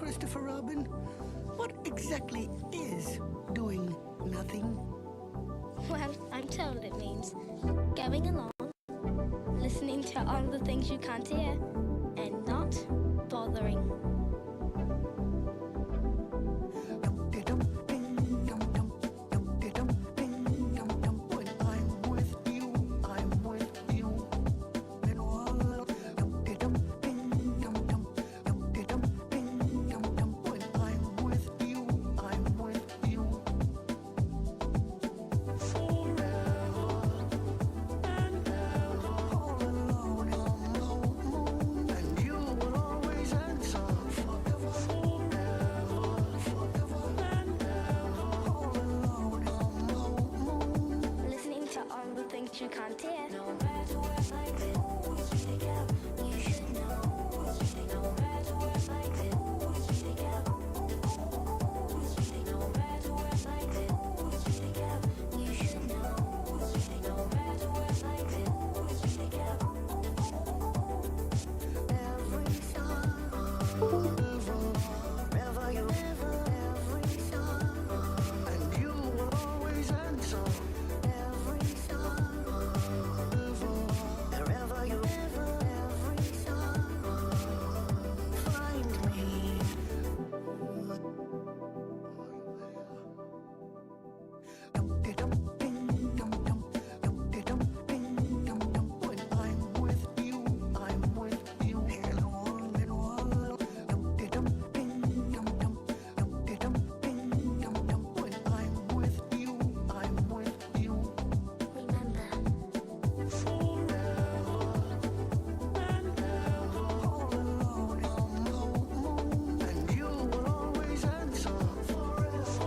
Christopher Robin? What exactly is doing nothing? Well, I'm told it means going along, listening to all the things you can't hear, and not bothering. Listening to all the things you can't hear. No matter what I do, you should know. No matter what I do, no matter what I do, you should know. No matter what I do, every song, wherever you ever, every song, and you will always answer. Every song, wherever you ever, every song, find me. When I'm with you, I'm with you. Hello, hello. When I'm with you, I'm with you. Remember, all alone on the moon, and you will always answer. Forever,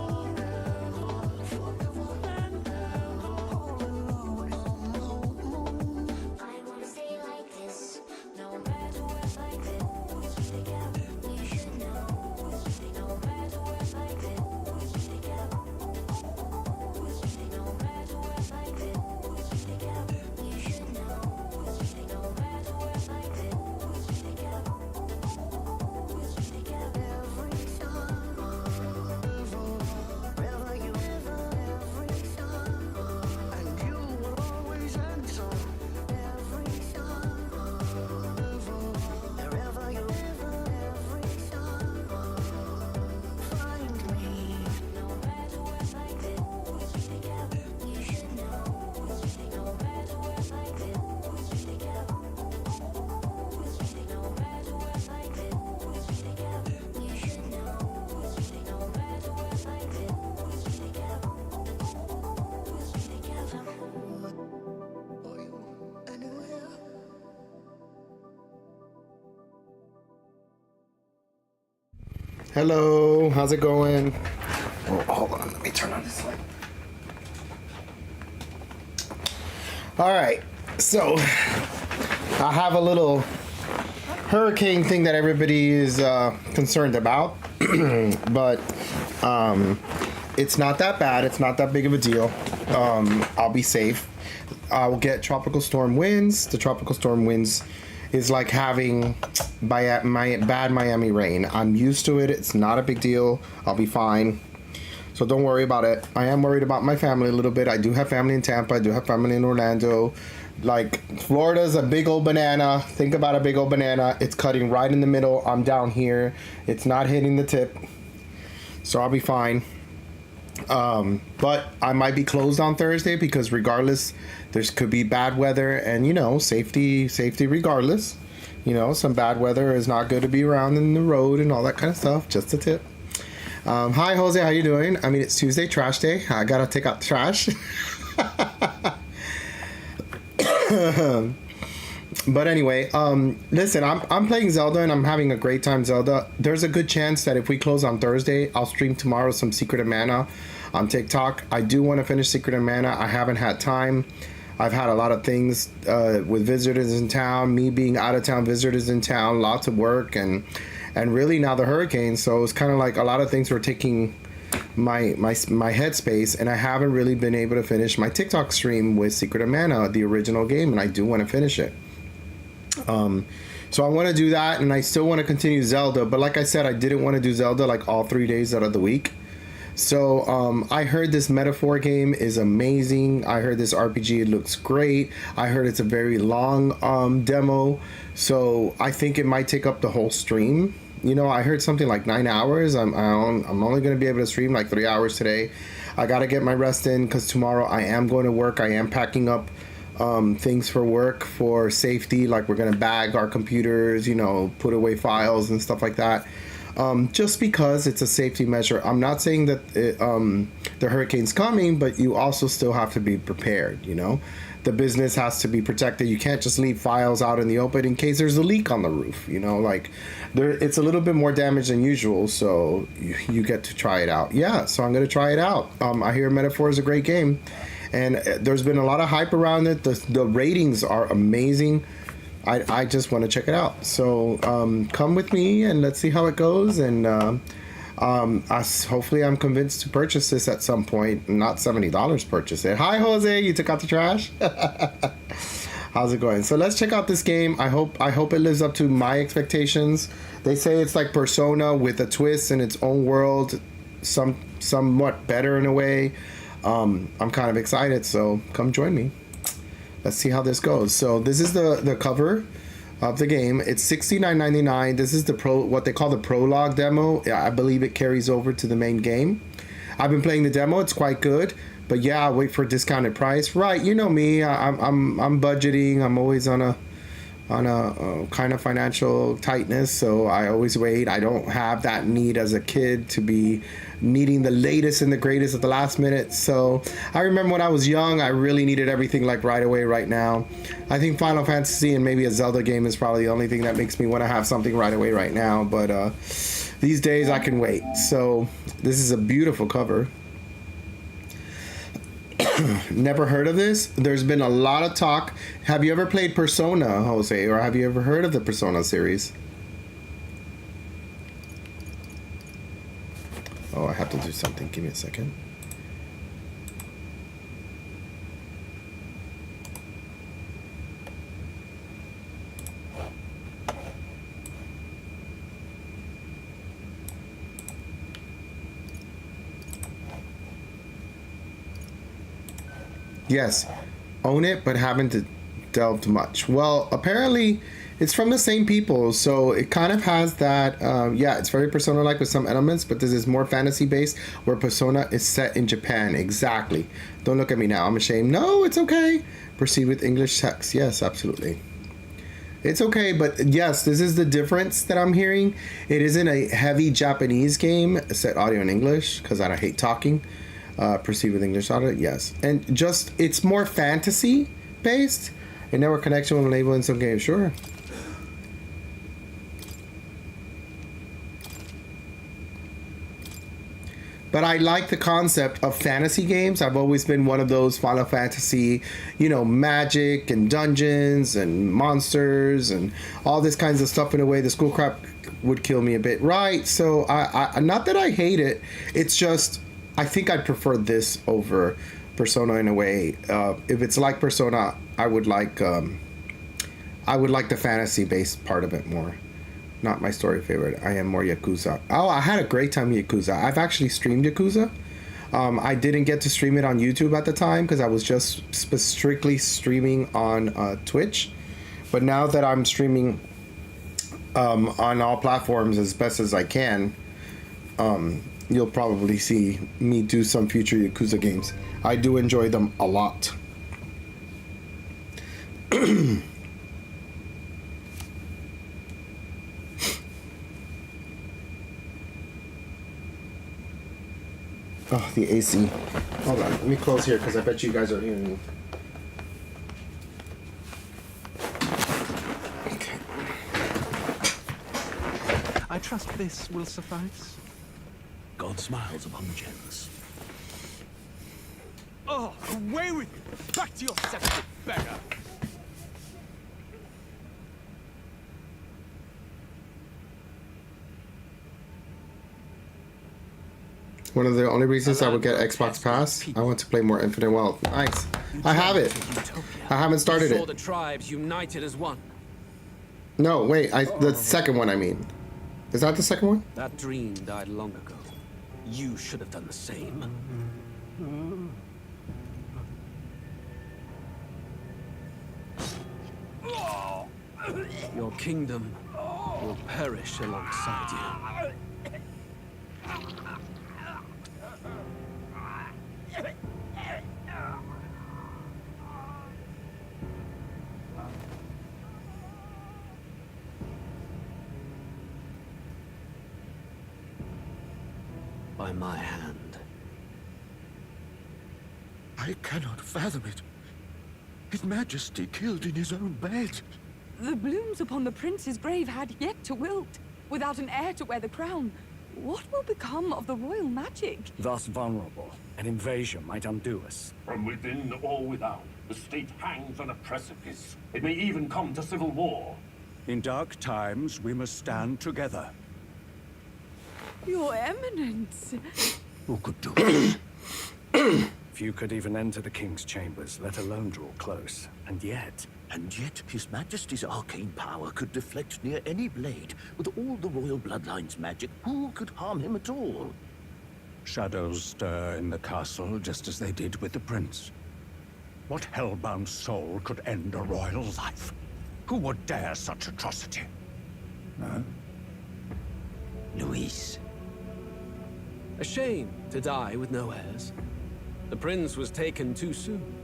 all alone on the moon. I wanna stay like this, no matter what I do. You should know, no matter what I do. No matter what I do, you should know. No matter what I do, every song, wherever you ever, every song, and you will always answer. Every song, wherever you ever, every song, find me. No matter what I do, you should know. No matter what I do, no matter what I do, you should know. No matter what I do, are you anywhere? Hello, how's it going? Oh, hold on, let me turn on this light. All right, so I have a little hurricane thing that everybody is concerned about, but it's not that bad. It's not that big of a deal. I'll be safe. I will get tropical storm winds. The tropical storm winds is like having bad Miami rain. I'm used to it. It's not a big deal. I'll be fine. So don't worry about it. I am worried about my family a little bit. I do have family in Tampa. I do have family in Orlando. Like, Florida's a big old banana. Think about a big old banana. It's cutting right in the middle. I'm down here. It's not hitting the tip. So I'll be fine. But I might be closed on Thursday because regardless, there could be bad weather and, you know, safety regardless. You know, some bad weather is not good to be around in the road and all that kind of stuff. Just a tip. Hi, Jose. How you doing? I mean, it's Tuesday, trash day. I gotta take out the trash. But anyway, listen, I'm playing Zelda and I'm having a great time, Zelda. There's a good chance that if we close on Thursday, I'll stream tomorrow some Secret of Mana on TikTok. I do want to finish Secret of Mana. I haven't had time. I've had a lot of things with visitors in town, me being out of town, visitors in town, lots of work, and really now the hurricane. So it's kind of like a lot of things were taking my headspace, and I haven't really been able to finish my TikTok stream with Secret of Mana, the original game, and I do want to finish it. So I want to do that, and I still want to continue Zelda. But like I said, I didn't want to do Zelda like all 3 days out of the week. So I heard this metaphor game is amazing. I heard this RPG looks great. I heard it's a very long demo. So I think it might take up the whole stream. You know, I heard something like 9 hours. I'm only going to be able to stream like 3 hours today. I got to get my rest in because tomorrow I am going to work. I am packing up things for work for safety. Like we're going to bag our computers, you know, put away files and stuff like that. Just because it's a safety measure. I'm not saying that the hurricane's coming, but you also still have to be prepared, you know? The business has to be protected. You can't just leave files out in the open in case there's a leak on the roof, you know? Like, it's a little bit more damage than usual, so you get to try it out. Yeah, so I'm going to try it out. I hear Metaphor is a great game, and there's been a lot of hype around it. The ratings are amazing. I just want to check it out. So come with me and let's see how it goes. And hopefully I'm convinced to purchase this at some point. Not $70 purchase it. Hi, Jose. You took out the trash? How's it going? So let's check out this game. I hope it lives up to my expectations. They say it's like Persona with a twist in its own world. Somewhat better in a way. I'm kind of excited. So come join me. Let's see how this goes. So this is the cover of the game. It's $69.99. This is what they call the prologue demo. I believe it carries over to the main game. I've been playing the demo. It's quite good. But yeah, I'll wait for a discounted price. Right, you know me. I'm budgeting. I'm always on a kind of financial tightness, so I always wait. I don't have that need as a kid to be needing the latest and the greatest at the last minute. So I remember when I was young, I really needed everything like right away, right now. I think Final Fantasy and maybe a Zelda game is probably the only thing that makes me want to have something right away, right now. But these days I can wait. So this is a beautiful cover. Never heard of this. There's been a lot of talk. Have you ever played Persona, Jose, or have you ever heard of the Persona series? Oh, I have to do something. Give me a second. Yes, own it, but haven't delved much. Well, apparently it's from the same people, so it kind of has that, yeah, it's very Persona-like with some elements, but this is more fantasy-based, where Persona is set in Japan. Exactly. Don't look at me now. I'm ashamed. No, it's okay. Proceed with English text. Yes, absolutely. It's okay, but yes, this is the difference that I'm hearing. It isn't a heavy Japanese game, set audio in English, because I hate talking. Proceed with English audio, yes. And just, it's more fantasy based. A network connection will enable in some games, sure. But I like the concept of fantasy games. I've always been one of those Final Fantasy, you know, magic and dungeons and monsters and all this kinds of stuff. In a way, the school crap would kill me a bit, right? So I not that I hate it. It's just, I think I'd prefer this over Persona in a way. If it's like Persona, I would like the fantasy-based part of it more. Not my story favorite. I am more Yakuza. Oh, I had a great time with Yakuza. I've actually streamed Yakuza. I didn't get to stream it on YouTube at the time because I was just strictly streaming on Twitch. But now that I'm streaming on all platforms as best as I can, you'll probably see me do some future Yakuza games. I do enjoy them a lot. Oh, the AC. Hold on, let me close here because I bet you guys are hearing me. Okay. I trust this will suffice. God smiles upon the generous. Oh, away with you! Back to your septic beggar! One of the only reasons I would get Xbox Pass, I want to play more Infinite Wealth. Nice. I have it. I haven't started saw it. the tribes united as one. No, wait. The second one, I mean. Is that the second one? That dream died long ago. You should have done the same. Your kingdom will perish alongside you. By my hand. I cannot fathom it. His Majesty killed in his own bed. The blooms upon the prince's grave had yet to wilt. Without an heir to wear the crown, what will become of the royal magic? Thus vulnerable, an invasion might undo us. From within or without, the state hangs on a precipice. It may even come to civil war. In dark times, we must stand together. Your Eminence. Who could do it? Few could even enter the king's chambers, let alone draw close. And yet His Majesty's arcane power could deflect near any blade. With all the royal bloodline's magic, who could harm him at all? shadows stir in the castle just as they did with the prince. What hellbound soul could end a royal life? Who would dare such atrocity? Huh? Luis. A shame to die with no heirs. The prince was taken too soon.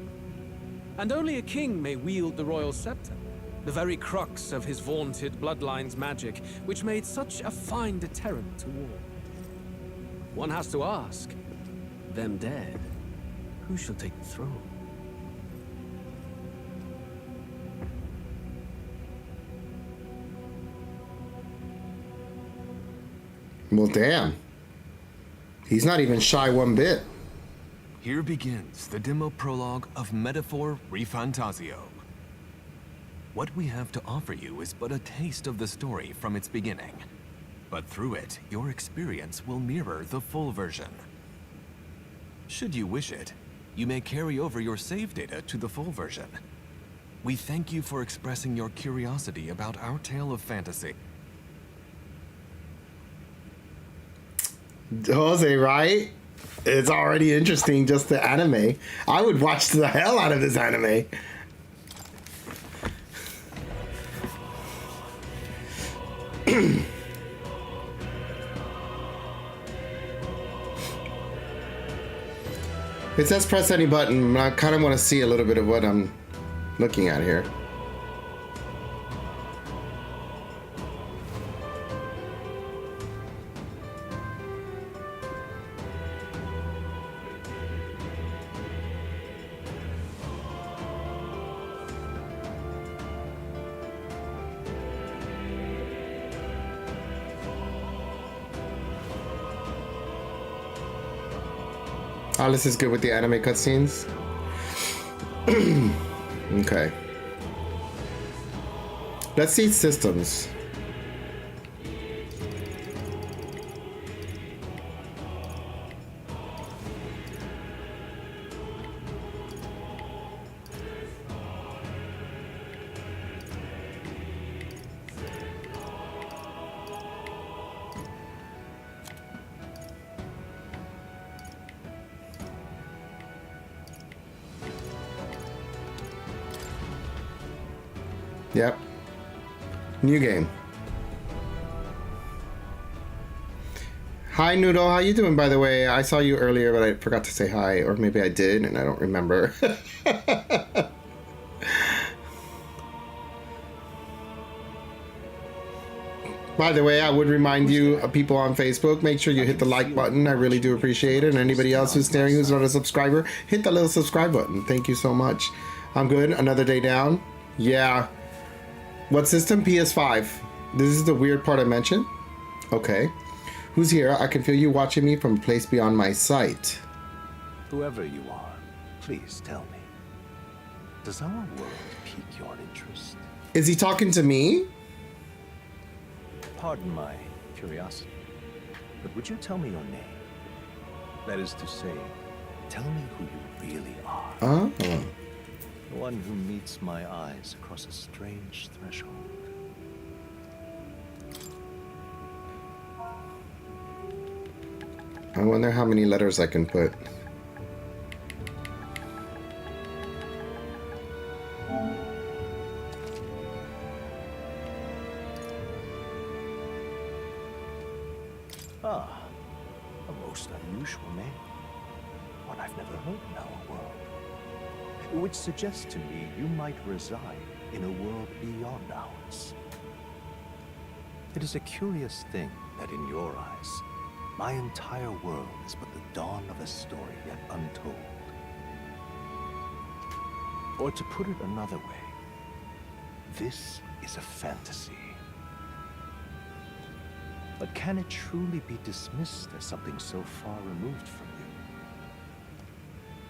And only a king may wield the royal scepter, the very crux of his vaunted bloodline's magic, which made such a fine deterrent to war. One has to ask, them dead, who shall take the throne? Well, damn. He's not even shy one bit. Here begins the demo prologue of metaphorrefantazio. What we have to offer you is but a taste of the story from its beginning. But through it, your experience will mirror the full version. Should you wish it, you may carry over your save data to the full version. We thank you for expressing your curiosity about our tale of fantasy. Jose, right? It's already interesting, just the anime. I would watch the hell out of this anime. It says press any button, but I kind of want to see a little bit of what I'm looking at here. Alice is good with the anime cutscenes. Okay. Let's see systems. Yep. New game. Hi Noodle, how you doing, by the way? I saw you earlier, but I forgot to say hi, or maybe I did and I don't remember. By the way, I would remind you, people on Facebook, make sure you hit the like button. I really do appreciate it. And anybody else who's staring who's not a subscriber, hit the little subscribe button. Thank you so much. I'm good. Another day down. Yeah. What system? PS5. This is the weird part I mentioned. Okay. Who's here? I can feel you watching me from a place beyond my sight. Whoever you are, please tell me. Does our world pique your interest? Is he talking to me? Pardon my curiosity, but would you tell me your name? That is to say, tell me who you really are. Oh. The one who meets my eyes across a strange threshold. I wonder how many letters I can put. Ah, a most unusual name. One I've never heard in our world. Which suggests to me you might reside in a world beyond ours. It is a curious thing that in your eyes, my entire world is but the dawn of a story yet untold. Or to put it another way, this is a fantasy. But can it truly be dismissed as something so far removed from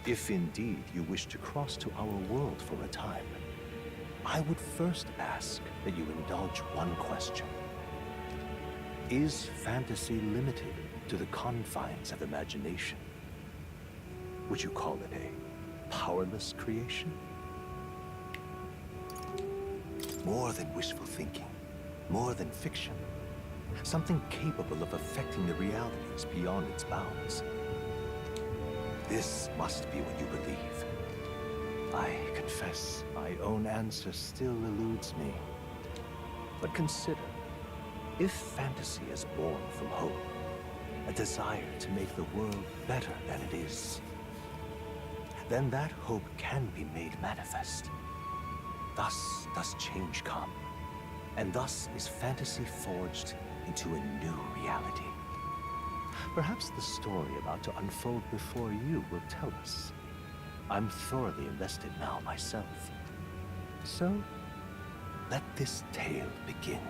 you? If indeed you wish to cross to our world for a time, I would first ask that you indulge one question. Is fantasy limited to the confines of imagination? Would you call it a powerless creation? More than wishful thinking, more than fiction. Something capable of affecting the realities beyond its bounds. This must be what you believe. I confess, my own answer still eludes me. But consider, if fantasy is born from hope, a desire to make the world better than it is, then that hope can be made manifest. Thus does change come, and thus is fantasy forged into a new reality. Perhaps the story about to unfold before you will tell us. I'm thoroughly invested now myself. So, let this tale begin.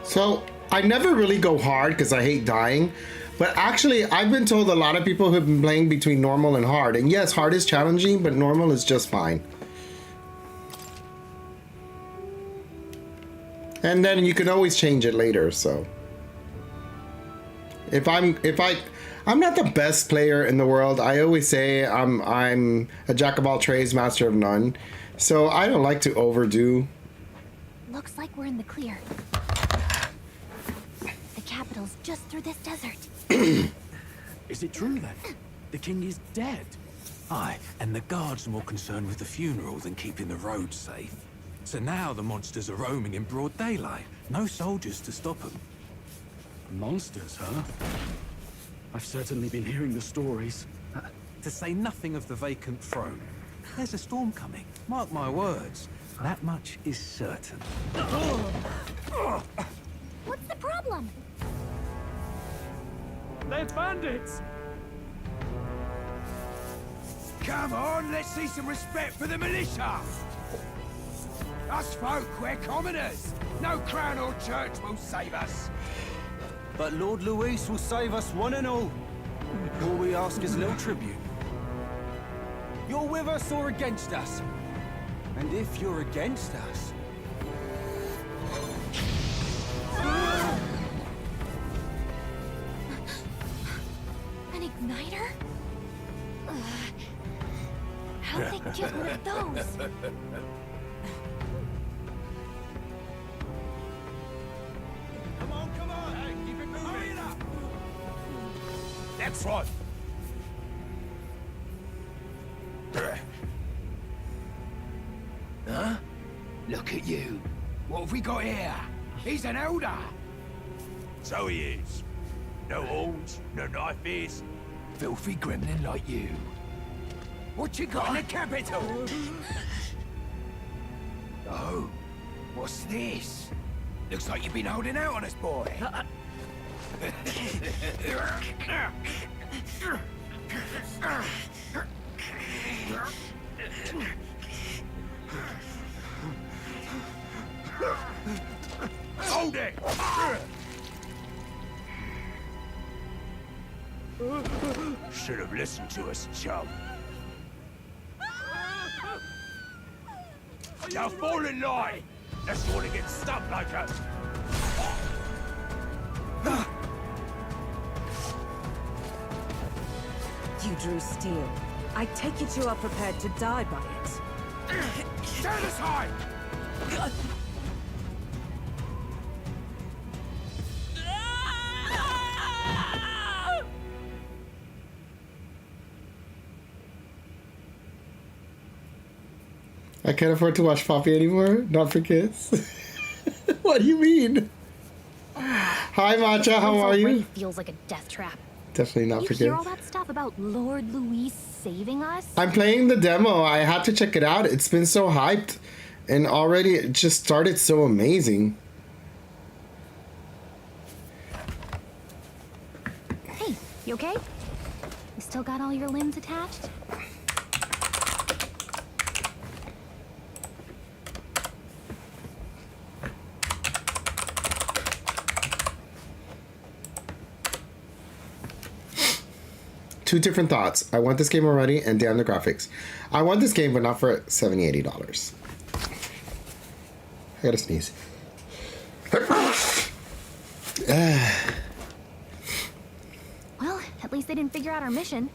So, I never really go hard because I hate dying. But actually, I've been told a lot of people have been playing between normal and hard. And yes, hard is challenging, but normal is just fine. And then you can always change it later, so. I'm not the best player in the world. I always say I'm a jack of all trades, master of none. So I don't like to overdo. Looks like we're in the clear. The capital's just through this desert. Is it true then? The king is dead? Aye, and the guards are more concerned with the funeral than keeping the roads safe. So now the monsters are roaming in broad daylight. No soldiers to stop them. Monsters, huh? I've certainly been hearing the stories. To say nothing of the vacant throne. There's a storm coming. Mark my words. That much is certain. What's the problem? They're bandits! Come on, let's see some respect for the militia! Us folk, we're commoners! No crown or church will save us! But Lord Luis will save us one and all. All we ask is a little tribute. You're with us or against us? And if you're against us... An igniter? How'd they get one of those? Come on! Hey, keep it moving! Hurry it up! That's right! Huh? Look at you! What have we got here? He's an elder! So he is. No horns, no knife. Filthy gremlin like you. What you got in the capital? Oh, what's this? Looks like you've been holding out on us, boy. Hold it! Should have listened to us, chum. Now fall in line! Unless you want to get stuck like us. You drew steel. I take it you are prepared to die by it. Stand aside! I can't afford to watch Poppy anymore. Not for kids. What do you mean? Hi, Matcha. How are you? Feels like a death trap. Definitely not for You hear kids. all that stuff about Lord Louis saving us? I'm playing the demo. I had to check it out. It's been so hyped, and already it just started so amazing. Hey, you okay? You still got all your limbs attached? Two different thoughts. I want this game already, and damn the graphics. I want this game, but not for $70, $80. I gotta sneeze. Well, at least they didn't figure out our mission.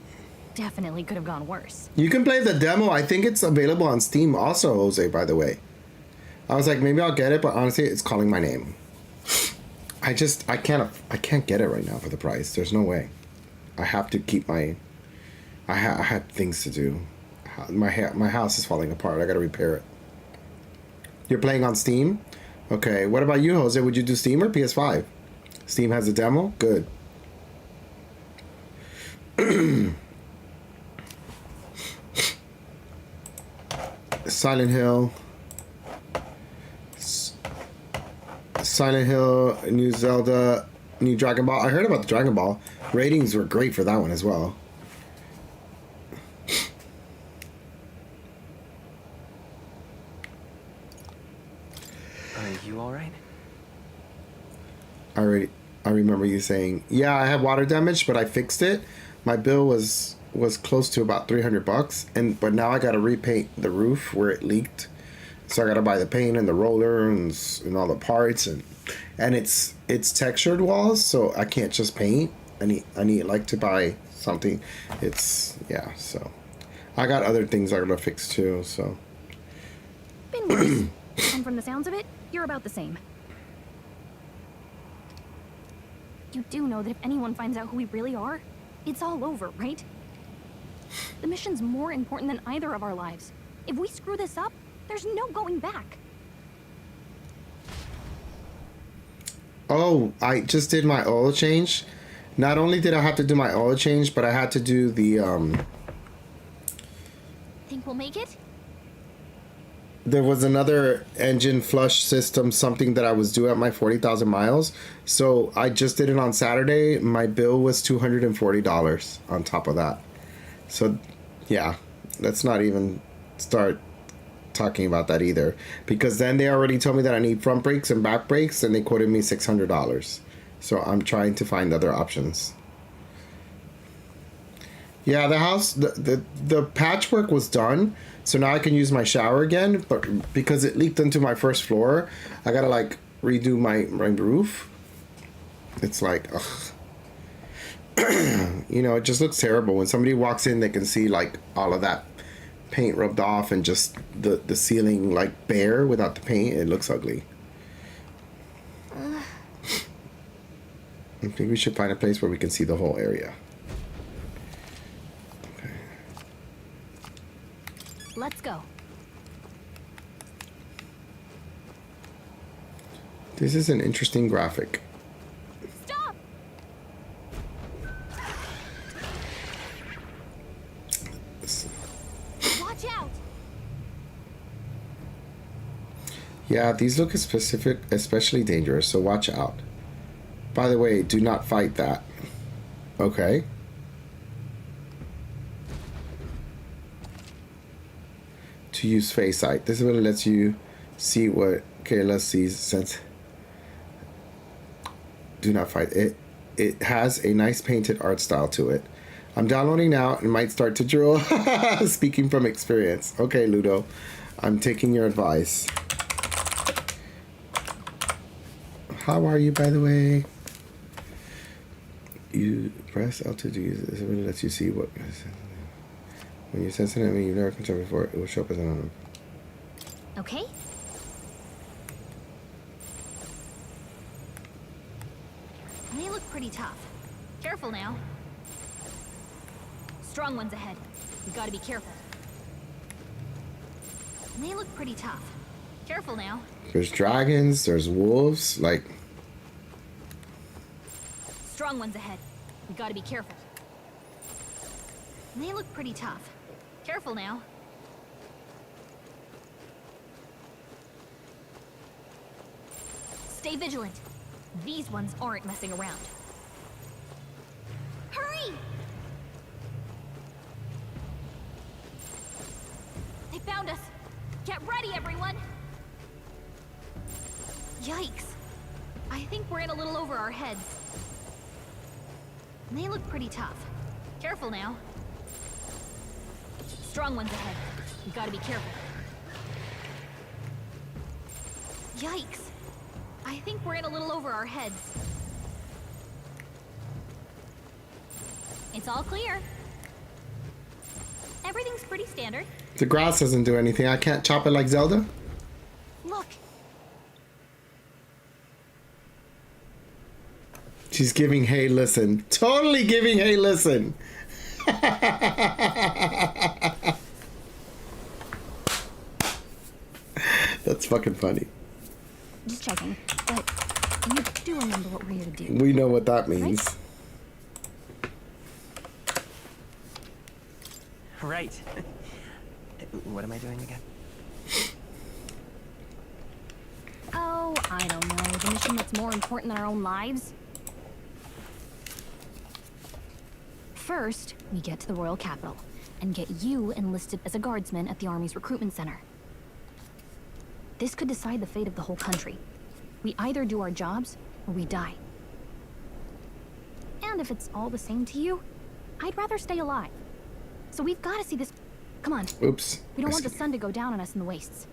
Definitely could have gone worse. You can play the demo. I think it's available on Steam also, Jose, by the way. I was like, maybe I'll get it, but honestly, it's calling my name. I can't get it right now for the price. There's no way. I have to keep my... I had things to do. My house is falling apart. I gotta repair it. You're playing on Steam? Okay. What about you, Jose? Would you do Steam or PS5? Steam has a demo? Good. Silent Hill. Silent Hill, new Zelda, new Dragon Ball. I heard about the Dragon Ball. Ratings were great for that one as well. Are you alright? I remember you saying, yeah, I had water damage, but I fixed it. My bill was close to about $300, but now I gotta repaint the roof where it leaked. So I gotta buy the paint and the roller and all the parts, and it's textured walls, so I can't just paint. I need like to buy something. So I got other things I gotta fix too. So Been worse. And from the sounds of it, you're about the same. You do know that if anyone finds out who we really are, it's all over, right? The mission's more important than either of our lives. If we screw this up, there's no going back. Oh, I just did my oil change. Not only did I have to do my oil change, but I had to do the Think we'll make it? there was another engine flush system, something that I was due at my 40,000 miles. So I just did it on Saturday. My bill was $240 on top of that. So yeah, let's not even start talking about that either, because then they already told me that I need front brakes and back brakes, and they quoted me $600. So I'm trying to find other options. Yeah, the house, the patchwork was done, so now I can use my shower again, but because it leaked into my first floor, I gotta like redo my roof. It's like, ugh. You know, it just looks terrible. When somebody walks in, they can see like all of that paint rubbed off and just the ceiling like bare without the paint. It looks ugly. I think we should find a place where we can see the whole area. Okay. Let's go. This is an interesting graphic. Stop! Watch out! Yeah, these look especially dangerous, so watch out. By the way, do not fight that. Okay. To use face sight. This is what it lets you see what Kayla sees since. Do not fight it. It has a nice painted art style to it. I'm downloading now and might start to drool. Speaking from experience. Okay, Ludo. I'm taking your advice. How are you, by the way? You press L to use this. It really lets you see what. When you sense it, I mean, you've never controlled before, it will show up as an Okay? They look pretty tough. Careful now. Strong ones ahead. We gotta be careful. They look pretty tough. Careful now. There's dragons, there's wolves, like... Strong ones ahead. We gotta be careful. They look pretty tough. Careful now. Stay vigilant. These ones aren't messing around. Hurry! They found us. Get ready, everyone! Yikes. I think we're in a little over our heads. They look pretty tough. Careful now. Strong ones ahead. We gotta be careful. Yikes. I think we're in a little over our heads. It's all clear. Everything's pretty standard. The grass doesn't do anything. I can't chop it like Zelda? Look. She's giving hey listen. Totally giving hey listen. That's fucking funny. Just checking, but you do remember what we're here to do. We know what that means. Right. What am I doing again? Oh, I don't know. The mission that's more important than our own lives. First, we get to the royal capital and get you enlisted as a guardsman at the army's recruitment center. This could decide the fate of the whole country. We either do our jobs or we die. And if it's all the same to you, I'd rather stay alive. So we've got to see this. Come on. Oops. We don't want the sun to go down on us in the wastes.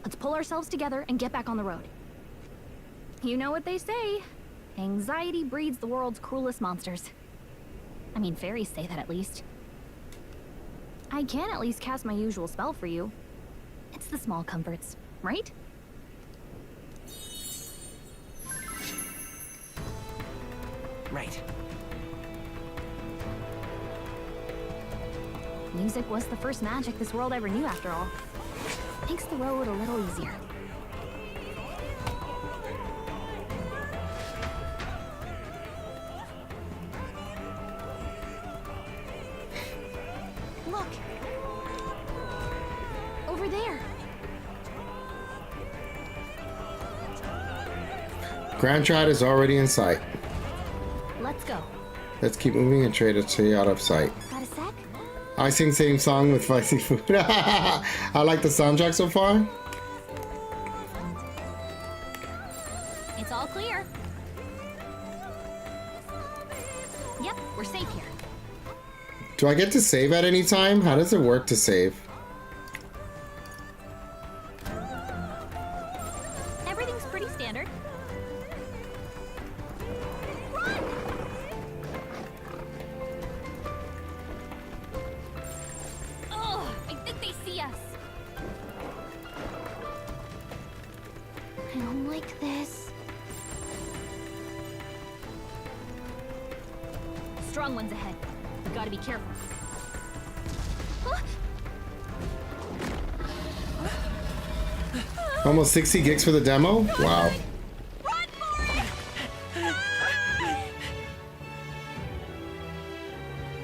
Let's pull ourselves together and get back on the road. You know what they say. Anxiety breeds the world's cruelest monsters. I mean, fairies say that at least. I can at least cast my usual spell for you. It's the small comforts, right? Right. Music was the first magic this world ever knew, after all. Makes the road a little easier. Look! Over there! Grand Trad is already in sight. Let's go. Let's keep moving and trade it to you out of sight. Got a sec? I sing same song with spicy food. I like the soundtrack so far. It's all clear. Yep, we're safe here. Do I get to save at any time? How does it work to save? Everything's pretty standard. Oh, I think they see us. I don't like this. Strong ones ahead. We gotta be careful. Almost 60 gigs for the demo? Wow.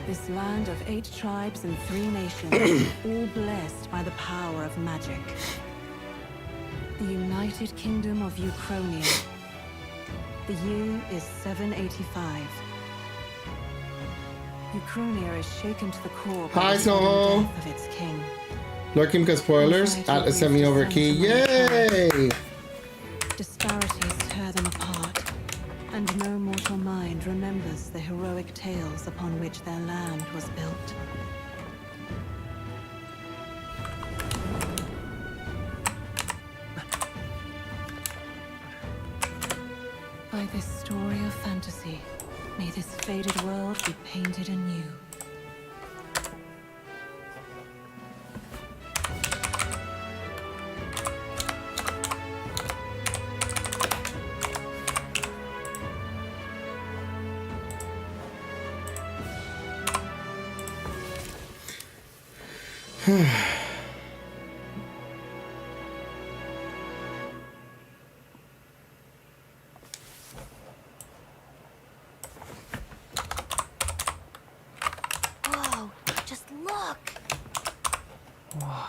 This land of 8 tribes and 3 nations, all blessed by the power of magic. The United Kingdom of Euchronia. The year is 785. Euchronia is shaken to the core by Hi, the sudden Soho. death of its king. Lurking because spoilers. Atlas sent me over key. Yay! Disparities tear them apart, and no mortal mind remembers the heroic tales upon which their land was built. By this story of fantasy, may this faded world be painted anew. Whoa, just look. Whoa.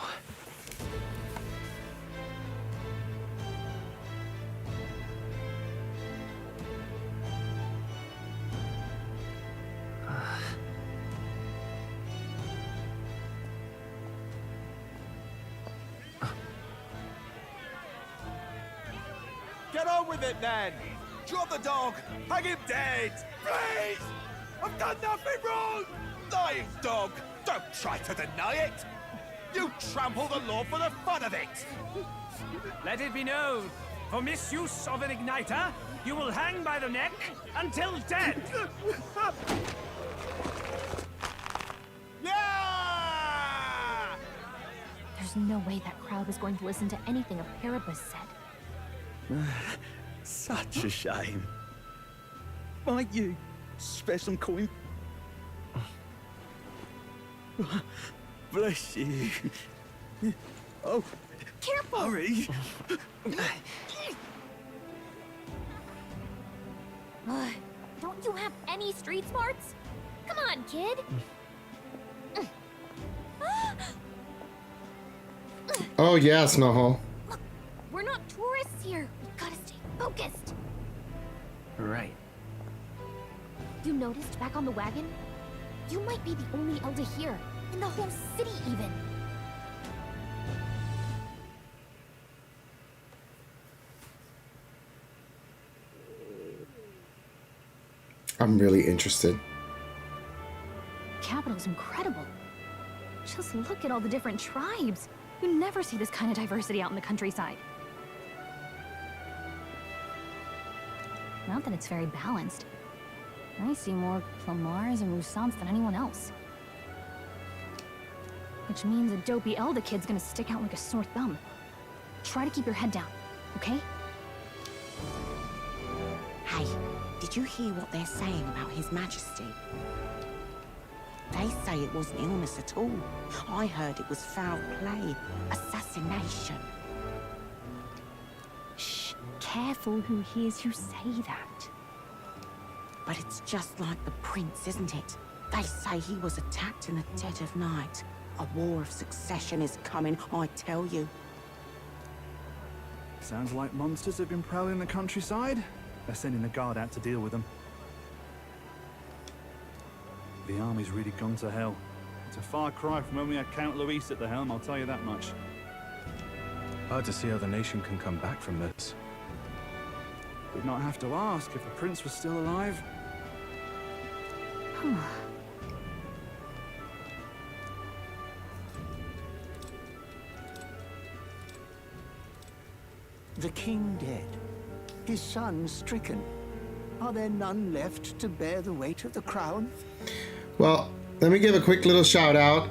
Get on with it, then! Drop the dog! Hang him dead! Please! I've done nothing wrong! Lying dog! Don't try to deny it! You trample the law for the fun of it! Let it be known, for misuse of an igniter, you will hang by the neck until dead! Yeah! There's no way that crowd was going to listen to anything a Paribus said. Such a shame. Might you spare some coin? Bless you. Oh, careful! Hurry. Don't you have any street smarts? Come on, kid. Oh yes, Noho. Look, we're not tourists here. We gotta stay focused. Right. You noticed back on the wagon? You might be the only elder here, in the whole city even. I'm really interested. Capital's incredible. Just look at all the different tribes. You never see this kind of diversity out in the countryside. Not that it's very balanced. I see more Plomars and Roussants than anyone else. Which means a dopey Elder kid's gonna stick out like a sore thumb. Try to keep your head down, okay? Hey, did you hear what they're saying about His Majesty? They say it wasn't illness at all. I heard it was foul play, assassination. Shh, careful who hears you say that. But it's just like the prince, isn't it? They say he was attacked in the dead of night. A war of succession is coming, I tell you. Sounds like monsters have been prowling the countryside. They're sending the guard out to deal with them. The army's really gone to hell. It's a far cry from when we had Count Luis at the helm, I'll tell you that much. Hard to see how the nation can come back from this. We'd not have to ask if the prince was still alive. The king dead, his son stricken. Are there none left to bear the weight of the crown? Well, let me give a quick little shout out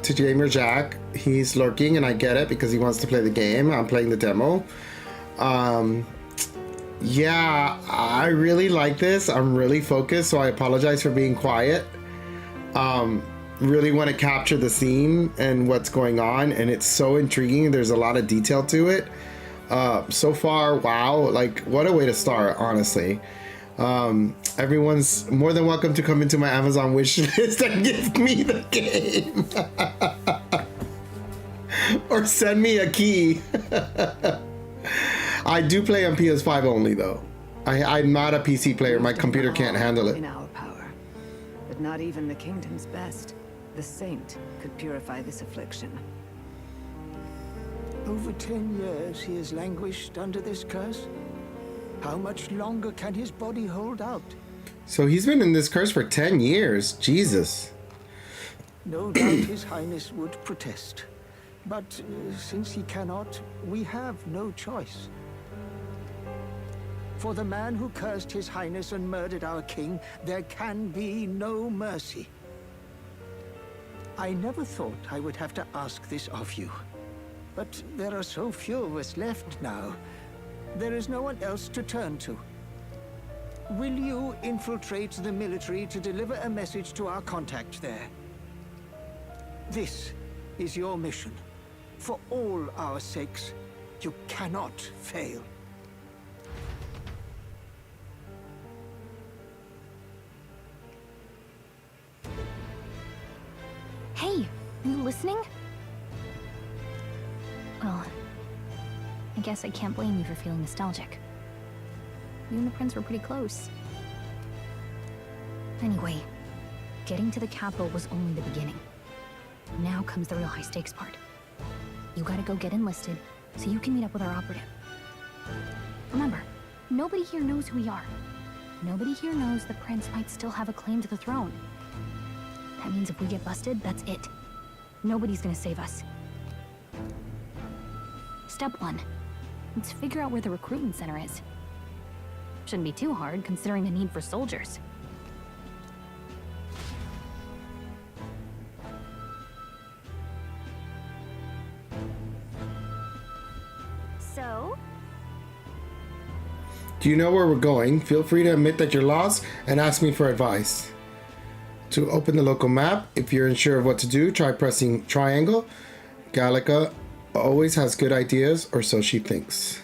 to Jamer Jack. He's lurking, and I get it because he wants to play the game. I'm playing the demo. Yeah, I really like this. I'm really focused, so I apologize for being quiet. Really want to capture the scene and what's going on, and it's so intriguing. There's a lot of detail to it. So far, wow, like what a way to start, honestly. Everyone's more than welcome to come into my Amazon wish list and give me the game. Or send me a key. I do play on PS5 only though. I'm not a PC player, my computer can't handle it. In our power. But not even the kingdom's best, the saint, could purify this affliction. Over 10 years he has languished under this curse. How much longer can his body hold out? So he's been in this curse for 10 years. Jesus. No doubt His Highness would protest. But since he cannot, we have no choice. For the man who cursed His Highness and murdered our king, there can be no mercy. I never thought I would have to ask this of you. But there are so few of us left now. There is no one else to turn to. Will you infiltrate the military to deliver a message to our contact there? This is your mission. For all our sakes, you cannot fail. Hey, are you listening? Well, I guess I can't blame you for feeling nostalgic. You and the prince were pretty close. Anyway, getting to the capital was only the beginning. Now comes the real high-stakes part. You gotta go get enlisted, so you can meet up with our operative. Remember, nobody here knows who we are. Nobody here knows the prince might still have a claim to the throne. That means if we get busted, that's it. Nobody's gonna save us. Step 1. Let's figure out where the recruitment center is. Shouldn't be too hard, considering the need for soldiers. So? Do you know where we're going? Feel free to admit that you're lost and ask me for advice. To open the local map, if you're unsure of what to do, try pressing triangle. Gallica always has good ideas, or so she thinks.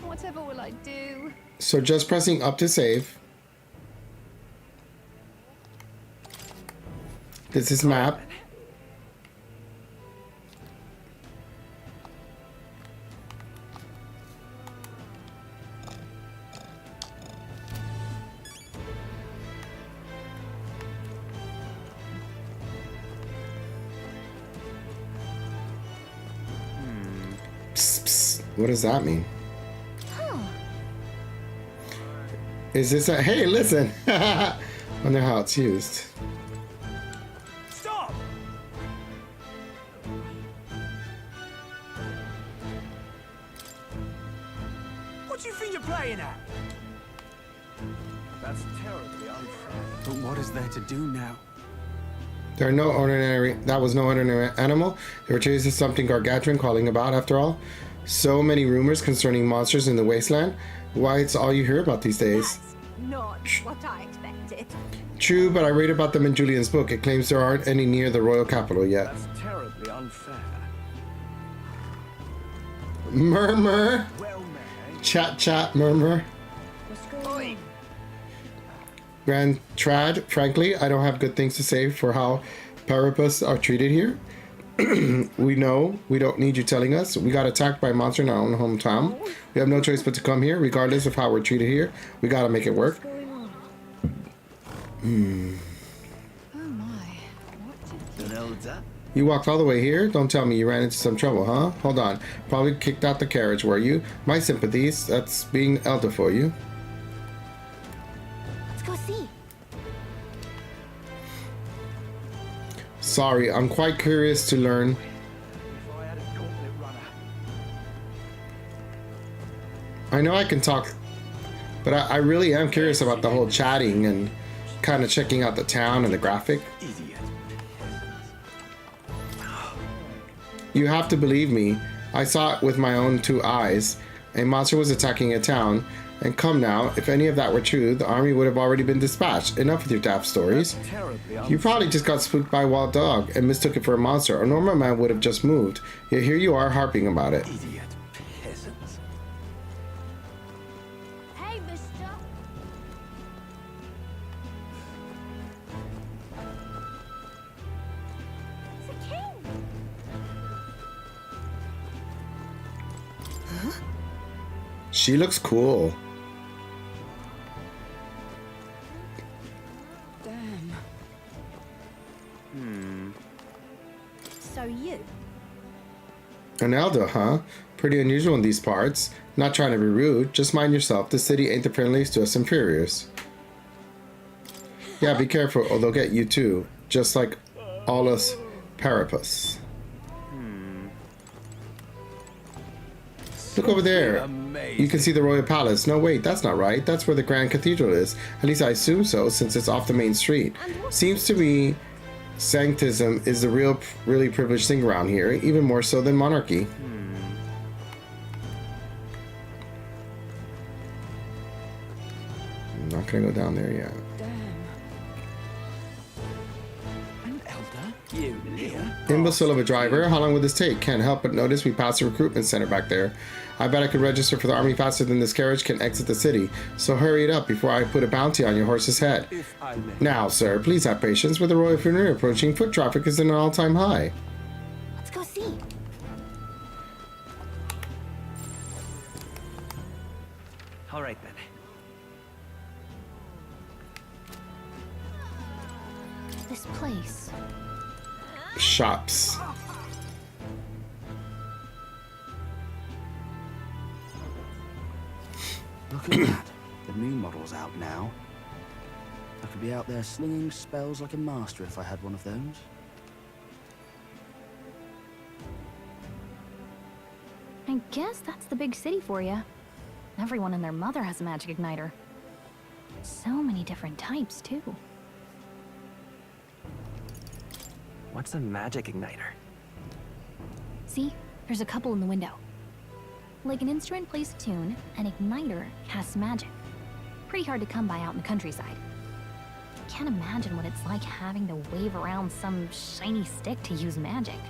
Whatever will I do? So just pressing up to save. This is map. Psst, psst. What does that mean? Is this a hey, listen? Wonder how it's used. Stop! What do you think you're playing at? That's terribly unfair. But what is there to do now? There are no ordinary. That was no ordinary animal. They were chasing something gargantuan calling about. After all, so many rumors concerning monsters in the wasteland. Why, it's all you hear about these days. Not what I expected. True, but I read about them in Julian's book. It claims there aren't any near the royal capital yet. That's terribly unfair. Murmur. Chat, chat, murmur. Grand Trad, frankly, I don't have good things to say for how Parapus are treated here. We know, we don't need you telling us. We got attacked by a monster in our own hometown. We have no choice but to come here, regardless of how we're treated here. We gotta make it work. You walked all the way here? Don't tell me you ran into some trouble, huh? Hold on. Probably kicked out the carriage, were you? My sympathies. That's being elder for you. Let's go see. Sorry, I'm quite curious to learn. I know I can talk, but I really am curious about the whole chatting and kind of checking out the town and the graphic. You have to believe me. I saw it with my own 2 eyes. A monster was attacking a town. And come now, if any of that were true, the army would have already been dispatched. Enough with your daft stories. You probably just got spooked by a wild dog and mistook it for a monster. A normal man would have just moved. Yet here you are harping about it. Idiot peasants. Hey, mister. It's a king. Huh? She looks cool. So you? An elder, huh? Pretty unusual in these parts. Not trying to be rude, just mind yourself. The city ain't the friendliest to us inferiors. Yeah, be careful or they'll get you too. Just like all us Parapus. Look over there. You can see the royal palace. No, wait, that's not right. That's where the grand cathedral is. At least I assume so, since it's off the main street. Seems to me sanctism is the really privileged thing around here, even more so than monarchy. I'm not gonna go down there yet. Imbecile of a driver. How long will this take? Can't help but notice we passed a recruitment center back there. I bet I could register for the army faster than this carriage can exit the city. So hurry it up before I put a bounty on your horse's head. If I may. Now, sir, please have patience. With the royal funeral approaching, foot traffic is at an all-time high. Let's go see. All right then. This place. Shops. Look at that. The new model's out now. I could be out there slinging spells like a master if I had one of those. I guess that's the big city for you. Everyone and their mother has a magic igniter. So many different types, too. What's a magic igniter? See? There's a couple in the window. Like an instrument plays a tune, an igniter casts magic. Pretty hard to come by out in the countryside. Can't imagine what it's like having to wave around some shiny stick to use magic.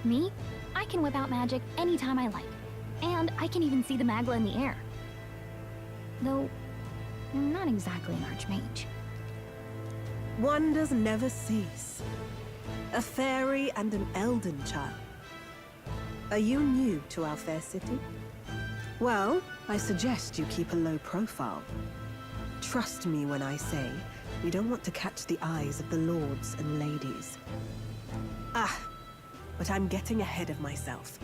Me? I can whip out magic anytime I like. And I can even see the magla in the air. Though, I'm not exactly an archmage. Wonders never cease. A fairy and an elden child. Are you new to our fair city? Well, I suggest you keep a low profile. Trust me when I say we don't want to catch the eyes of the lords and ladies. Ah, but I'm getting ahead of myself.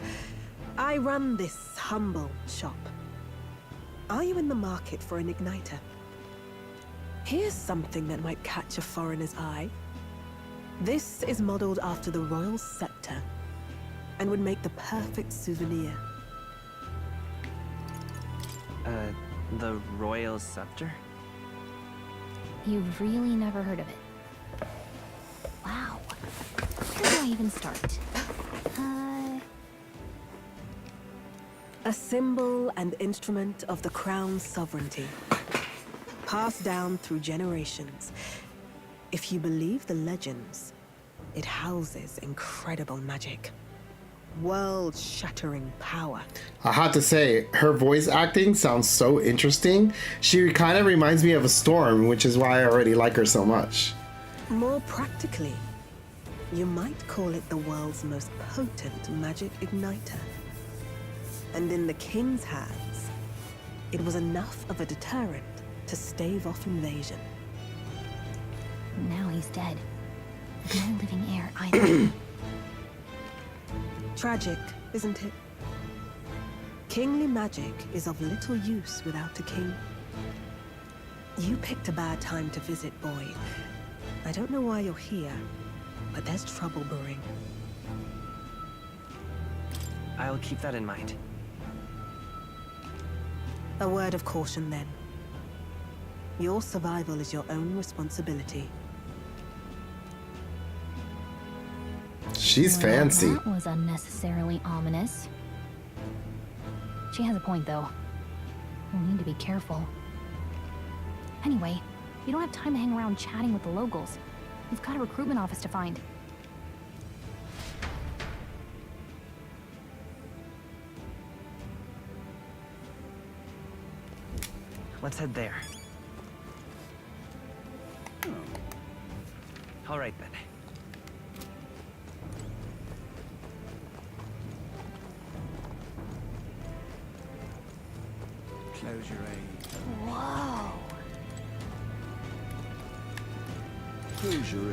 I run this humble shop. Are you in the market for an igniter? Here's something that might catch a foreigner's eye. This is modeled after the royal scepter and would make the perfect souvenir. The royal scepter? You've really never heard of it. Wow. Where do I even start? A symbol and instrument of the crown's sovereignty. Passed down through generations. If you believe the legends, it houses incredible magic. World-shattering power. I have to say, her voice acting sounds so interesting. She kind of reminds me of a Storm, which is why I already like her so much. More practically, you might call it the world's most potent magic igniter. And in the king's hands, it was enough of a deterrent to stave off invasion. Now he's dead. No living heir either. Tragic, isn't it? Kingly magic is of little use without a king. You picked a bad time to visit, boy. I don't know why you're here, but there's trouble brewing. I'll keep that in mind. A word of caution, then. Your survival is your own responsibility. She's fancy. That was unnecessarily ominous. She has a point, though. We'll need to be careful. Anyway, we don't have time to hang around chatting with the locals. We've got a recruitment office to find. Let's head there. All right, then. Close your eyes. Whoa.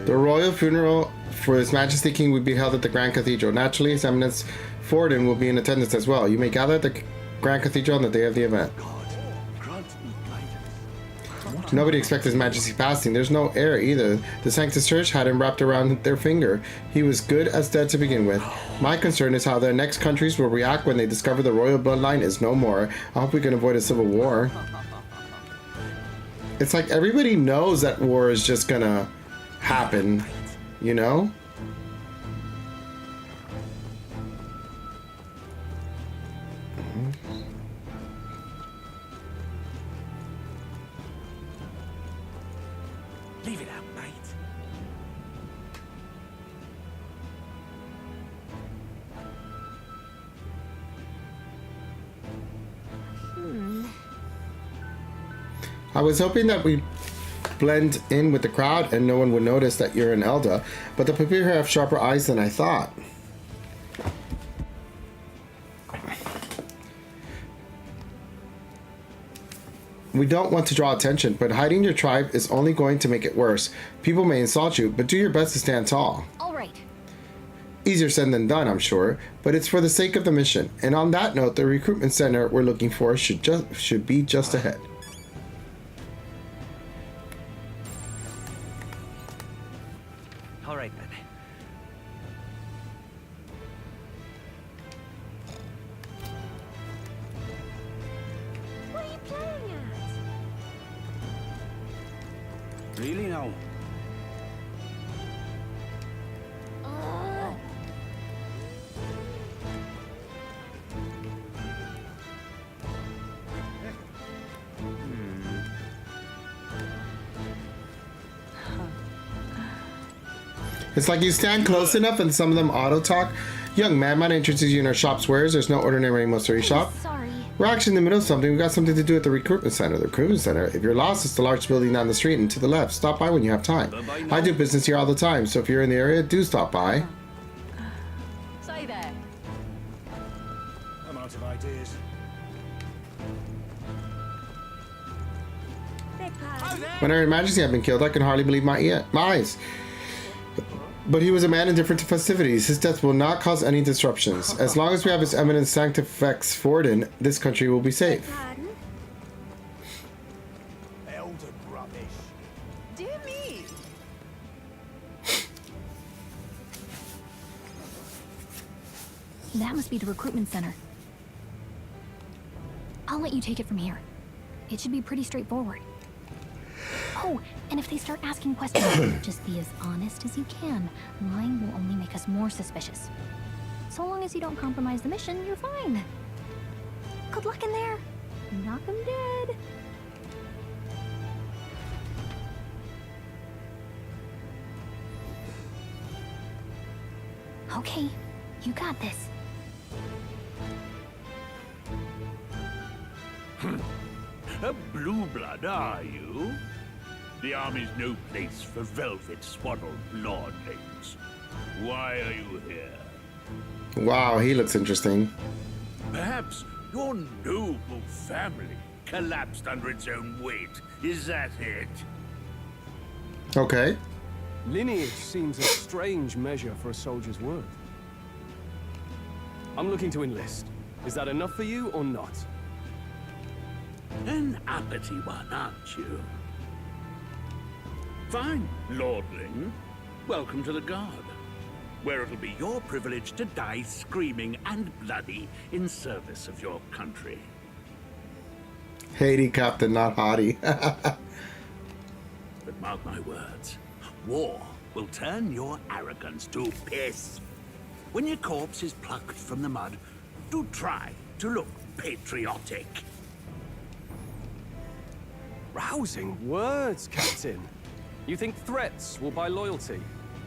The royal funeral for His Majesty King will be held at the Grand Cathedral. Naturally, His Eminence Forden will be in attendance as well. You may gather at the Grand Cathedral on the day of the event. Nobody expects His Majesty passing. There's no heir either. The Sanctus Church had him wrapped around their finger. He was good as dead to begin with. My concern is how the next countries will react when they discover the royal bloodline is no more. I hope we can avoid a civil war. It's like everybody knows that war is just gonna happen, you know? Leave it out, mate. I was hoping that we blend in with the crowd and no one would notice that you're an Elder, but the people here have sharper eyes than I thought. We don't want to draw attention, but hiding your tribe is only going to make it worse. People may insult you, but do your best to stand tall. All right. Easier said than done, I'm sure, but it's for the sake of the mission. And on that note, the recruitment center we're looking for should be just ahead. All right, then. What are you playing at? Really now? It's like you stand close enough and some of them auto-talk. Young man, might I introduce you in our shop's wares? There's no ordinary monstery shop. Sorry. We're actually in the middle of something. We've got something to do at the recruitment center. The recruitment center, if you're lost, it's the large building down the street and to the left. Stop by when you have time. I do business here all the time, so if you're in the area, do stop by. Say there. I'm out of ideas. When Her Majesty had been killed, I could hardly believe my eyes. But he was a man indifferent to festivities. His death will not cause any disruptions. As long as we have His Eminence Sanctifex Forden, this country will be safe. Elder rubbish. Dear me. That must be the recruitment center. I'll let you take it from here. It should be pretty straightforward. Oh, and if they start asking questions, just be as honest as you can. Lying will only make us more suspicious. So long as you don't compromise the mission, you're fine. Good luck in there. Knock 'em dead. Okay, you got this. A blue blood, are you? The army's no place for velvet swaddled lordlings. Why are you here? Wow, he looks interesting. Perhaps your noble family collapsed under its own weight. Is that it? Okay. Lineage seems a strange measure for a soldier's worth. I'm looking to enlist. Is that enough for you or not? An uppity one, aren't you? Fine, lordling. Welcome to the Guard, where it'll be your privilege to die screaming and bloody in service of your country. Haiti captain, not haughty. But mark my words, war will turn your arrogance to piss. When your corpse is plucked from the mud, do try to look patriotic. Rousing words, Captain. You think threats will buy loyalty?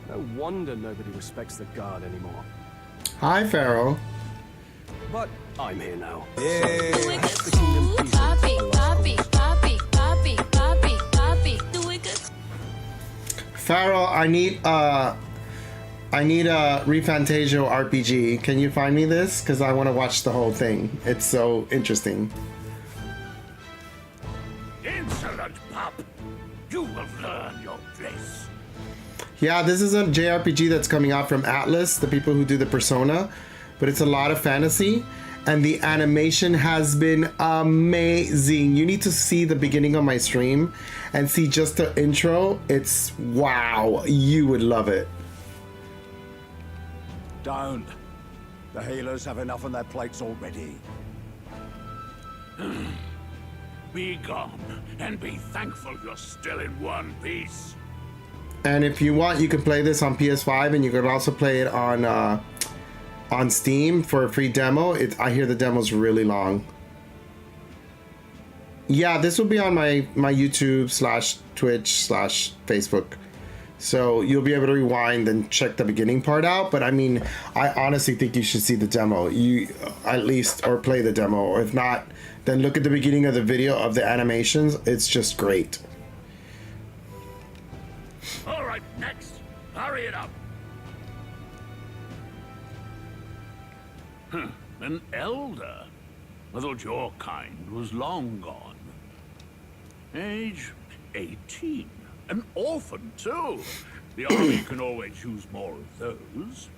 No wonder nobody respects the Guard anymore. Hi, Pharaoh. But I'm here now. Pharaoh, I need a ReFantazio RPG. Can you find me this? Because I want to watch the whole thing. It's so interesting. Insolent pup! You will learn your place. Yeah, this is a JRPG that's coming out from Atlas, the people who do the Persona, but it's a lot of fantasy, and the animation has been amazing. You need to see the beginning of my stream and see just the intro. It's wow, you would love it. Don't. The healers have enough on their plates already. Be gone, and be thankful you're still in one piece. And if you want, you can play this on PS5, and you can also play it on Steam for a free demo. I hear the demo's really long. Yeah, this will be on my YouTube /Twitch /Facebook. So you'll be able to rewind and check the beginning part out. But I mean, I honestly think you should see the demo. You at least, or play the demo, or if not, then look at the beginning of the video of the animations. It's just great. All right, next. Hurry it up. An elder? I thought your kind was long gone. Age 18. An orphan, too. The army can always use more of those.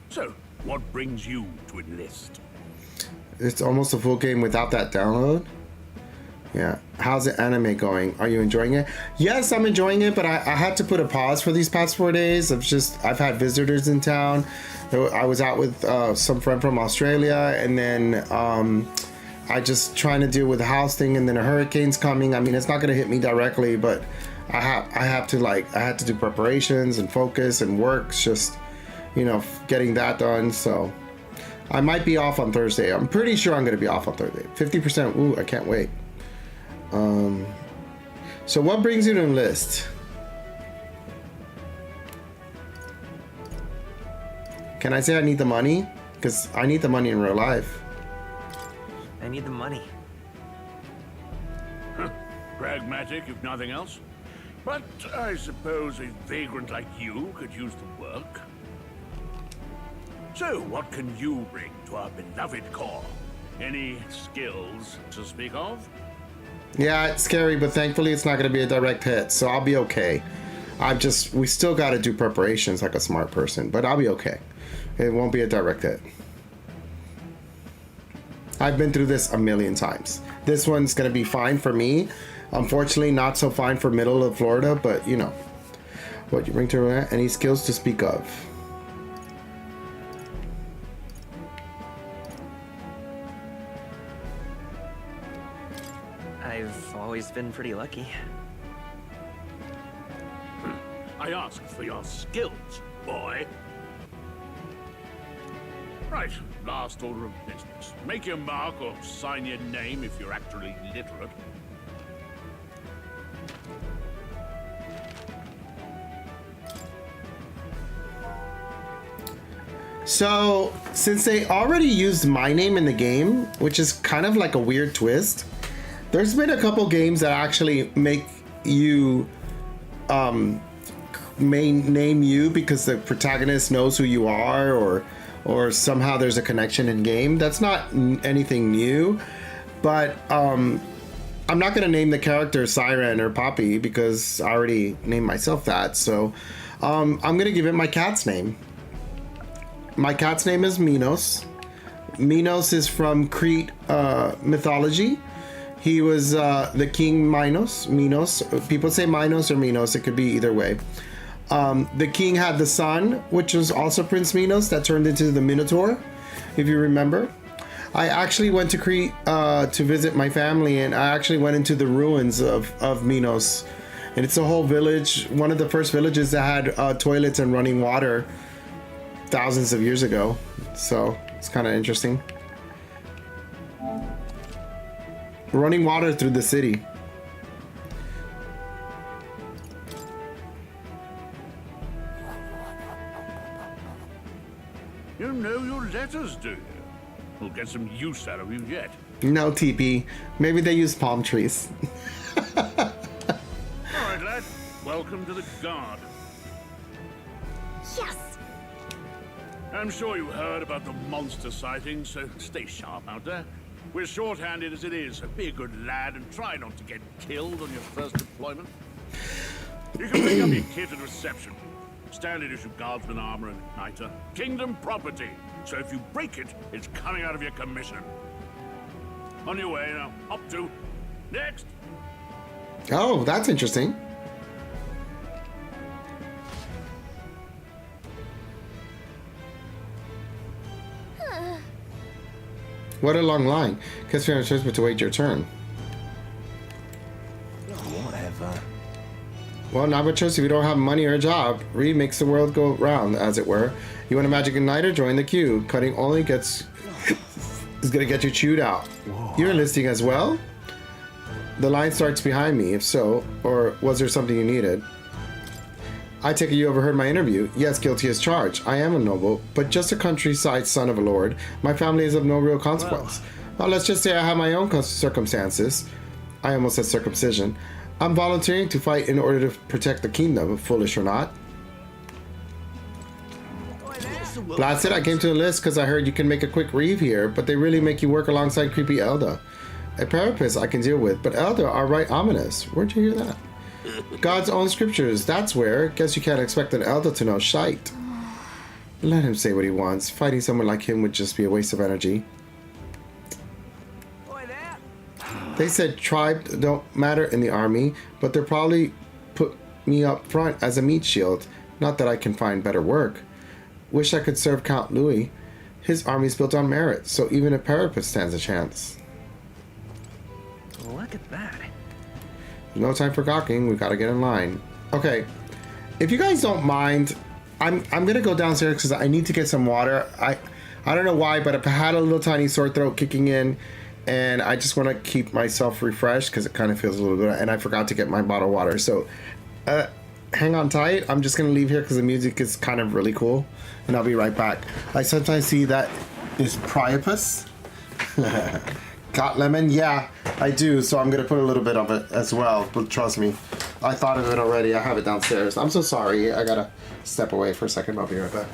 So, what brings you to enlist? It's almost a full game without that download. Yeah. How's the anime going? Are you enjoying it? Yes, I'm enjoying it, but I had to put a pause for these past 4 days. I've had visitors in town. I was out with some friend from Australia, and then I just trying to deal with the house thing, and then a hurricane's coming. I mean, it's not going to hit me directly, but I had to do preparations and focus and work, just, you know, getting that done. So I might be off on Thursday. I'm pretty sure I'm going to be off on Thursday. 50%. Ooh, I can't wait. So what brings you to enlist? Can I say I need the money? Because I need the money in real life. I need the money. Pragmatic, if nothing else. But I suppose a vagrant like you could use the work. So, what can you bring to our beloved corps? Any skills to speak of? Yeah, it's scary, but thankfully it's not going to be a direct hit, so I'll be okay. We still got to do preparations like a smart person, but I'll be okay. It won't be a direct hit. I've been through this a million times. This one's going to be fine for me. Unfortunately, not so fine for middle of Florida, but you know. What you bring to it? Any skills to speak of? I've always been pretty lucky. I asked for your skills, boy. Right, last order of business. Make your mark or sign your name if you're actually literate. So, since they already used my name in the game, which is kind of like a weird twist, there's been a couple games that actually make you name you because the protagonist knows who you are, or somehow there's a connection in game. That's not anything new, but I'm not going to name the character Siren or Poppy because I already named myself that. So I'm going to give it my cat's name. My cat's name is Minos. Minos is from Crete mythology. He was the king Minos. People say Minos or Minos. It could be either way. The king had the son, which was also Prince Minos, that turned into the Minotaur, if you remember. I actually went to Crete to visit my family, and I actually went into the ruins of Minos. And it's a whole village, one of the first villages that had toilets and running water thousands of years ago. So it's kind of interesting. Running water through the city. You know your letters, do you? We'll get some use out of you yet. No, TP. Maybe they use palm trees. All right, lad. Welcome to the Guard. Yes! I'm sure you heard about the monster sightings, so stay sharp out there. We're short-handed as it is, so be a good lad and try not to get killed on your first deployment. You can pick up your kit at reception. Standard issue guardsman armor and igniter. Kingdom property. So if you break it, it's coming out of your commission. On your way now. Up to. Next. Oh, that's interesting. What a long line. Guess you're not choice but to wait your turn. Whatever. Well, not but choice if you don't have money or a job. Re makes the world go round, as it were. You want a magic igniter? Join the queue. Cutting only is gonna get you chewed out. Whoa. You're enlisting as well? The line starts behind me, if so, or was there something you needed? I take it you overheard my interview. Yes, guilty as charged. I am a noble, but just a countryside son of a lord. My family is of no real consequence. Well, let's just say I have my own circumstances. I almost said circumcision. I'm volunteering to fight in order to protect the kingdom, foolish or not. Blasted, I came to the list because I heard you can make a quick reeve here, but they really make you work alongside creepy Elda. A parapist I can deal with, but Elda are right ominous. Where'd you hear that? God's own scriptures, that's where. Guess you can't expect an Elda to know shite. Let him say what he wants. Fighting someone like him would just be a waste of energy. They said tribe don't matter in the army, but they'll probably put me up front as a meat shield. Not that I can find better work. Wish I could serve Count Louis. His army's built on merit, so even a parapet stands a chance. Look at that. No time for gawking. We gotta get in line. Okay, if you guys don't mind, I'm gonna go downstairs because I need to get some water. I don't know why, but I've had a little tiny sore throat kicking in, and I just want to keep myself refreshed because it kind of feels a little bit. And I forgot to get my bottle of water, so hang on tight. I'm just gonna leave here because the music is kind of really cool, and I'll be right back. I sometimes see that is Priapus. Got lemon? Yeah, I do. So I'm gonna put a little bit of it as well. But trust me, I thought of it already. I have it downstairs. I'm so sorry. I gotta step away for a second. I'll be right back.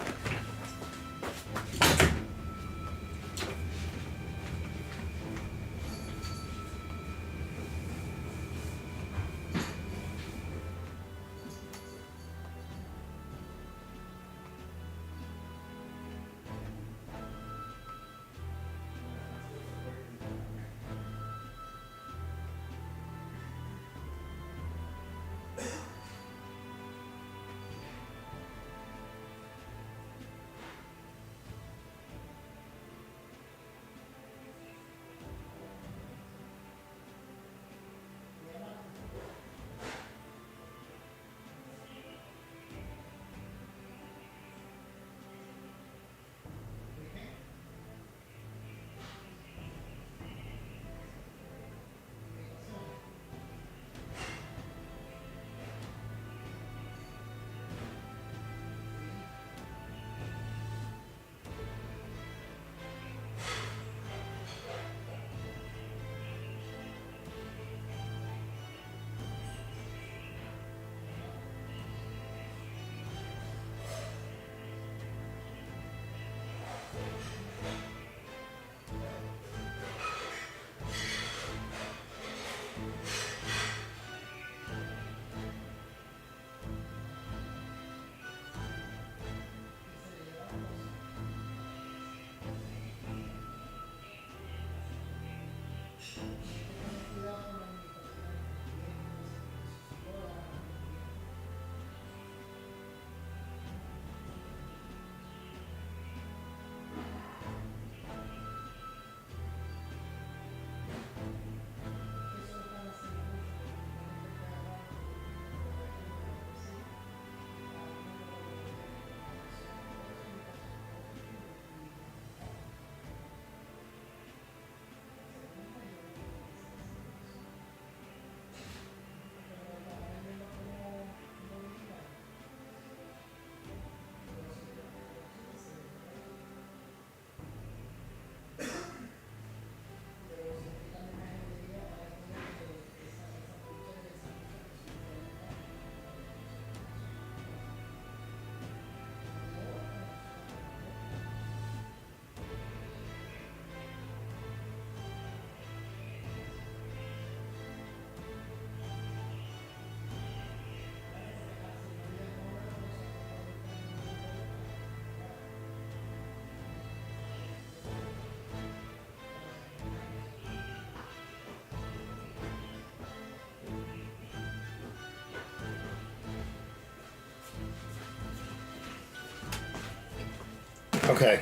Okay.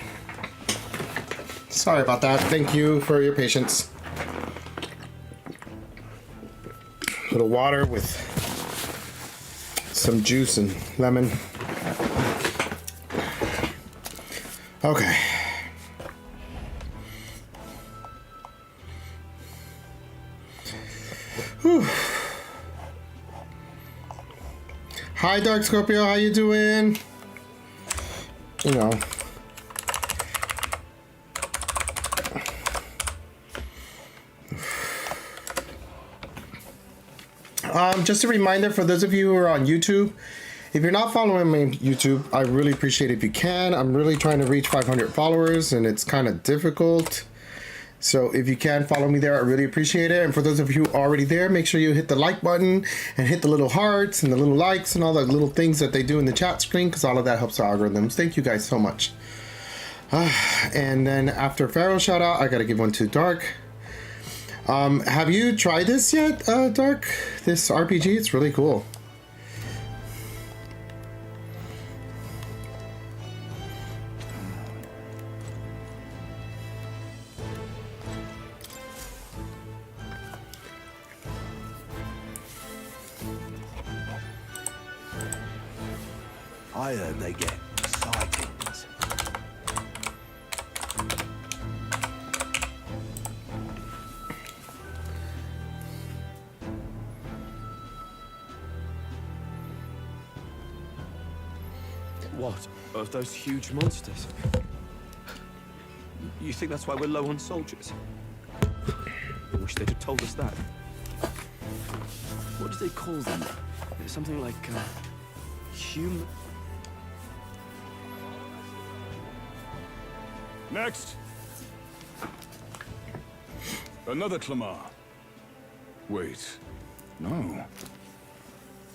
Sorry about that. Thank you for your patience. A little water with some juice and lemon. Okay. Whew. Hi, Dark Scorpio. How you doing? You know. Just a reminder for those of you who are on YouTube, if you're not following me on YouTube, I really appreciate it if you can. I'm really trying to reach 500 followers and it's kind of difficult. So if you can follow me there, I really appreciate it. And for those of you who are already there, make sure you hit the like button and hit the little hearts and the little likes and all the little things that they do in the chat screen, because all of that helps our algorithms. Thank you guys so much. And then after Pharaoh shout out, I got to give one to Dark. Have you tried this yet, Dark? This RPG? It's really cool. I heard they get sightings. What? Of those huge monsters? You think that's why we're low on soldiers? I wish they'd have told us that. What do they call them? Something like, human... Next! Another Clamar. Wait, no.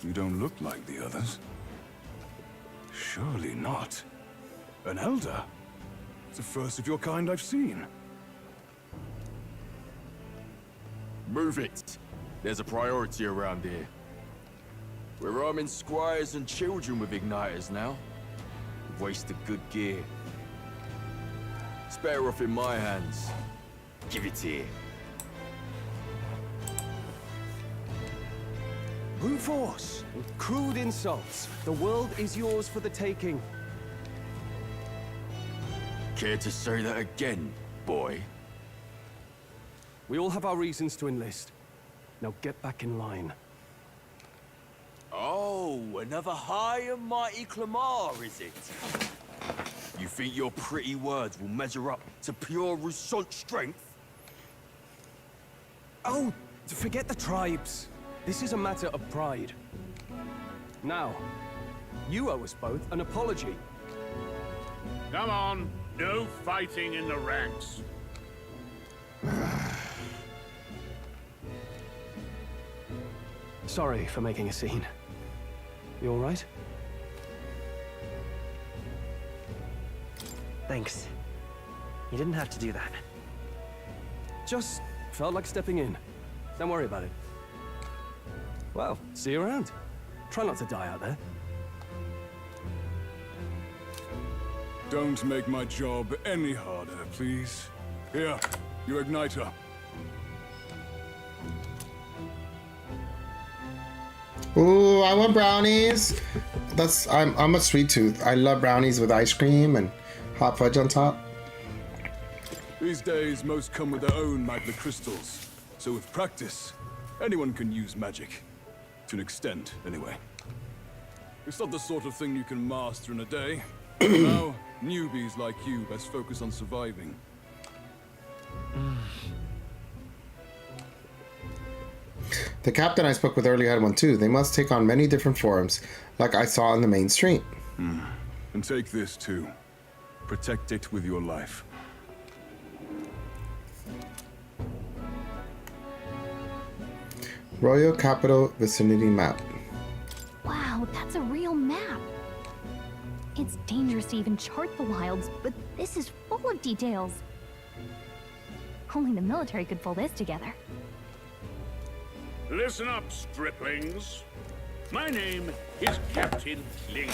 You don't look like the others. Surely not. An elder? It's the first of your kind I've seen. Move it. There's a priority around here. We're arming squires and children with igniters now. We've wasted good gear. It's better off in my hands. Give it here. Brute force! Crude insults. The world is yours for the taking. Care to say that again, boy? We all have our reasons to enlist. Now get back in line. Oh, another high and mighty Clamar, is it? You think your pretty words will measure up to pure Rousseau strength? Oh, forget the tribes. This is a matter of pride. Now, you owe us both an apology. Come on, no fighting in the ranks. Sorry for making a scene. You all right? Thanks. You didn't have to do that. Just felt like stepping in. Don't worry about it. Well, see you around. Try not to die out there. Don't make my job any harder, please. Here, your igniter. Ooh, I want brownies. I'm a sweet tooth. I love brownies with ice cream and hot fudge on top. These days, most come with their own magna crystals. So with practice, anyone can use magic. To an extent, anyway. It's not the sort of thing you can master in a day. Now, newbies like you best focus on surviving. The captain I spoke with earlier had one too. They must take on many different forms, like I saw on the main street. And take this too. Protect it with your life. Royal Capital Vicinity Map. Wow, that's a real map. It's dangerous to even chart the wilds, but this is full of details. Only the military could pull this together. Listen up, striplings. My name is Captain Kling.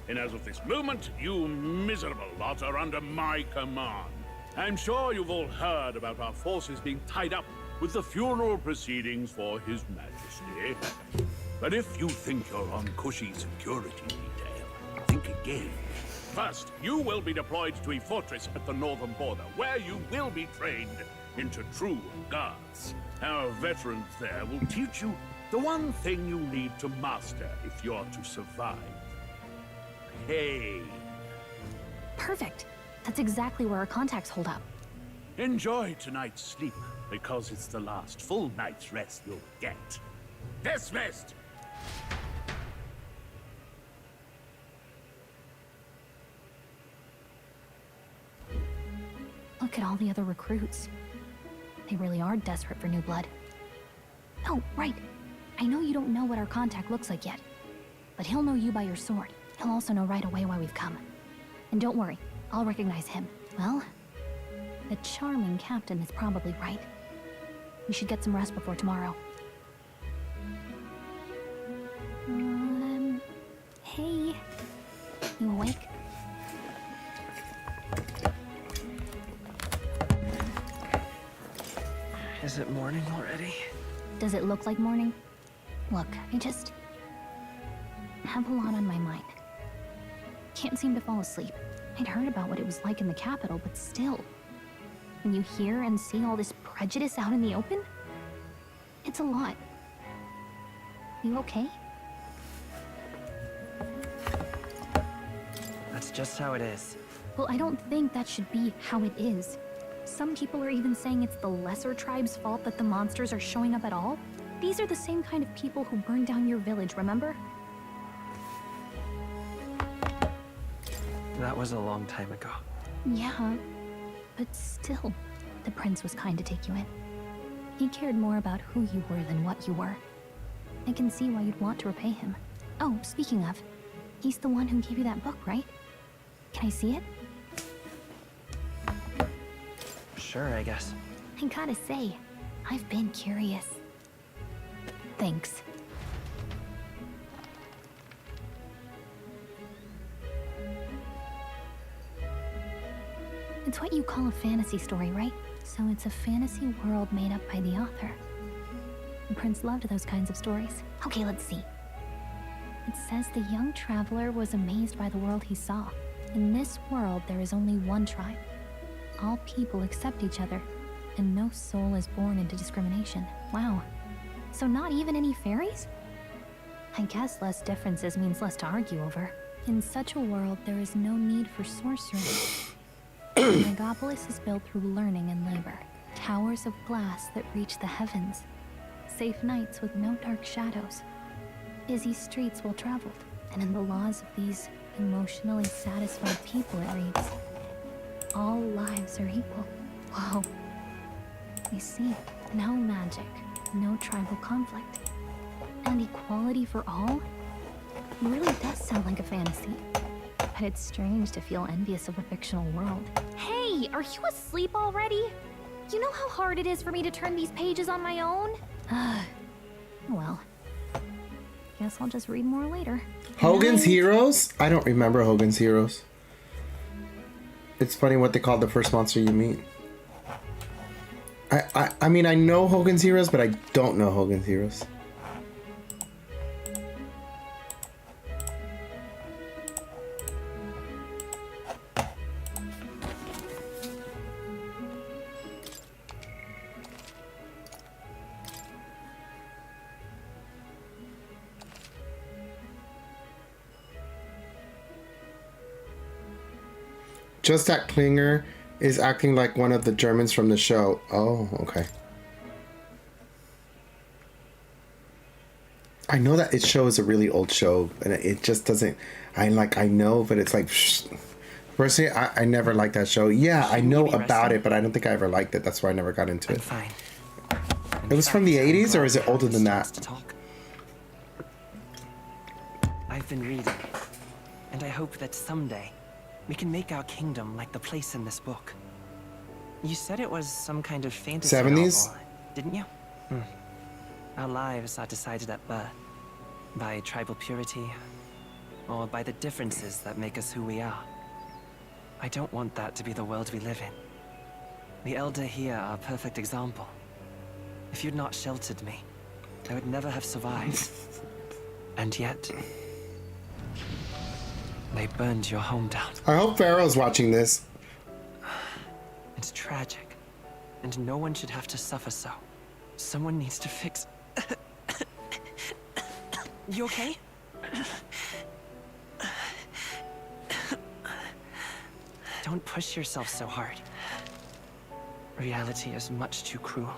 And as of this moment, you miserable lot are under my command. I'm sure you've all heard about our forces being tied up with the funeral proceedings for His Majesty. But if you think you're on cushy security detail, think again. First, you will be deployed to a fortress at the northern border, where you will be trained into true guards. Our veterans there will teach you The one thing you need to master if you're to survive. Pain. Perfect. That's exactly where our contacts hold up. Enjoy tonight's sleep, because it's the last full night's rest you'll get. Dismissed! Look at all the other recruits. They really are desperate for new blood. Oh, right. I know you don't know what our contact looks like yet, but he'll know you by your sword. He'll also know right away why we've come. And don't worry, I'll recognize him. Well, the charming captain is probably right. We should get some rest before tomorrow. Hey. You awake? Is it morning already? Does it look like morning? Look, I just have a lot on my mind. Can't seem to fall asleep. I'd heard about what it was like in the capital, but still. When you hear and see all this prejudice out in the open, it's a lot. You okay? That's just how it is. Well, I don't think that should be how it is. Some people are even saying it's the lesser tribe's fault that the monsters are showing up at all. These are the same kind of people who burned down your village, remember? That was a long time ago. Yeah, but still, the prince was kind to take you in. He cared more about who you were than what you were. I can see why you'd want to repay him. Oh, speaking of, he's the one who gave you that book, right? Can I see it? Sure, I guess. I gotta say, I've been curious. Thanks. It's what you call a fantasy story, right? So it's a fantasy world made up by the author. The prince loved those kinds of stories. Okay, let's see. It says the young traveler was amazed by the world he saw. In this world, there is only one tribe. All people accept each other, and no soul is born into discrimination. Wow. So not even any fairies? I guess less differences means less to argue over. In such a world, there is no need for sorcery. The Megapolis is built through learning and labor. Towers of glass that reach the heavens. Safe nights with no dark shadows. Busy streets well traveled. And in the laws of these emotionally satisfied people, it reads, all lives are equal. Whoa. You see, no magic, no tribal conflict, and equality for all? It really does sound like a fantasy. But it's strange to feel envious of a fictional world. Hey, are you asleep already? You know how hard it is for me to turn these pages on my own? Well, guess I'll just read more later. Hogan's Heroes? I don't remember Hogan's Heroes. It's funny what they call the first monster you meet. I mean, I know Hogan's Heroes, but I don't know Hogan's Heroes. Just that Klinger is acting like one of the Germans from the show. Oh, okay. I know that it show is a really old show, and it just doesn't. I know, but it's like. Personally, I never liked that show. Yeah, I know about it, but I don't think I ever liked it. That's why I never got into it. Fine. It was from the 80s, or is it older than that? I've been reading, and I hope that someday we can make our kingdom like the place in this book. You said it was some kind of fantasy 70s? novel, didn't you? Our lives are decided at birth, by tribal purity, or by the differences that make us who we are. I don't want that to be the world we live in. The Elder here are a perfect example. If you'd not sheltered me, I would never have survived. And yet, they burned your home down. I hope Pharaoh's watching this. It's tragic, and no one should have to suffer so. Someone needs to fix... You okay? Don't push yourself so hard. Reality is much too cruel.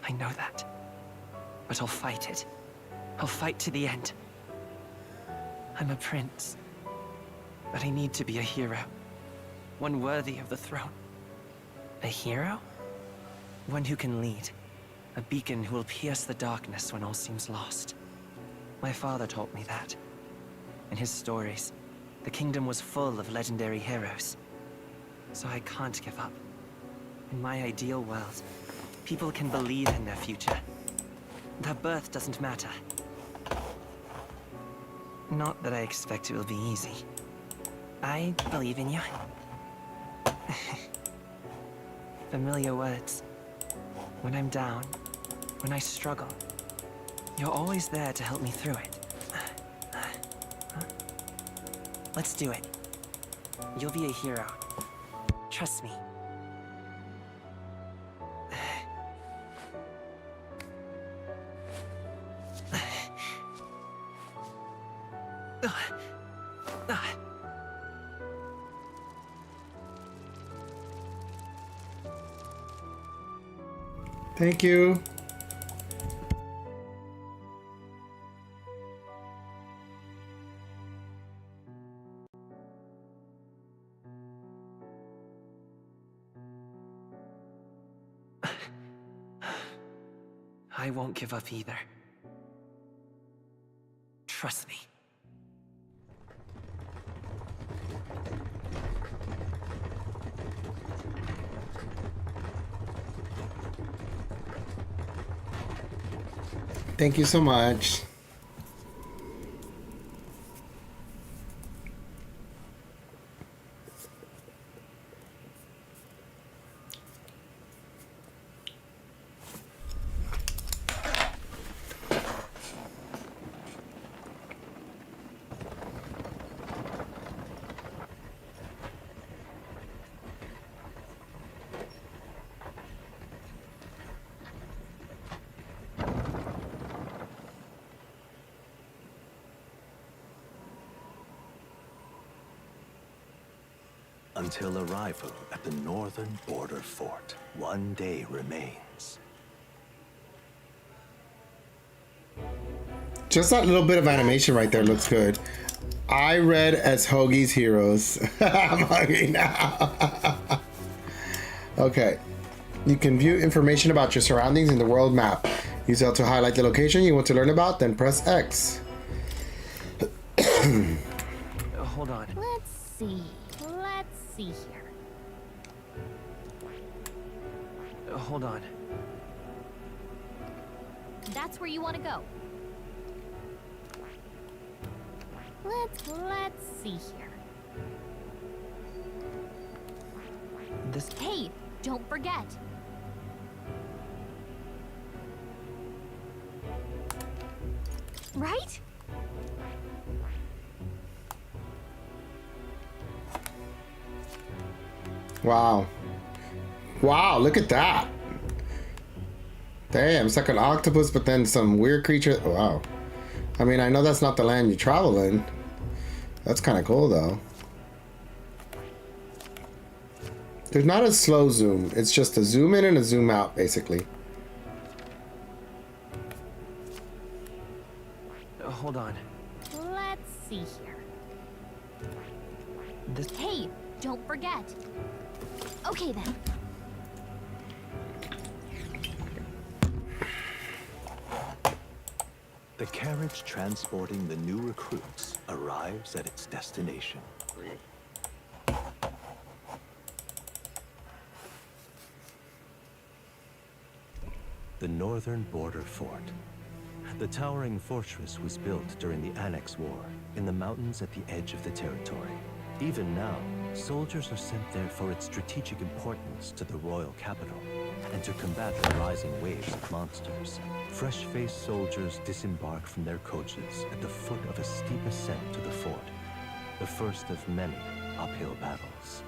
I know that. But I'll fight it. I'll fight to the end. I'm a prince. But I need to be a hero. One worthy of the throne. A hero? One who can lead. A beacon who will pierce the darkness when all seems lost. My father taught me that. In his stories, the kingdom was full of legendary heroes. So I can't give up. In my ideal world, people can believe in their future. Their birth doesn't matter. Not that I expect it will be easy. I believe in you. Familiar words. When I'm down, when I struggle, you're always there to help me through it. Let's do it. You'll be a hero. Trust me. Thank you. I won't give up either. Trust me. Thank you so much. Until arrival at the northern border fort, one day remains. Just that little bit of animation right there looks good. I read as Hoagie's Heroes. I'm hungry now. Okay. You can view information about your surroundings in the world map. Use L to highlight the location you want to learn about, then press X. Hold on. Let's see. Let's see here. Hold on. That's where you want to go. Let's see here. This. Hey, don't forget. Right? Wow. Wow, look at that. Damn, it's like an octopus, but then some weird creature. Wow. I mean, I know that's not the land you travel in. That's kind of cool, though. There's not a slow zoom. It's just a zoom in and a zoom out, basically. Hold on. Let's see here. This. Hey, don't forget. Okay then. The carriage transporting the new recruits arrives at its destination. The northern border fort. The towering fortress was built during the Annex War in the mountains at the edge of the territory. Even now, soldiers are sent there for its strategic importance to the royal capital and to combat the rising waves of monsters. Fresh-faced soldiers disembark from their coaches at the foot of a steep ascent to the fort, the first of many uphill battles.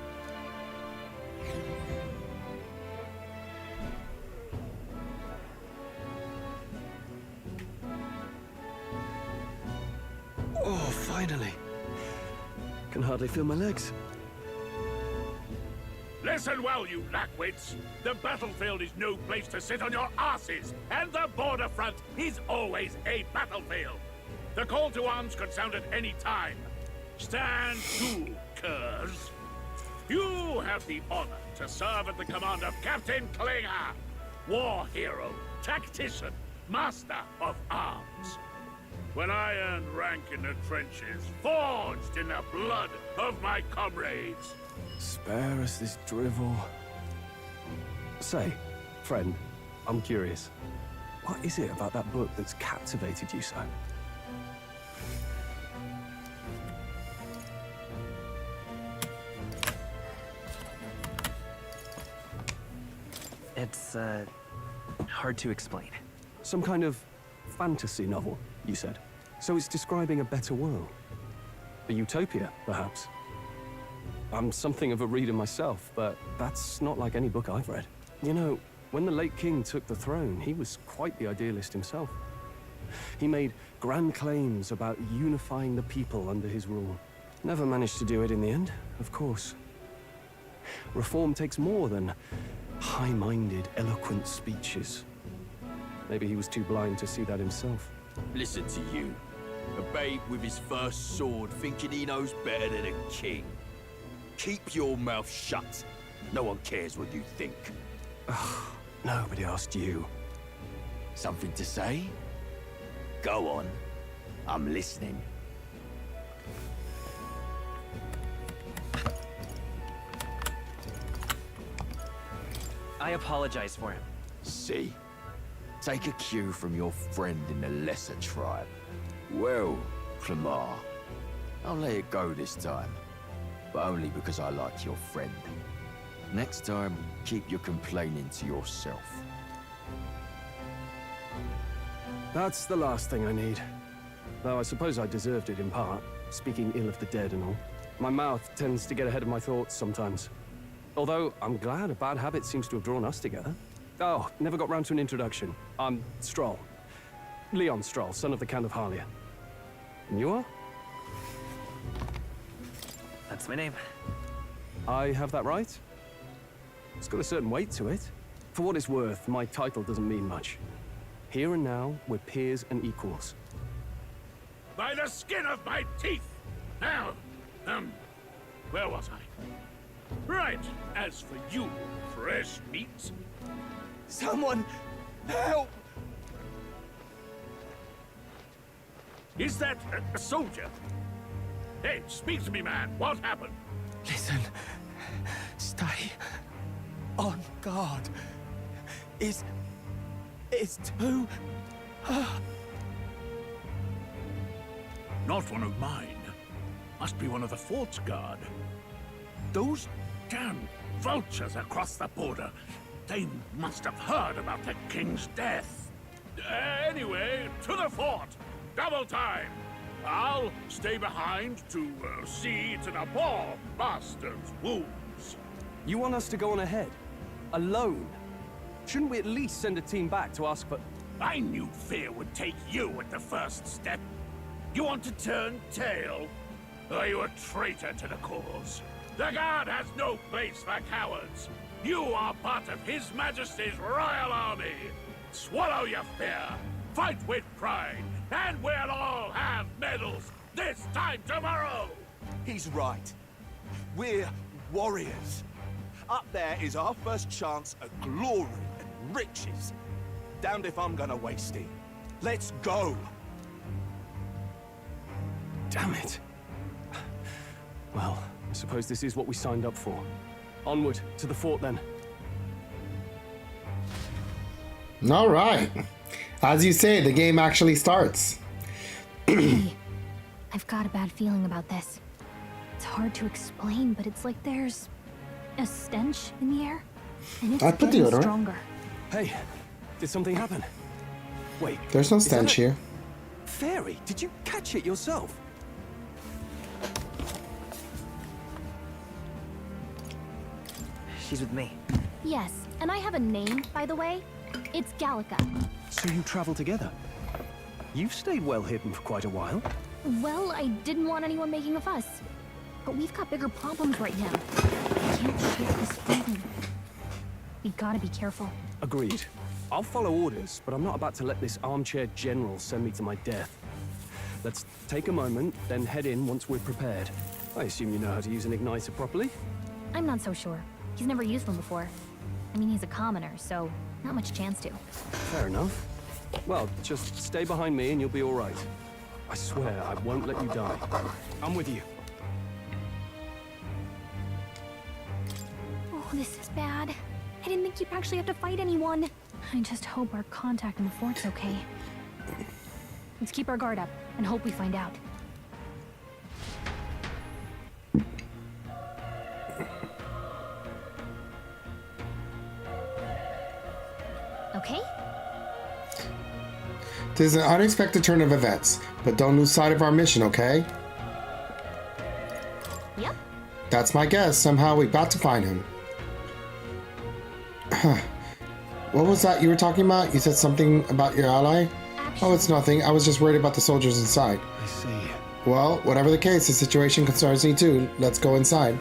Finally. Can hardly feel my legs. Listen well, you lackwits. The battlefield is no place to sit on your asses, and the border front is always a battlefield. The call to arms could sound at any time. Stand to, curs. You have the honor to serve at the command of Captain Klinger, war hero, tactician, master of arms. When I earned rank in the trenches, forged in the blood of my comrades. Spare us this drivel. Say, friend, I'm curious. What is it about that book that's captivated you so? It's, hard to explain. Some kind of fantasy novel, you said. So it's describing a better world. A utopia, perhaps. I'm something of a reader myself, but that's not like any book I've read. You know, when the late king took the throne, he was quite the idealist himself. He made grand claims about unifying the people under his rule. Never managed to do it in the end, of course. Reform takes more than high-minded, eloquent speeches. Maybe he was too blind to see that himself. Listen to you. A babe with his first sword thinking he knows better than a king. Keep your mouth shut. No one cares what you think. Ugh, nobody asked you. Something to say? Go on. I'm listening. I apologize for him. See? Take a cue from your friend in the lesser tribe. Well, Clemar, I'll let it go this time. But only because I like your friend. Next time, keep your complaining to yourself. That's the last thing I need. Though I suppose I deserved it in part, speaking ill of the dead and all. My mouth tends to get ahead of my thoughts sometimes. Although, I'm glad a bad habit seems to have drawn us together. Oh, never got round to an introduction. I'm Stroll. Leon Stroll, son of the Count of Harlia. And you are? That's my name. I have that right? It's got a certain weight to it. For what it's worth, my title doesn't mean much. Here and now, we're peers and equals. By the skin of my teeth! Now, where was I? Right, as for you, fresh meat. Someone, help! Is that a soldier? Hey, speak to me, man. What happened? Listen, stay on guard. It's too... Not one of mine. Must be one of the fort's guard. Those damn vultures across the border. They must have heard about the king's death. Anyway, to the fort. Double time. I'll stay behind to see to the poor bastard's wounds. You want us to go on ahead? Alone? Shouldn't we at least send a team back to ask for... I knew fear would take you at the first step. You want to turn tail? Are you a traitor to the cause? The guard has no place for cowards. You are part of His Majesty's royal army. Swallow your fear. Fight with pride. And we'll all have medals this time tomorrow. He's right. We're warriors. Up there is our first chance at glory and riches. Damned if I'm gonna waste it. Let's go. Damn it. Well, I suppose this is what we signed up for. Onward, to the fort then. All right. As you say, the game actually starts. I've got a bad feeling about this. It's hard to explain, but it's like there's a stench in the air, and it's getting stronger. Hey, did something happen? Wait. There's no stench here. Fairy, did you catch it yourself? She's with me. Yes, and I have a name, by the way. It's Gallica. So you travel together? You've stayed well hidden for quite a while. Well, I didn't want anyone making a fuss. But we've got bigger problems right now. I can't shake this feeling. We gotta be careful. Agreed. I'll follow orders, but I'm not about to let this armchair general send me to my death. Let's take a moment, then head in once we're prepared. I assume you know how to use an igniter properly? I'm not so sure. He's never used one before. I mean, he's a commoner, so not much chance to. Fair enough. Well, just stay behind me and you'll be all right. I swear I won't let you die. I'm with you. Oh, this is bad. I didn't think you'd actually have to fight anyone. I just hope our contact in the fort's okay. Let's keep our guard up and hope we find out. Okay? There's an unexpected turn of events, but don't lose sight of our mission, okay? Yep. That's my guess. Somehow we got to find him. What was that you were talking about? You said something about your ally? Oh, it's nothing. I was just worried about the soldiers inside. I see. Well, whatever the case, the situation concerns me too. Let's go inside.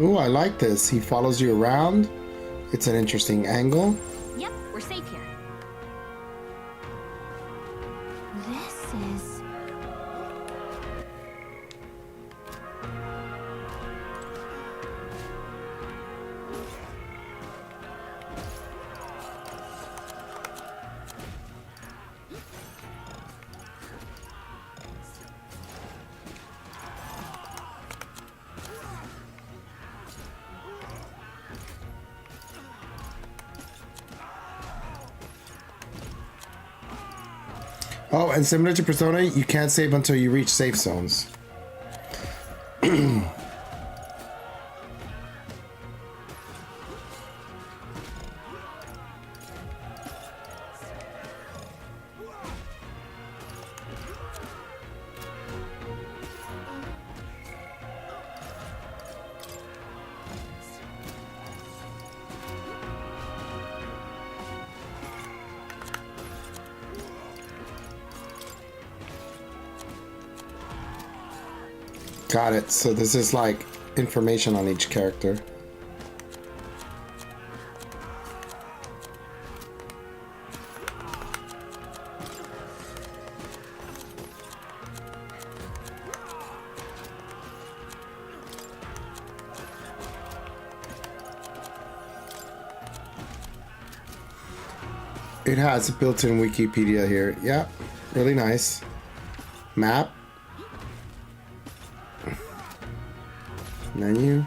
Ooh, I like this. He follows you around. It's an interesting angle. Yep, we're safe here. This is... Oh, and similar to Persona, you can't save until you reach safe zones. Got it. So this is like information on each character. It has a built-in Wikipedia here. Yeah, really nice. Map. Menu.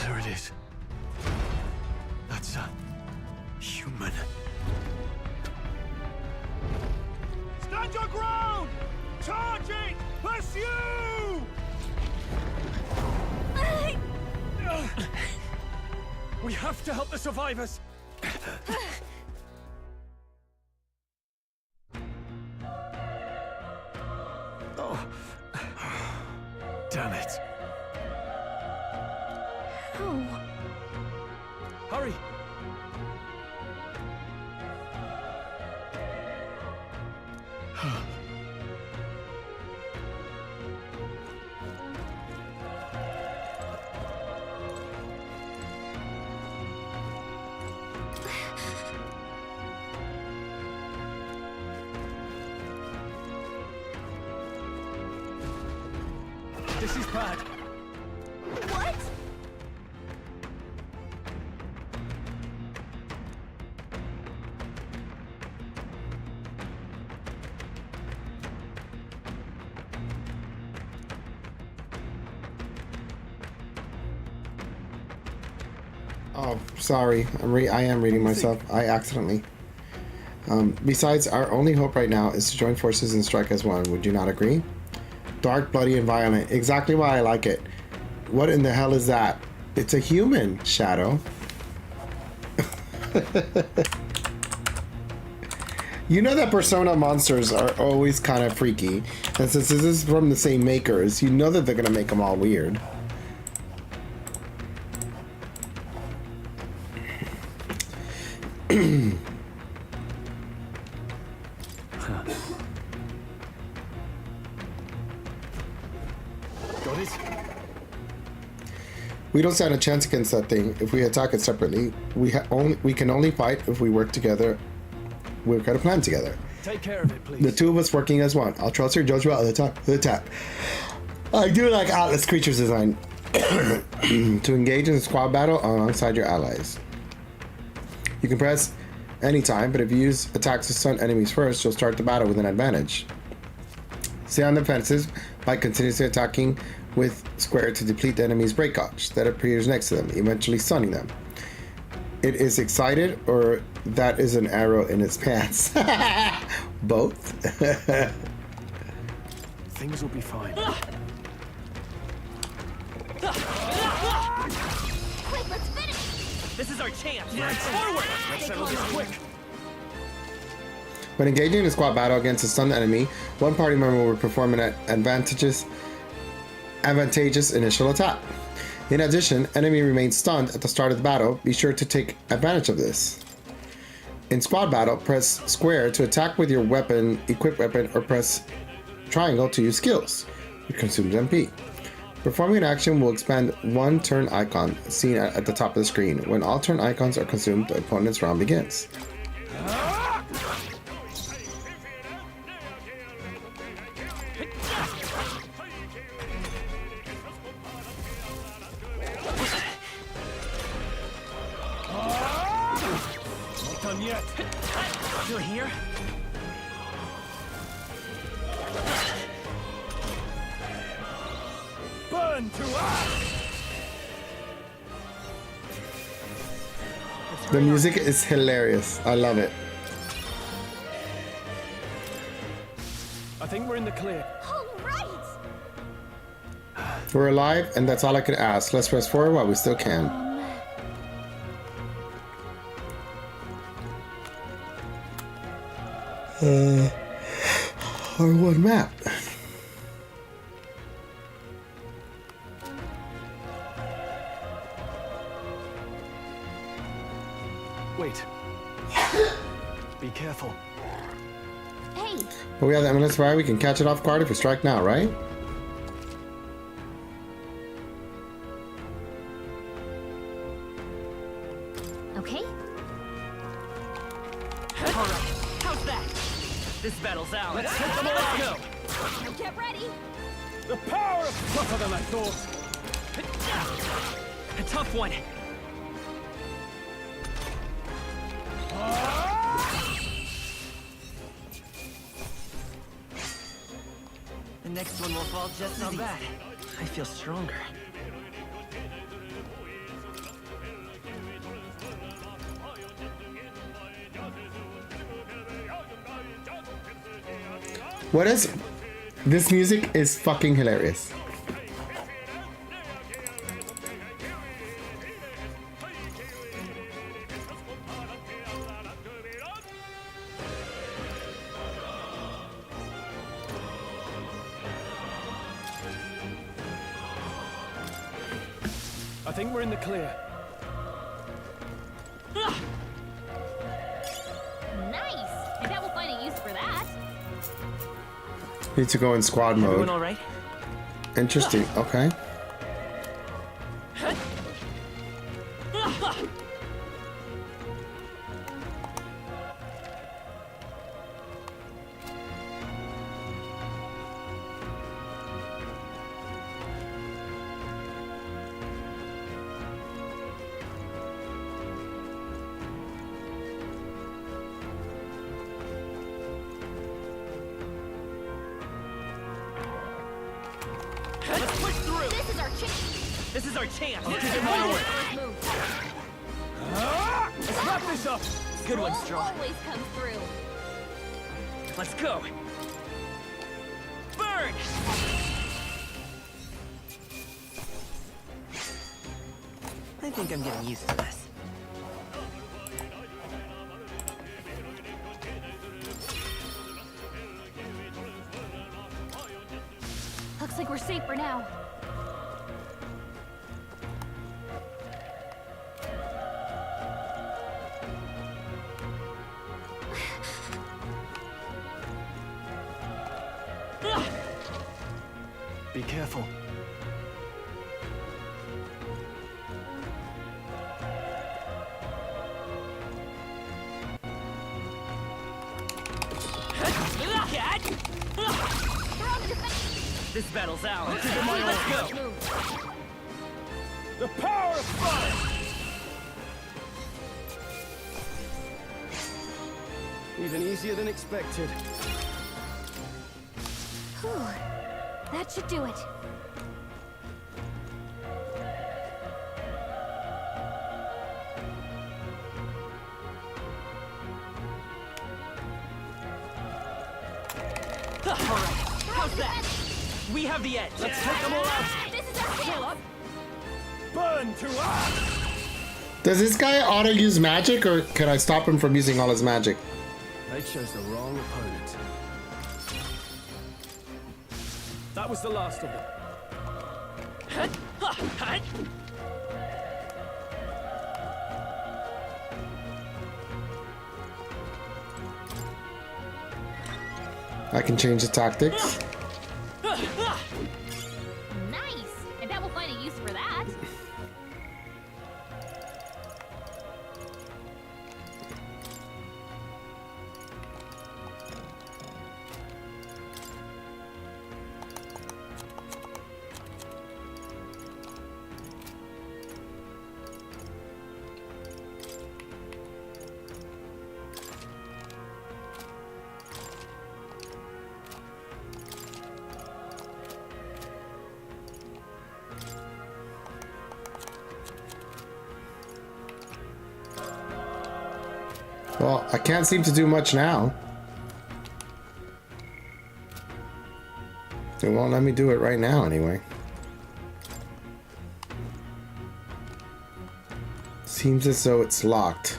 There it is. That's a human. Stand your ground! Charging! Pursue! We have to help the survivors. Oh. Damn it. Oh. Hurry! This is bad. What? Oh, sorry. I am reading myself. I accidentally Besides, our only hope right now is to join forces and strike as one. Would you not agree? Dark, bloody, and violent. Exactly why I like it. What in the hell is that? It's a human, Shadow. You know that Persona monsters are always kind of freaky. And since this is from the same makers, you know that they're going to make them all weird. Got it? We don't stand a chance against that thing if we attack it separately. We can only fight if we work together. We've got a plan together. Take care of it, please. The two of us working as one. I'll trust your judgment at the time of the attack. I do like Atlas Creatures design. To engage in a squad battle alongside your allies. You can press anytime, but if you use attacks to stun enemies first, you'll start the battle with an advantage. Stay on the defensive by continuously attacking with square to deplete the enemy's break gauge that appears next to them, eventually stunning them. It is excited, or that is an arrow in its pants. Both. Things will be fine. Quick, let's finish! This is our chance! Forward! Let's settle this quick. When engaging in a squad battle against a stunned enemy, one party member will perform an advantageous initial attack. In addition, enemy remains stunned at the start of the battle. Be sure to take advantage of this. In squad battle, press square to attack with your weapon, equipped weapon, or press triangle to use skills. It consumes MP. Performing an action will expand one turn icon seen at the top of the screen. When all turn icons are consumed, the opponent's round begins. Not done yet. Still here? Burn to ash! The music is hilarious. I love it. I think we're in the clear. All right! We're alive, and that's all I could ask. Let's press forward while we still can. Our one map. Wait. Be careful. Hey! But we have the MLS fire. We can catch it off guard if we strike now, right? Okay. Alright, how's that? This battle's out. Let's hit them all. Let's go. Now get ready! The power of tougher than I thought. A tough one. The next one will fall just as bad. I feel stronger. What is... This music is fucking hilarious. I think we're in the clear. Nice! I bet we'll find a use for that. Need to go in squad mode. Everyone all right? Interesting. Okay. Let's push through! This is our chance! This is our chance! I'll give it my all. Move. Let's wrap this up. Good one, Straw. Always comes through. Let's go. Burn! I think I'm getting used to this. Looks like we're safe for now. Be careful. This battle's ours. Let's go. The power of fire! Even easier than expected. Whew. That should do it. All right. How's that? We have the edge. Let's take them all out. This is our chance. Burn to us! Does this guy auto use magic, or can I stop him from using all his magic? They chose the wrong opponent. That was the last of them. I can change the tactics. Nice! I bet we'll find a use for that. Well, I can't seem to do much now. It won't let me do it right now anyway. Seems as though it's locked.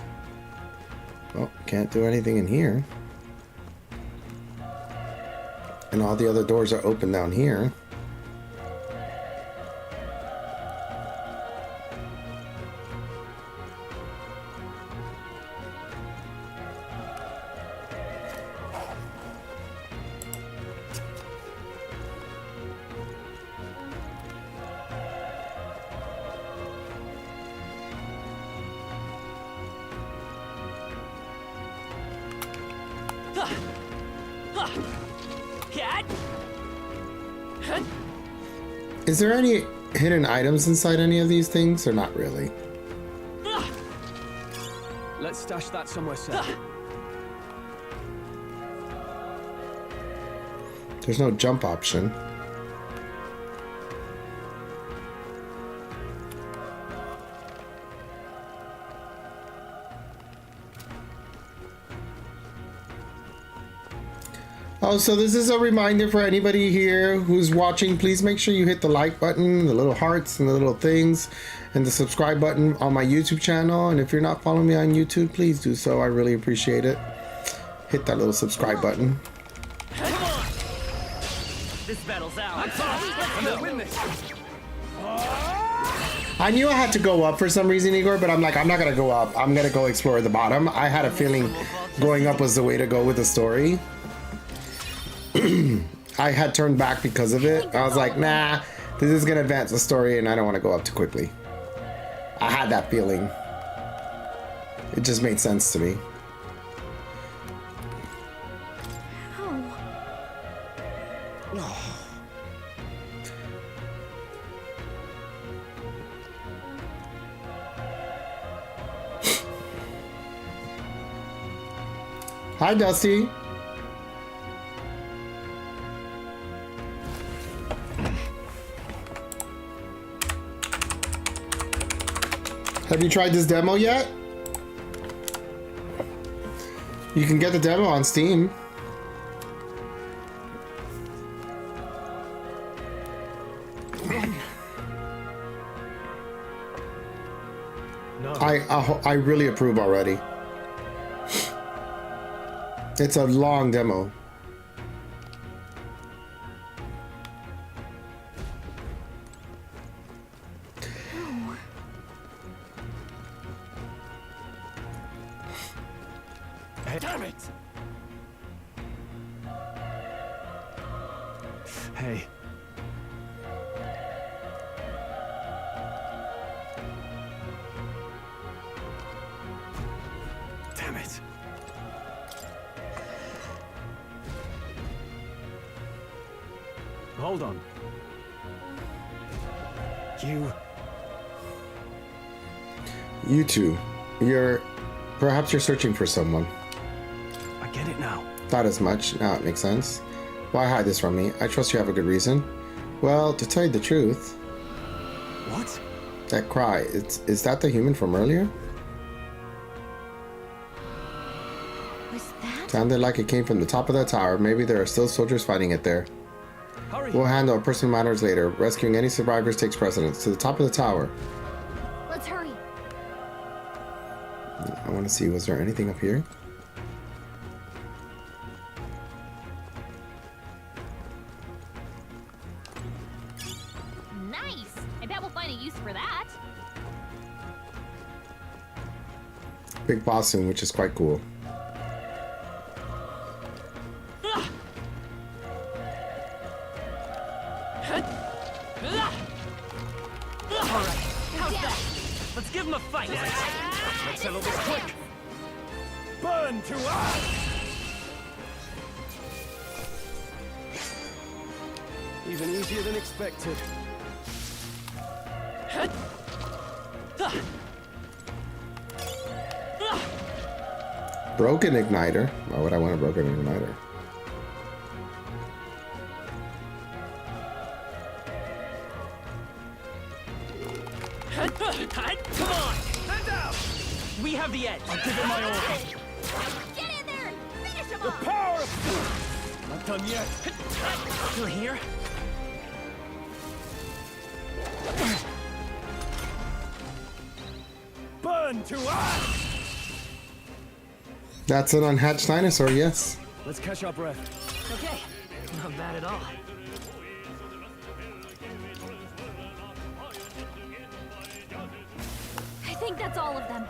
Well, can't do anything in here. And all the other doors are open down here. Is there any hidden items inside any of these things, or not really? Let's stash that somewhere safe. There's no jump option. Oh, so this is a reminder for anybody here who's watching. Please make sure you hit the like button, the little hearts and the little things, and the subscribe button on my YouTube channel. And if you're not following me on YouTube, please do so. I really appreciate it. Hit that little subscribe button. Come on! This battle's ours. I'm gonna win this. I knew I had to go up for some reason, Igor, but I'm like, I'm not gonna go up. I'm gonna go explore the bottom. I had a feeling going up was the way to go with the story. I had turned back because of it. I was like, nah, this is gonna advance the story and I don't want to go up too quickly. I had that feeling. It just made sense to me. Hi, Dusty. Have you tried this demo yet? You can get the demo on Steam. No. I really approve already. It's a long demo. Damn it! Hey. Damn it. Hold on. You two. Perhaps you're searching for someone. I get it now. Thought as much. Now it makes sense. Why hide this from me? I trust you have a good reason. Well, to tell you the truth. What? That cry, is that the human from earlier? Was that? Sounded like it came from the top of that tower. Maybe there are still soldiers fighting it there. Hurry. We'll handle personal matters later. Rescuing any survivors takes precedence. To the top of the tower. Let's hurry. I want to see, was there anything up here? Nice. I bet we'll find a use for that. Big boss soon, which is quite cool. Let's give him a fight. Let's settle this quick. Burn to us! Even easier than expected. Broken igniter? Why would I want a broken igniter? Come on! Stand up! We have the edge. I'll give it my all. Get in there! Finish him The off! power of... Not done yet. Still here? Burn to us! That's an unhatched dinosaur, yes. Let's catch our breath. Okay, not bad at all. I think that's all of them.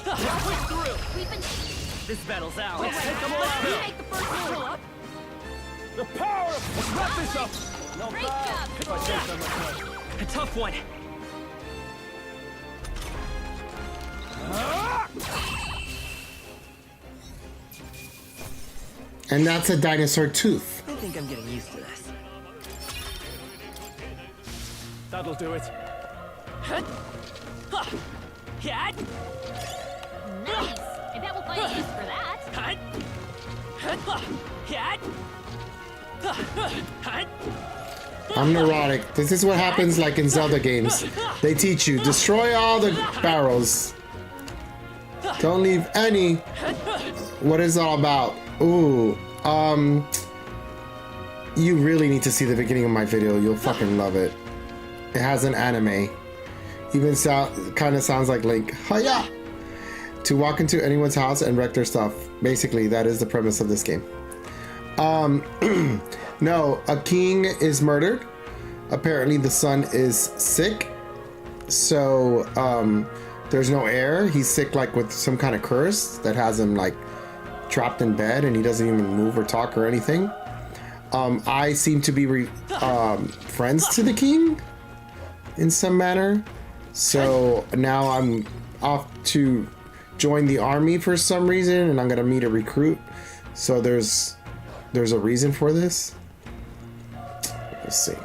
Push through! We've been... This battle's ours. Let's Take them all out. make the first move. The power of... Let's wrap this up! Not Great bad, job. if I say so myself. A tough one. And that's a dinosaur tooth. I think I'm getting used to this. That'll do it. Nice. I bet we'll find a use for that. I'm neurotic. This is what happens like in Zelda games. They teach you, destroy all the barrels. Don't leave any. What is it all about? Ooh, you really need to see the beginning of my video. You'll fucking love it. It has an anime. Even kind of sounds like Link. Hiya! To walk into anyone's house and wreck their stuff. Basically, that is the premise of this game. No, a king is murdered. Apparently the son is sick. So, there's no heir. He's sick like with some kind of curse that has him like trapped in bed and he doesn't even move or talk or anything. I seem to be friends to the king in some manner. So now I'm off to join the army for some reason and I'm gonna meet a recruit. So there's a reason for this. Let's see.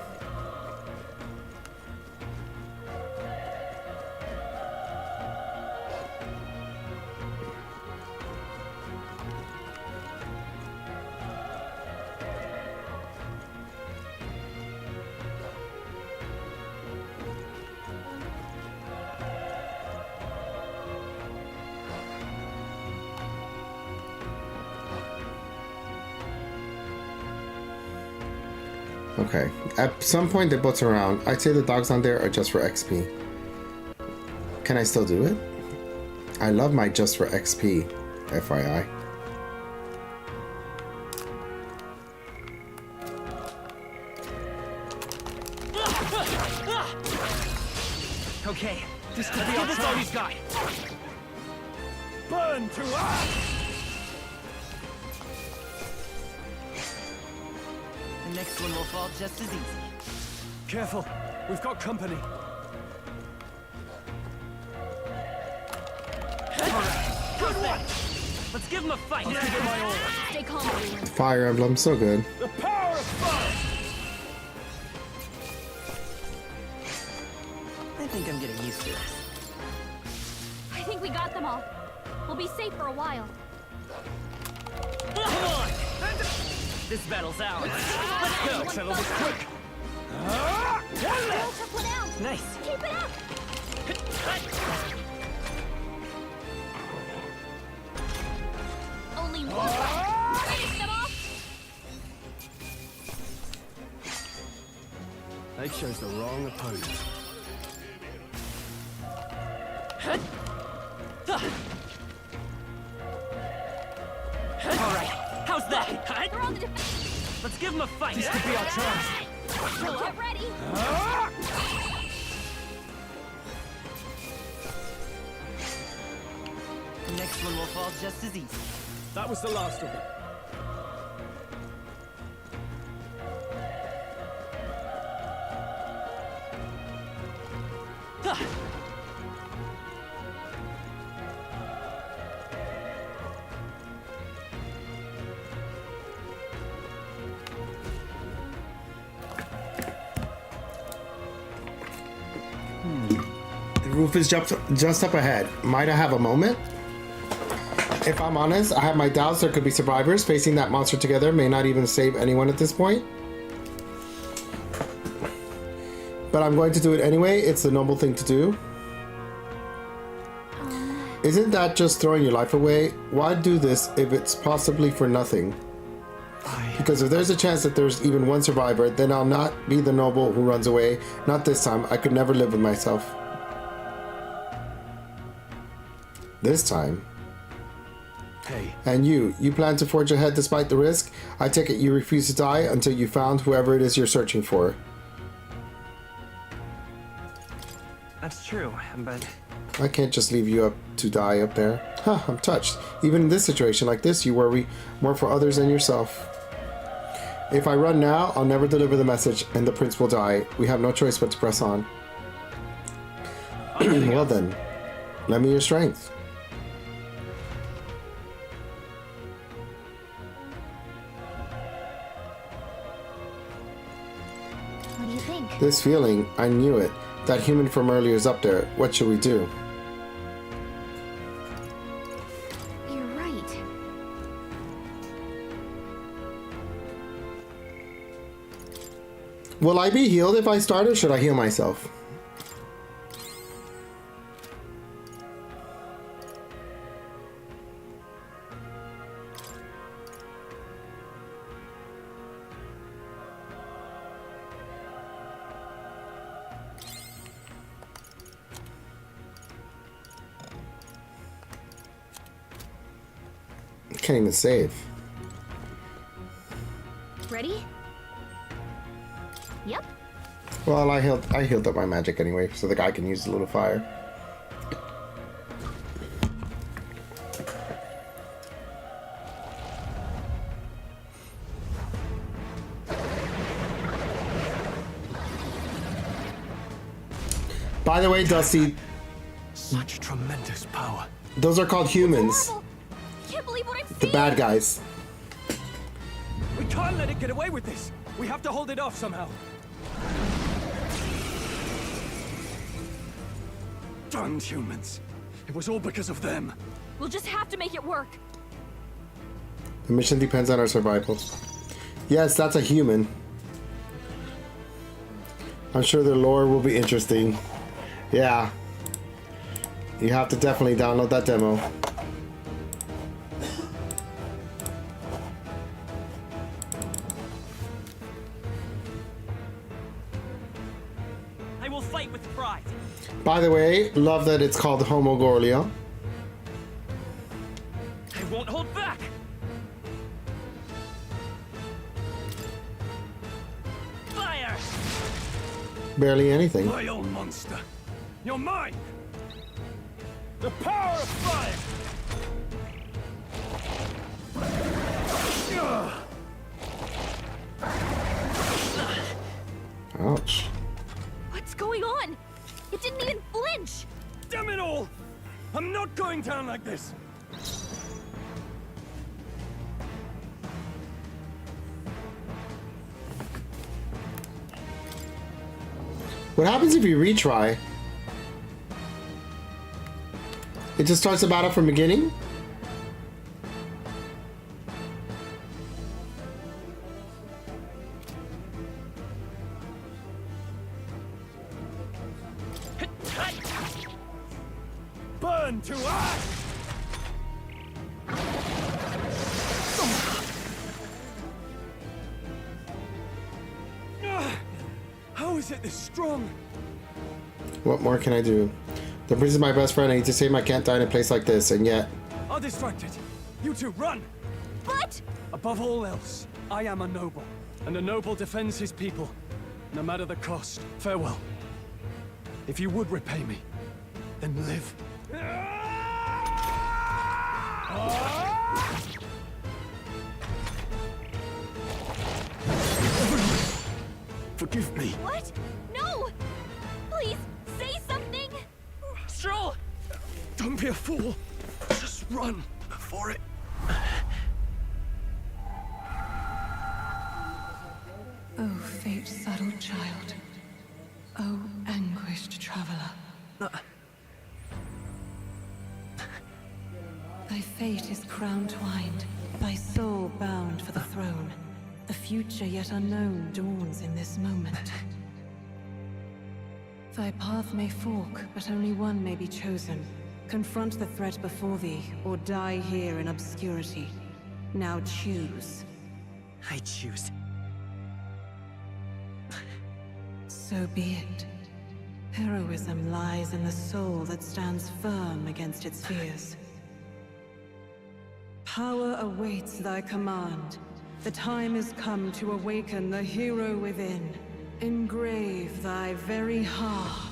Okay. At some point they bounce around. I'd say the dogs on there are just for XP. Can I still do it? I love my just for XP, FYI. Okay, this could be our Tony's guy. Burn to us! The next one will fall just as easy. Careful, we've got company. Good one! Let's give him a fight. I'll give it my all. Stay calm, everyone. Fire Emblem, so good. The power of fire! I think I'm getting used to this. I think we got them all. We'll be safe for a while. Come on! This battle's ours. Let's go! Settle this quick! Girl took one out. Nice. Keep it up. Only one left. Finish them off. They chose the wrong opponent. Alright, how's that? They're on the defense. Let's give him a fight. This could be our chance. Get ready. The next one will fall just as easy. That was the last of them. The roof is just up ahead. Might I have a moment? If I'm honest, I have my doubts there could be survivors. Facing that monster together may not even save anyone at this point. But I'm going to do it anyway. It's the noble thing to do. Isn't that just throwing your life away? Why do this if it's possibly for nothing? Because if there's a chance that there's even one survivor, then I'll not be the noble who runs away. Not this time. I could never live with myself. This time. Hey. And you plan to forge ahead despite the risk? I take it you refuse to die until you found whoever it is you're searching for. That's true, but... I can't just leave you up to die up there. Huh, I'm touched. Even in this situation like this, you worry more for others than yourself. If I run now, I'll never deliver the message, and the prince will die. We have no choice but to press on. Well then, lend me your strength. What do you think? This feeling, I knew it. That human from earlier is up there. What should we do? You're right. Will I be healed if I start, or should I heal myself? Can't even save. Ready? Yep. Well, I healed up my magic anyway, so the guy can use a little fire. By the way, Dusty, such tremendous power. Those are called humans. Can't believe what I've The seen. bad guys. We can't let it get away with this. We have to hold it off somehow. Damned humans. It was all because of them. We'll just have to make it work. The mission depends on our survival. Yes, that's a human. I'm sure their lore will be interesting. Yeah. You have to definitely download that demo. By the way, love that it's called Homogorlia. I won't hold back. Fire! Barely anything. Vile monster. You're mine. The power of fire. Ouch. What's going on? It didn't even flinch! Damn it all! I'm not going down like this! What happens if you retry? It just starts the battle from the beginning? Burn to ash! How is it this strong? What more can I do? The prince is my best friend. I need to save him. I can't die in a place like this, and yet... I'll distract it. You two, run! But... Above all else, I am a noble, and a noble defends his people, no matter the cost. Farewell. If you would repay me, then live. Forgive me. What? No! Please, say something! Stroll! Don't be a fool. Just run for it. Oh, fate-saddled child. Oh, anguished traveler. Thy fate is crown-twined, thy soul bound for the throne. The future yet unknown dawns in this moment. Thy path may fork, but only one may be chosen. Confront the threat before thee, or die here in obscurity. Now choose. I choose. So be it. Heroism lies in the soul that stands firm against its fears. Power awaits thy command. The time is come to awaken the hero within. Engrave thy very heart.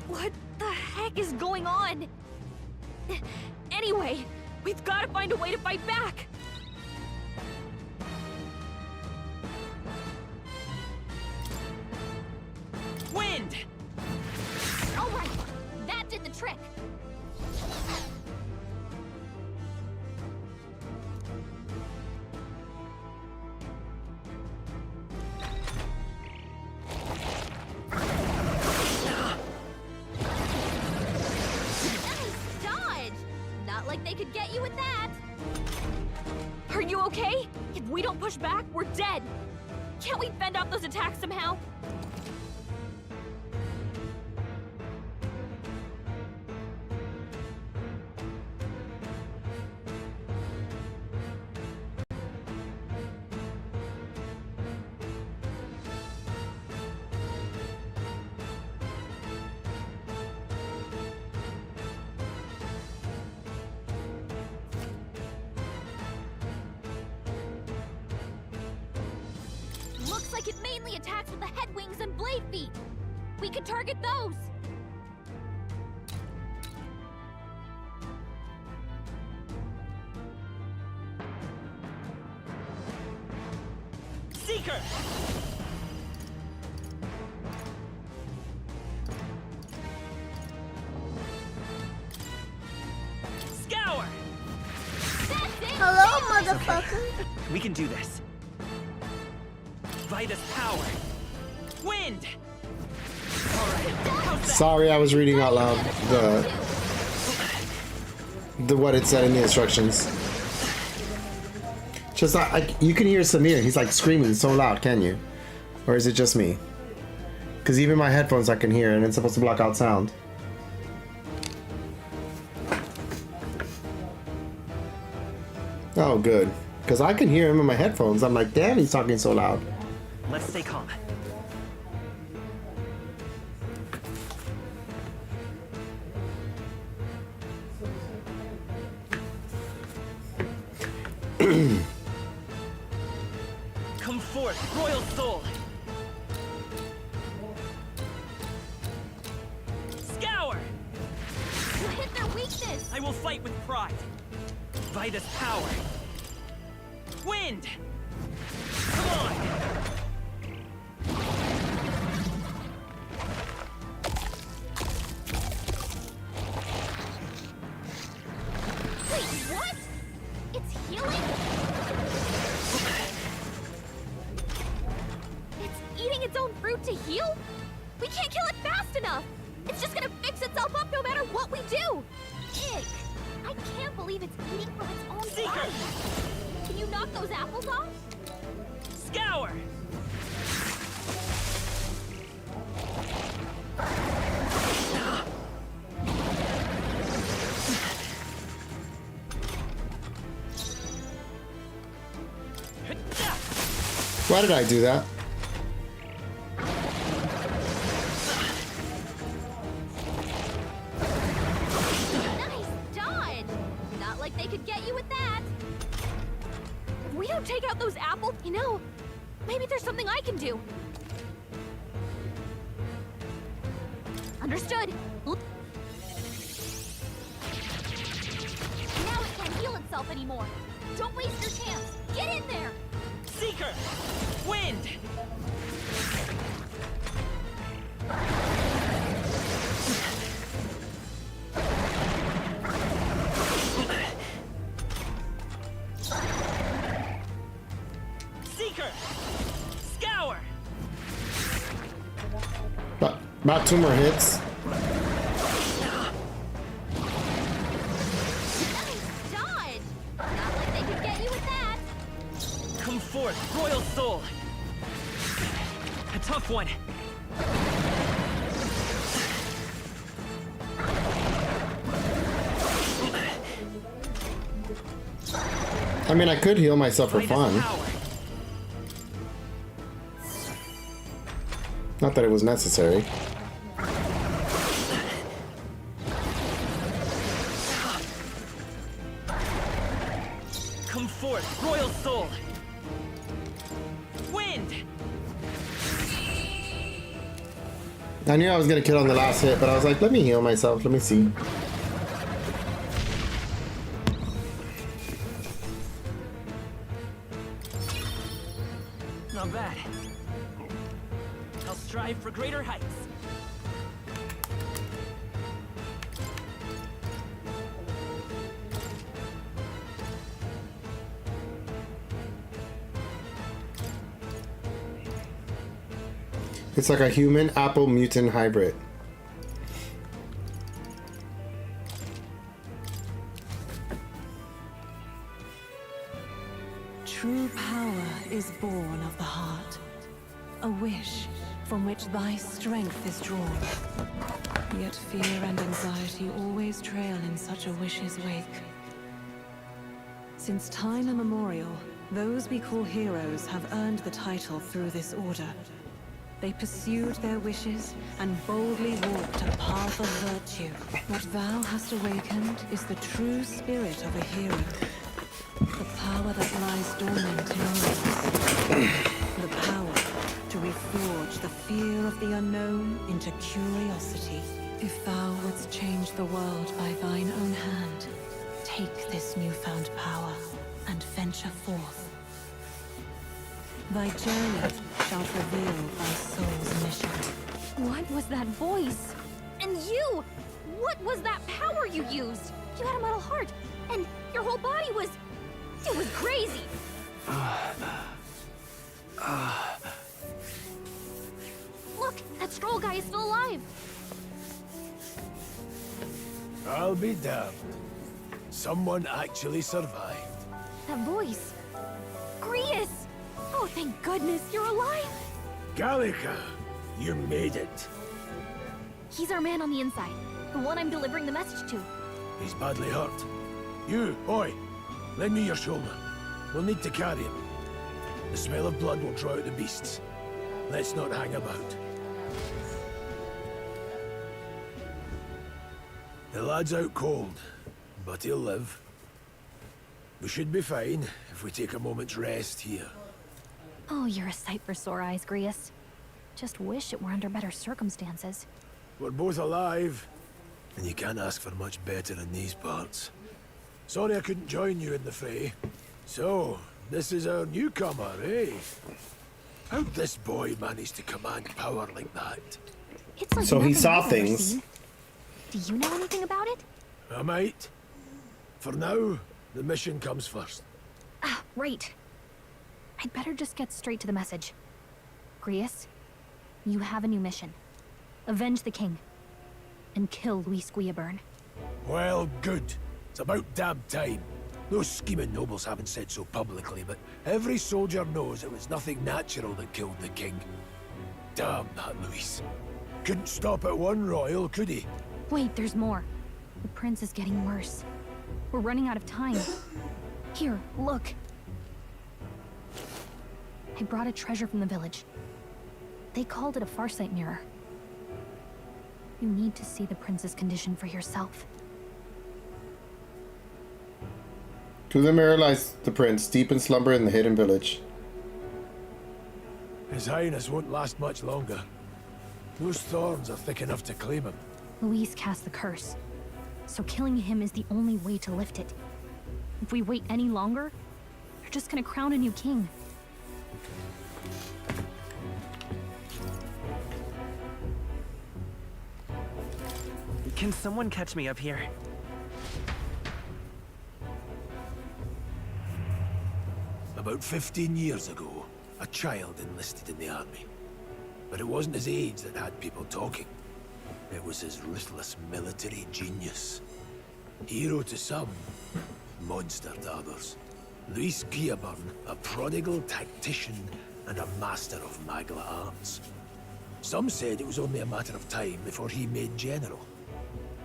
What the heck is going on? Anyway, we've got to find a way to fight back! Wind! Alright, that did the trick! They could get you with that! Are you okay? If we don't push back, we're dead! Can't we fend off those attacks somehow? Looks like it mainly attacks with the head wings and blade feet. We could target those. Seeker! Scour! Hello, motherfucker. We can do this. Vitus power. Wind! Sorry, I was reading out loud the what it said in the instructions. Just like you can hear Samir, he's like screaming so loud, can you? Or is it just me? Because even my headphones I can hear, and it's supposed to block out sound. Oh, good. Because I can hear him in my headphones. I'm like, damn, he's talking so loud. Let's stay calm. Come forth, royal soul! Scour! You hit their weakness! I will fight with pride. Vitus power. Wind! Come on! Wait, what? It's healing? It's eating its own fruit to heal? We can't kill it fast enough! It's just gonna fix itself up no matter what we do! Ick! I can't believe it's eating from its own body! Can you knock those apples off? Scour! Why did I do that? Nice dodge! Not like they could get you with that! If we don't take out those apples, you know, maybe there's something I can do. Understood. Now it can't heal itself anymore. Don't waste your chance. Get in there! Seeker! Wind! Seeker! Scour! About 2 more hits. Dodge! Not like they could get you with that. Come forth, royal soul! A tough one. I mean, I could heal myself for fun. Not that it was necessary. Come forth, royal soul! Wind! I knew I was gonna kill on the last hit, but I was like, let me heal myself. Let me see. Not bad. I'll strive for greater heights. It's like a human apple mutant hybrid. True power is born of the heart. A wish from which thy strength is drawn. Yet fear and anxiety always trail in such a wish's wake. Since time immemorial, those we call heroes have earned the title through this order. They pursued their wishes and boldly walked a path of virtue. What thou hast awakened is the true spirit of a hero. The power that lies dormant in us. The power to reforge the fear of the unknown into curiosity. If thou wouldst change the world by thine own hand, take this newfound power and venture forth. Thy journey shall reveal thy soul's mission. What was that voice? And you! What was that power you used? You had a metal heart, and your whole body was... It was crazy! Look, that Stroll guy is still alive! I'll be damned. Someone actually survived. That voice. Grius! Oh, thank goodness, you're alive! Gallica, you made it. He's our man on the inside. The one I'm delivering the message to. He's badly hurt. You, boy, lend me your shoulder. We'll need to carry him. The smell of blood will draw out the beasts. Let's not hang about. The lad's out cold, but he'll live. We should be fine if we take a moment's rest here. Oh, you're a sight for sore eyes, Grius. Just wish it were under better circumstances. We're both alive, and you can't ask for much better in these parts. Sorry I couldn't join you in the fray. So, this is our newcomer, eh? How'd this boy manage to command power like that? It's like So he nothing saw I've ever things. seen. Do you know anything about it? I might. For now, the mission comes first. Ah, right. I'd better just get straight to the message. Grius, you have a new mission. Avenge the king. And kill Luis Guillaburn. Well, good. It's about damn time. Those scheming nobles haven't said so publicly, but every soldier knows it was nothing natural that killed the king. Damn that Luis. Couldn't stop at one royal, could he? Wait, there's more. The prince is getting worse. We're running out of time. Here, look. I brought a treasure from the village. They called it a farsight mirror. You need to see the prince's condition for yourself. To the mirror lies the prince, deep in slumber in the hidden village. His Highness won't last much longer. Those thorns are thick enough to claim him. Luis cast the curse, so killing him is the only way to lift it. If we wait any longer, they're just gonna crown a new king. Can someone catch me up here? About 15 years ago, a child enlisted in the army. But it wasn't his age that had people talking. It was his ruthless military genius. Hero to some, monster to others. Luis Guillaburn, a prodigal tactician and a master of Magla arts. Some said it was only a matter of time before he made general.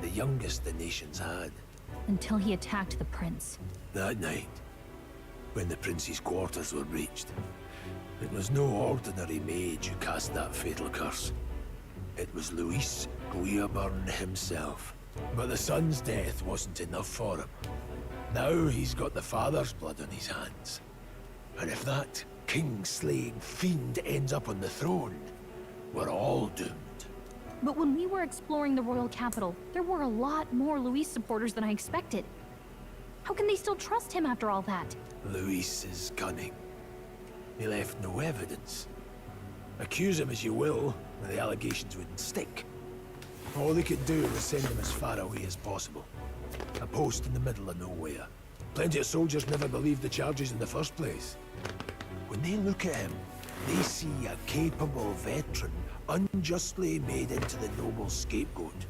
The youngest the nations had. Until he attacked the prince. That night, when the prince's quarters were breached, it was no ordinary mage who cast that fatal curse. It was Luis Guillaburn himself. But the son's death wasn't enough for him. Now he's got the father's blood on his hands. And if that king-slaying fiend ends up on the throne, we're all doomed. But when we were exploring the royal capital, there were a lot more Luis supporters than I expected. How can they still trust him after all that? Luis is cunning. He left no evidence. Accuse him as you will, the allegations wouldn't stick. All they could do was send him as far away as possible. A post in the middle of nowhere. Plenty of soldiers never believed the charges in the first place. When they look at him, they see a capable veteran unjustly made into the noble scapegoat.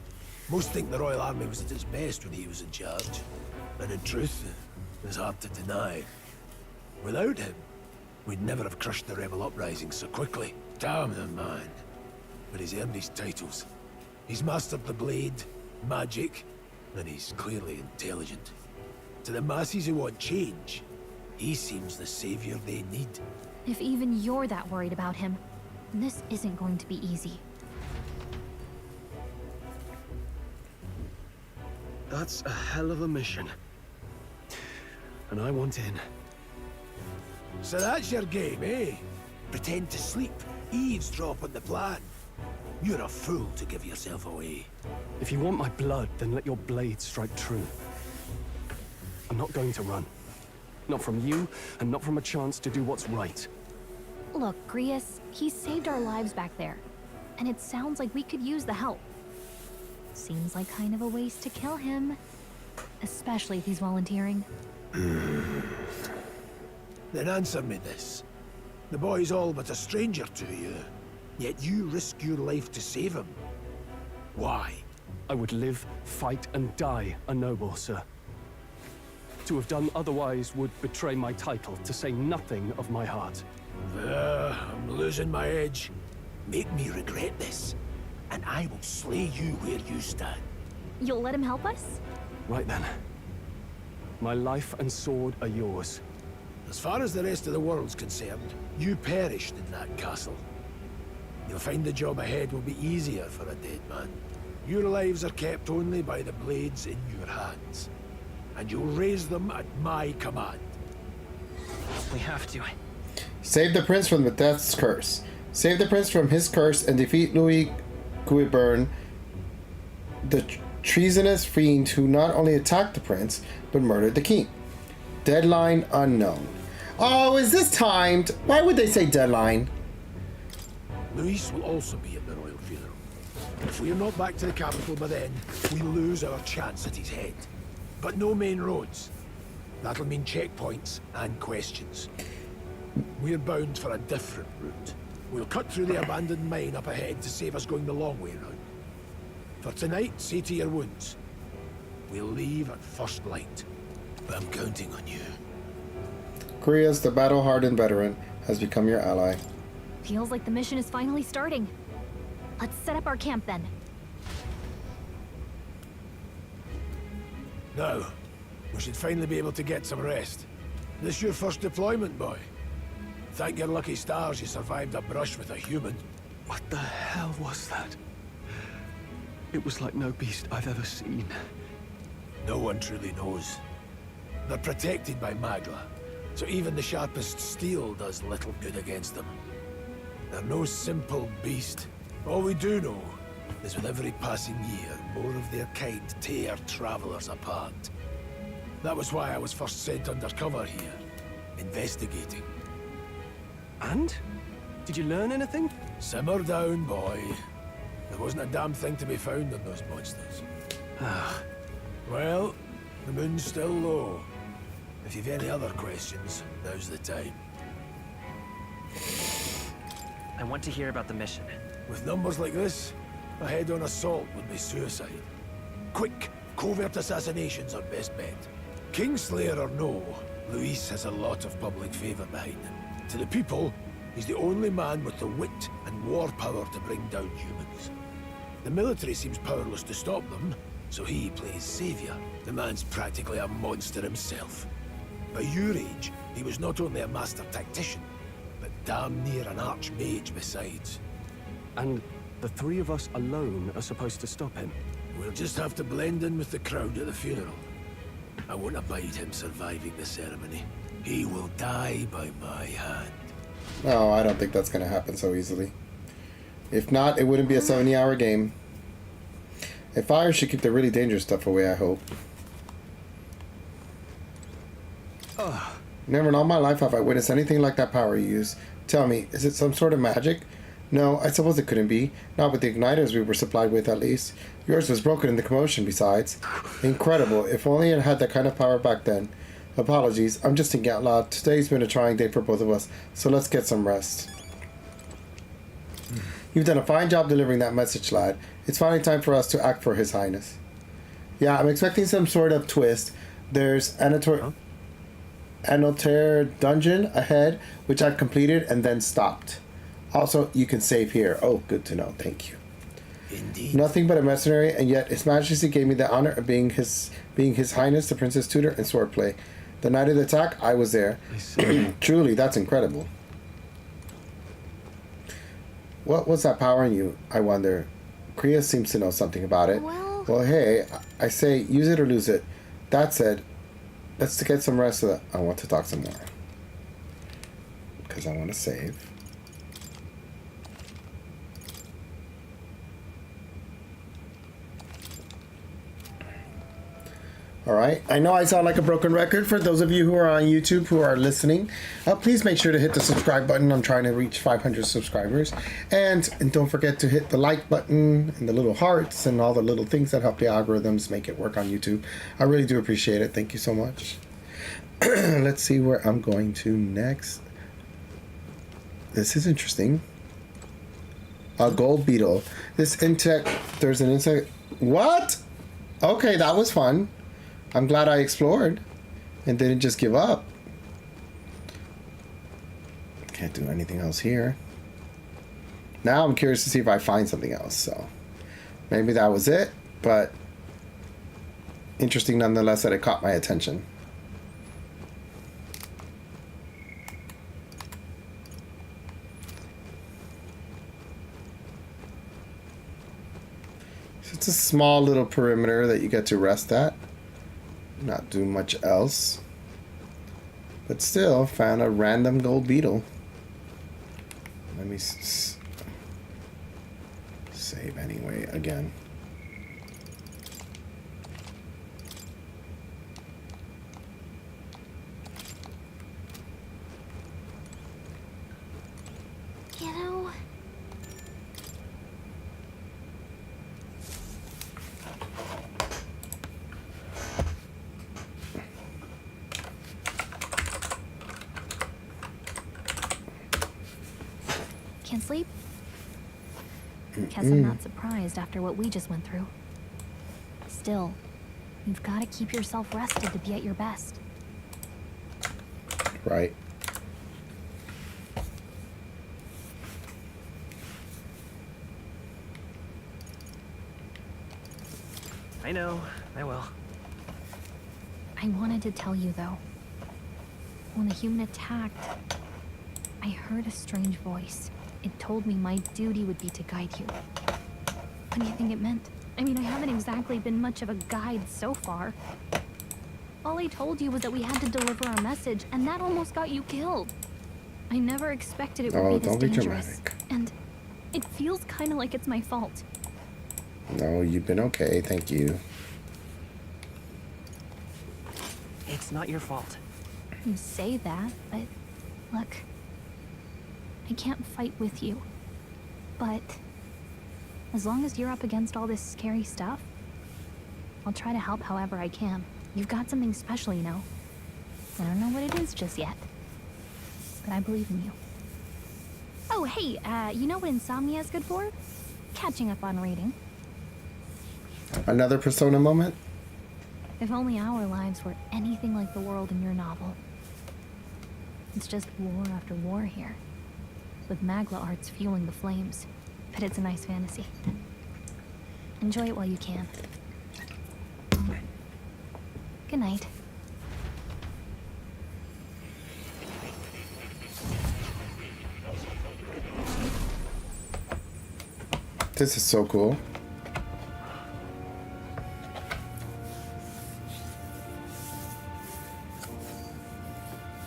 Most think the Royal Army was at its best when he was in charge. And in truth, it's hard to deny. Without him, we'd never have crushed the rebel uprising so quickly. Damn the man. But he's earned his titles. He's mastered the blade, magic, and he's clearly intelligent. To the masses who want change, he seems the savior they need. If even you're that worried about him, this isn't going to be easy. That's a hell of a mission. And I want in. So that's your game, eh? Pretend to sleep, eavesdrop on the plan. You're a fool to give yourself away. If you want my blood, then let your blade strike true. I'm not going to run. Not from you, and not from a chance to do what's right. Look, Grius, he saved our lives back there. And it sounds like we could use the help. Seems like kind of a waste to kill him. Especially if he's volunteering. Then answer me this. The boy's all but a stranger to you, yet you risk your life to save him. Why? I would live, fight, and die a noble, sir. To have done otherwise would betray my title, to say nothing of my heart. I'm losing my edge. Make me regret this, and I will slay you where you stand. You'll let him help us? Right then. My life and sword are yours. As far as the rest of the world's concerned, you perished in that castle. You'll find the job ahead will be easier for a dead man. Your lives are kept only by the blades in your hands, and you'll raise them at my command. We have to. Save the prince from the death's curse. Save the prince from his curse and defeat Louis Guibern, the treasonous fiend who not only attacked the prince, but murdered the king. Deadline unknown. Oh, is this timed? Why would they say deadline? Luis will also be at the royal funeral. If we are not back to the capital by then, we lose our chance at his head. But no main roads. That'll mean checkpoints and questions. We're bound for a different route. We'll cut through the abandoned mine up ahead to save us going the long way round. For tonight, see to your wounds. We'll leave at first light. I'm counting on you. Grius, the battle-hardened veteran, has become your ally. Feels like the mission is finally starting. Let's set up our camp then. Now, we should finally be able to get some rest. This your first deployment, boy? Thank your lucky stars you survived a brush with a human. What the hell was that? It was like no beast I've ever seen. No one truly knows. They're protected by Magla, so even the sharpest steel does little good against them. They're no simple beast. All we do know is with every passing year, more of their kind tear travelers apart. That was why I was first sent undercover here, investigating. And? Did you learn anything? Simmer down, boy. There wasn't a damn thing to be found on those monsters. Well, the moon's still low. If you've any other questions, now's the time. I want to hear about the mission. With numbers like this, a head-on assault would be suicide. Quick, covert assassinations are best bet. Kingslayer or no, Luis has a lot of public favor behind him. To the people, he's the only man with the wit and war power to bring down humans. The military seems powerless to stop them, so he plays savior. The man's practically a monster himself. By your age, he was not only a master tactician, but damn near an archmage besides. And the three of us alone are supposed to stop him? We'll just have to blend in with the crowd at the funeral. I won't abide him surviving the ceremony. He will die by my hand. No, I don't think that's going to happen so easily. If not, it wouldn't be a 70-hour game. A fire should keep the really dangerous stuff away, I hope. Never in all my life have I witnessed anything like that power you use. Tell me, is it some sort of magic? No, I suppose it couldn't be. Not with the igniters we were supplied with, at least. Yours was broken in the commotion, besides. Incredible. If only it had that kind of power back then. Apologies, I'm just thinking out loud. Today's been a trying day for both of us, so let's get some rest. You've done a fine job delivering that message, lad. It's finally time for us to act for His Highness. Yeah, I'm expecting some sort of twist. There's Anoter dungeon ahead, which I've completed and then stopped. Also, you can save here. Oh, good to know. Thank you. Indeed. Nothing but a mercenary, and yet His Majesty gave me the honor of being His Highness, the Prince's tutor in swordplay. The night of the attack, I was there. Truly, that's incredible. What was that power in you, I wonder? Kriya seems to know something about it. Well, hey, I say, use it or lose it. That said, let's get some rest so that I want to talk some more. Because I want to save. All right. I know I sound like a broken record for those of you who are on YouTube who are listening. Please make sure to hit the subscribe button. I'm trying to reach 500 subscribers. And don't forget to hit the like button and the little hearts and all the little things that help the algorithms make it work on YouTube. I really do appreciate it. Thank you so much. Let's see where I'm going to next. This is interesting. A gold beetle. This insect, there's an insect. What? Okay, that was fun. I'm glad I explored and didn't just give up. Can't do anything else here. Now I'm curious to see if I find something else. So maybe that was it, but interesting nonetheless that it caught my attention. It's a small little perimeter that you get to rest at. Not do much else. But still, found a random gold beetle. Let me save anyway again. You know, can't sleep? Guess I'm not surprised after what we just went through. Still, you've got to keep yourself rested to be at your best. Right. I know, I will. I wanted to tell you, though. When the human attacked, I heard a strange voice. It told me my duty would be to guide you. What do you think it meant? I mean, I haven't exactly been much of a guide so far. All I told you was that we had to deliver our message, and that almost got you killed. I never expected it would be this dangerous. And it feels kind of like it's my fault. No, you've been okay. Thank you. It's not your fault. You say that, but look, I can't fight with you. But as long as you're up against all this scary stuff, I'll try to help however I can. You've got something special, you know. I don't know what it is just yet, but I believe in you. Oh, hey, you know what insomnia is good for? Catching up on reading. Another Persona moment? If only our lives were anything like the world in your novel. It's just war after war here, with Magla arts fueling the flames. But it's a nice fantasy. Enjoy it while you can. Good night. This is so cool.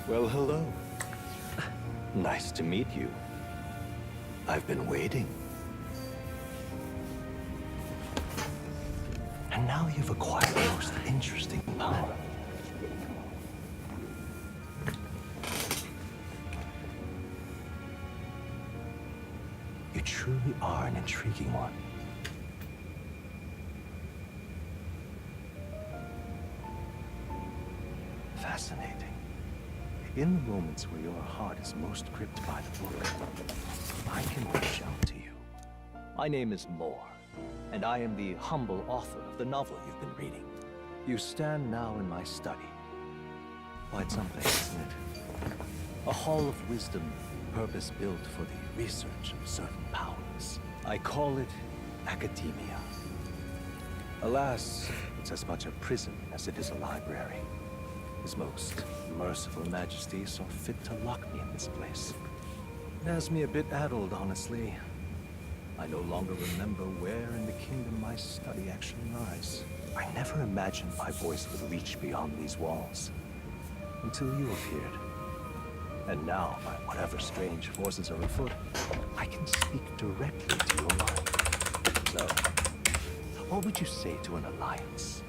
Well, hello. Nice to meet you. I've been waiting. And now you've acquired a most interesting power. You truly are an intriguing one. Fascinating. In the moments where your heart is most gripped by the book, I can reach out to you. My name is Moore, and I am the humble author of the novel you've been reading. You stand now in my study. Quite something, isn't it? A hall of wisdom, purpose-built for the research of certain powers. I call it academia. Alas, it's as much a prison as it is a library. His most merciful majesty saw fit to lock me in this place. It has me a bit addled, honestly. I no longer remember where in the kingdom my study actually lies. I never imagined my voice would reach beyond these walls. Until you appeared. And now, by whatever strange forces are afoot, I can speak directly to your mind. So, what would you say to an alliance?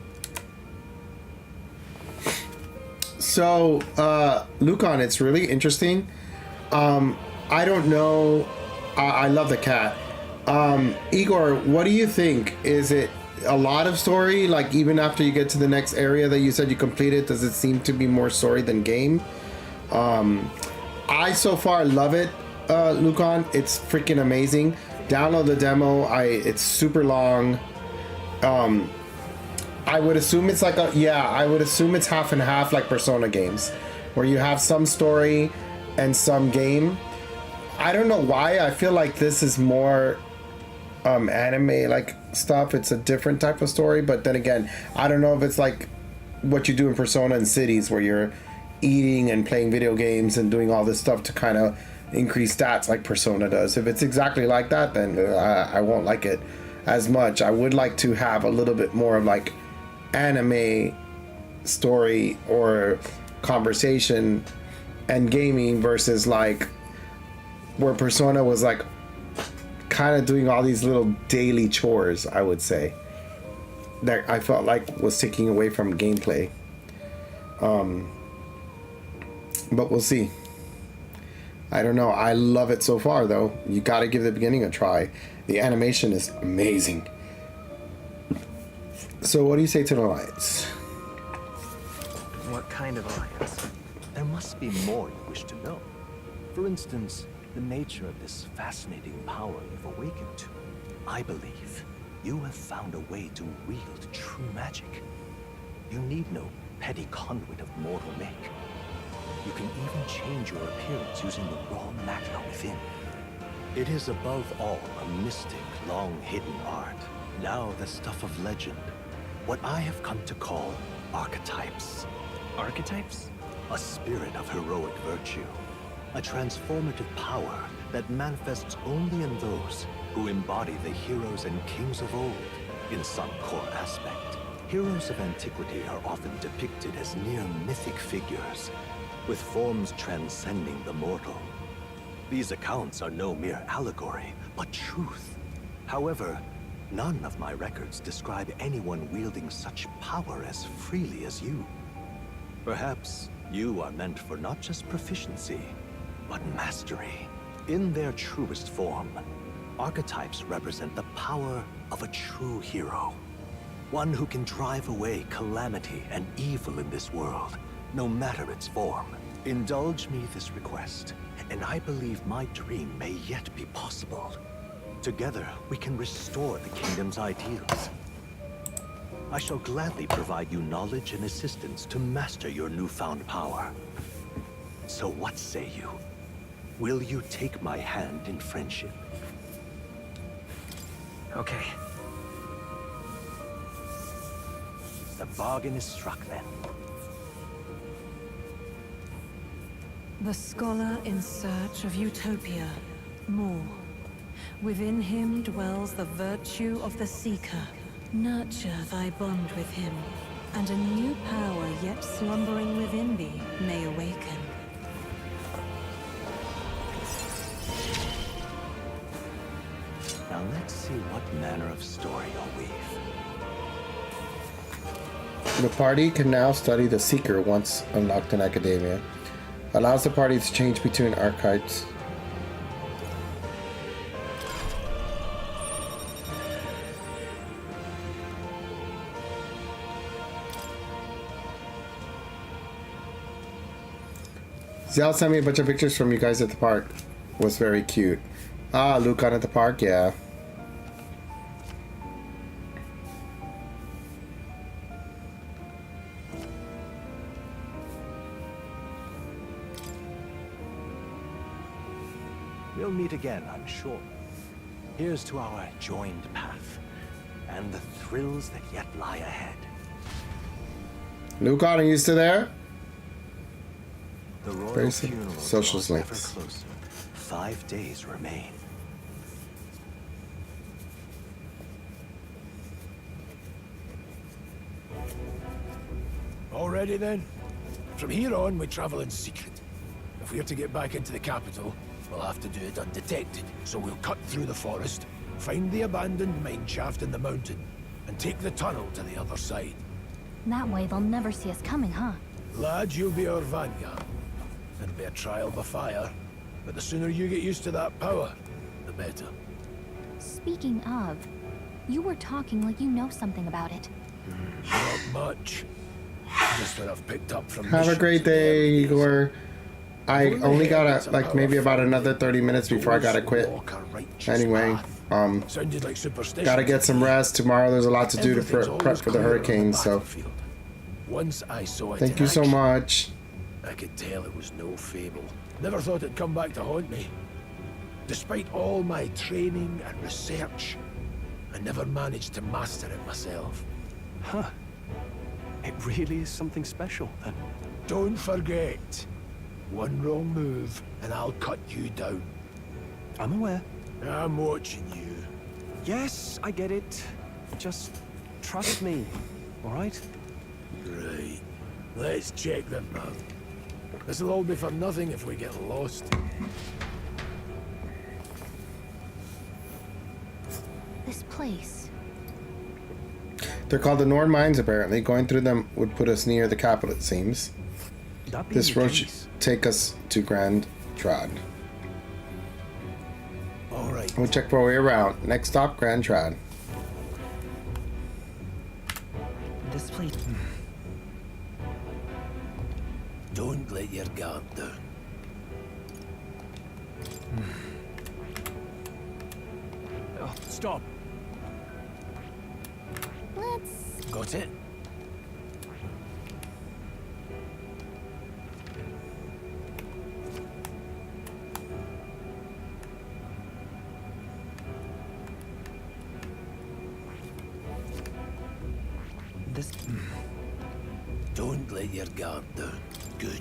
So, Lucan, it's really interesting. I don't know. I love the cat. Igor, what do you think? Is it a lot of story? Like, even after you get to the next area that you said you completed, does it seem to be more story than game? I so far love it, Lucan. It's freaking amazing. Download the demo. It's super long. I would assume it's like I would assume it's half and half, like Persona games, where you have some story and some game. I don't know why. I feel like this is more anime like stuff. It's a different type of story, but then again, I don't know if it's like what you do in Persona and Cities, where you're eating and playing video games and doing all this stuff to kind of increase stats like Persona does. If it's exactly like that, then I won't like it as much. I would like to have a little bit more of like anime story or conversation and gaming versus like where Persona was like kind of doing all these little daily chores, I would say, that I felt like was taking away from gameplay. But we'll see. I don't know. I love it so far, though. You got to give the beginning a try. The animation is amazing. So what do you say to the alliance? What kind of alliance? There must be more you wish to know. For instance, the nature of this fascinating power you've awakened to. I believe you have found a way to wield true magic. You need no petty conduit of mortal make. You can even change your appearance using the raw matter within. It is above all a mystic, long-hidden art, now the stuff of legend. What I have come to call archetypes. Archetypes? A spirit of heroic virtue. A transformative power that manifests only in those who embody the heroes and kings of old in some core aspect. Heroes of antiquity are often depicted as near mythic figures, with forms transcending the mortal. These accounts are no mere allegory, but truth. However, none of my records describe anyone wielding such power as freely as you. Perhaps you are meant for not just proficiency, but mastery. In their truest form, archetypes represent the power of a true hero. One who can drive away calamity and evil in this world, no matter its form. Indulge me this request, and I believe my dream may yet be possible. Together, we can restore the kingdom's ideals. I shall gladly provide you knowledge and assistance to master your newfound power. So what say you? Will you take my hand in friendship? Okay. The bargain is struck then. The scholar in search of utopia. More. Within him dwells the virtue of the seeker. Nurture thy bond with him, and a new power yet slumbering within thee may awaken. Now let's see what manner of story you'll weave. The party can now study the Seeker once unlocked in Academia. Allows the party to change between archetypes. Zell sent me a bunch of pictures from you guys at the park. Was very cute. Ah, Lucan at the park, yeah. We'll meet again, I'm sure. Here's to our joined path, and the thrills that yet lie ahead. Lucan, are you still there? The royal Very funeral social draws ever links. closer. 5 days remain. Already then? From here on, we travel in secret. If we are to get back into the capital, we'll have to do it undetected. So we'll cut through the forest, find the abandoned mine shaft in the mountain, and take the tunnel to the other side. That way they'll never see us coming, huh? Lad, you'll be our vanguard. It'll be a trial by fire, but the sooner you get used to that power, the better. Speaking of, you were talking like you know something about it. Not much. Just what I've picked up from Have a great day, Igor. I only gotta, like, maybe about another 30 minutes before I gotta quit. Anyway, Sounded like superstition. gotta get some rest. Tomorrow there's a lot to do to prep for the hurricane, so Once I saw it thank in you so action, much. I could tell it was no fable. Never thought it'd come back to haunt me. Despite all my training and research, I never managed to master it myself. Huh. It really is something special, then. Don't forget, one wrong move and I'll cut you down. I'm aware. I'm watching you. Yes, I get it. Just trust me, all right? Right. Let's check the map. This'll all be for nothing if we get lost. This place. They're called the Nord Mines, apparently. Going through them would put us near the capital, it seems. This road should take us to Grand Trad. Alright. We'll check our way around. Next stop, Grand Trad. This place. Don't let your guard down. Oh, stop. Let's... Got it? This... Don't let your guard down. Good.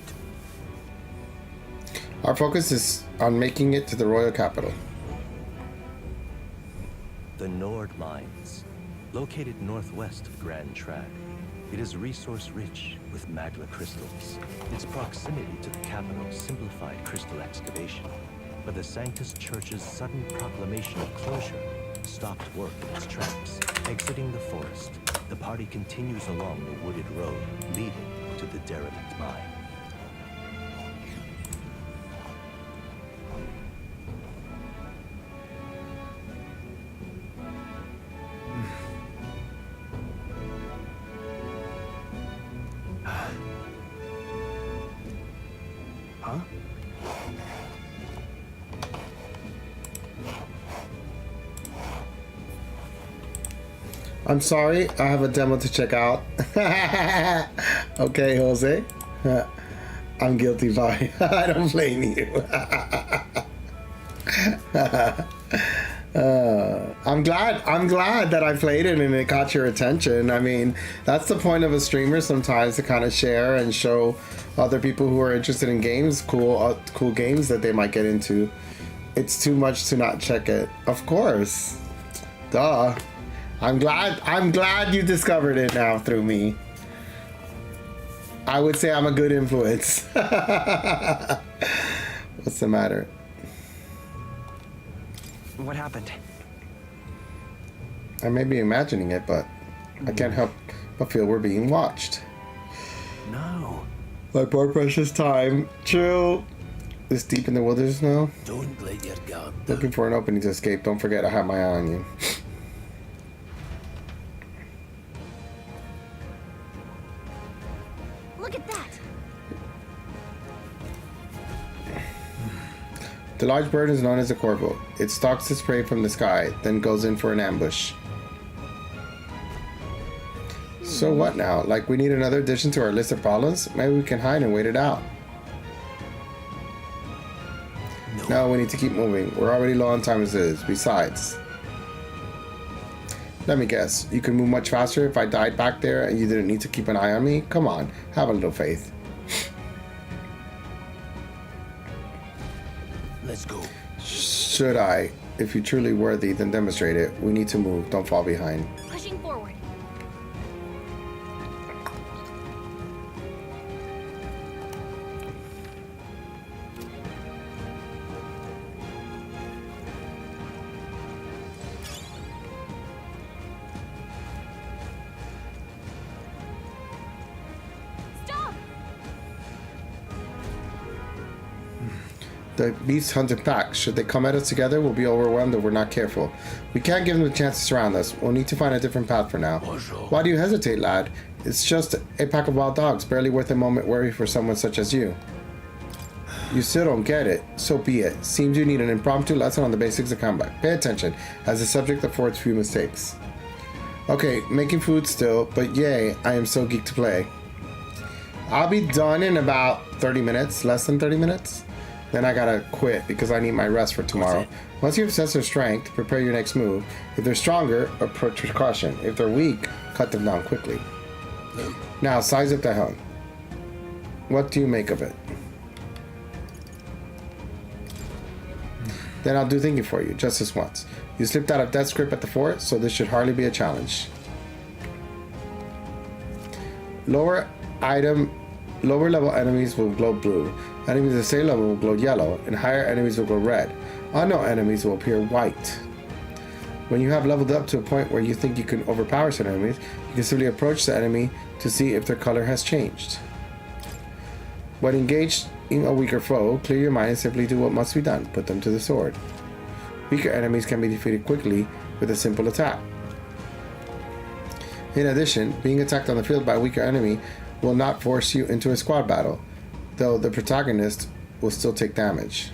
Our focus is on making it to the royal capital. The Nord Mines, located northwest of Grand Trad. It is resource-rich with magma crystals. Its proximity to the capital simplified crystal excavation, but the Sanctus Church's sudden proclamation of closure stopped work in its tracks. Exiting the forest, the party continues along the wooded road leading to the derelict mine. Huh? I'm sorry, I have a demo to check out. Okay, Jose. I'm guilty by. I don't blame you. I'm glad that I played it and it caught your attention. I mean, that's the point of a streamer sometimes, to kind of share and show other people who are interested in games cool games that they might get into. It's too much to not check it. Of course. Duh. I'm glad you discovered it now through me. I would say I'm a good influence. What's the matter? What happened? I may be imagining it, but I can't help but feel we're being watched. No. My poor precious time. Chill. This deep in the wilderness now? Don't let your guard down. Looking for an opening to escape. Don't forget I have my eye on you. Look at that! The large bird is known as a corvo. It stalks its prey from the sky, then goes in for an ambush. So what now? Like we need another addition to our list of problems? Maybe we can hide and wait it out. No, we need to keep moving. We're already low on time as it is. Besides, let me guess. You could move much faster if I died back there and you didn't need to keep an eye on me? Come on, have a little faith. Let's go. Should I? If you're truly worthy, then demonstrate it. We need to move. Don't fall behind. Pushing forward. Stop! The beasts hunt in packs. Should they come at us together, we'll be overwhelmed if we're not careful. We can't give them the chance to surround us. We'll need to find a different path for now. Why do you hesitate, lad? It's just a pack of wild dogs, barely worth a moment worry for someone such as you. You still don't get it. So be it. Seems you need an impromptu lesson on the basics of combat. Pay attention, as the subject affords few mistakes. Okay, making food still, but yay, I am so geeked to play. I'll be done in about 30 minutes, less than 30 minutes. Then I gotta quit because I need my rest for tomorrow. Once you assess their strength, prepare your next move. If they're stronger, approach with caution. If they're weak, cut them down quickly. Now, size up the helm. What do you make of it? Then I'll do thinking for you, just this once. You slipped out of death's grip at the fort, so this should hardly be a challenge. Lower level enemies will glow blue. Enemies at the same level will glow yellow, and higher enemies will glow red. Unknown enemies will appear white. When you have leveled up to a point where you think you can overpower some enemies, you can simply approach the enemy to see if their color has changed. When engaged in a weaker foe, clear your mind and simply do what must be done. Put them to the sword. Weaker enemies can be defeated quickly with a simple attack. In addition, being attacked on the field by a weaker enemy will not force you into a squad battle, though the protagonist will still take damage.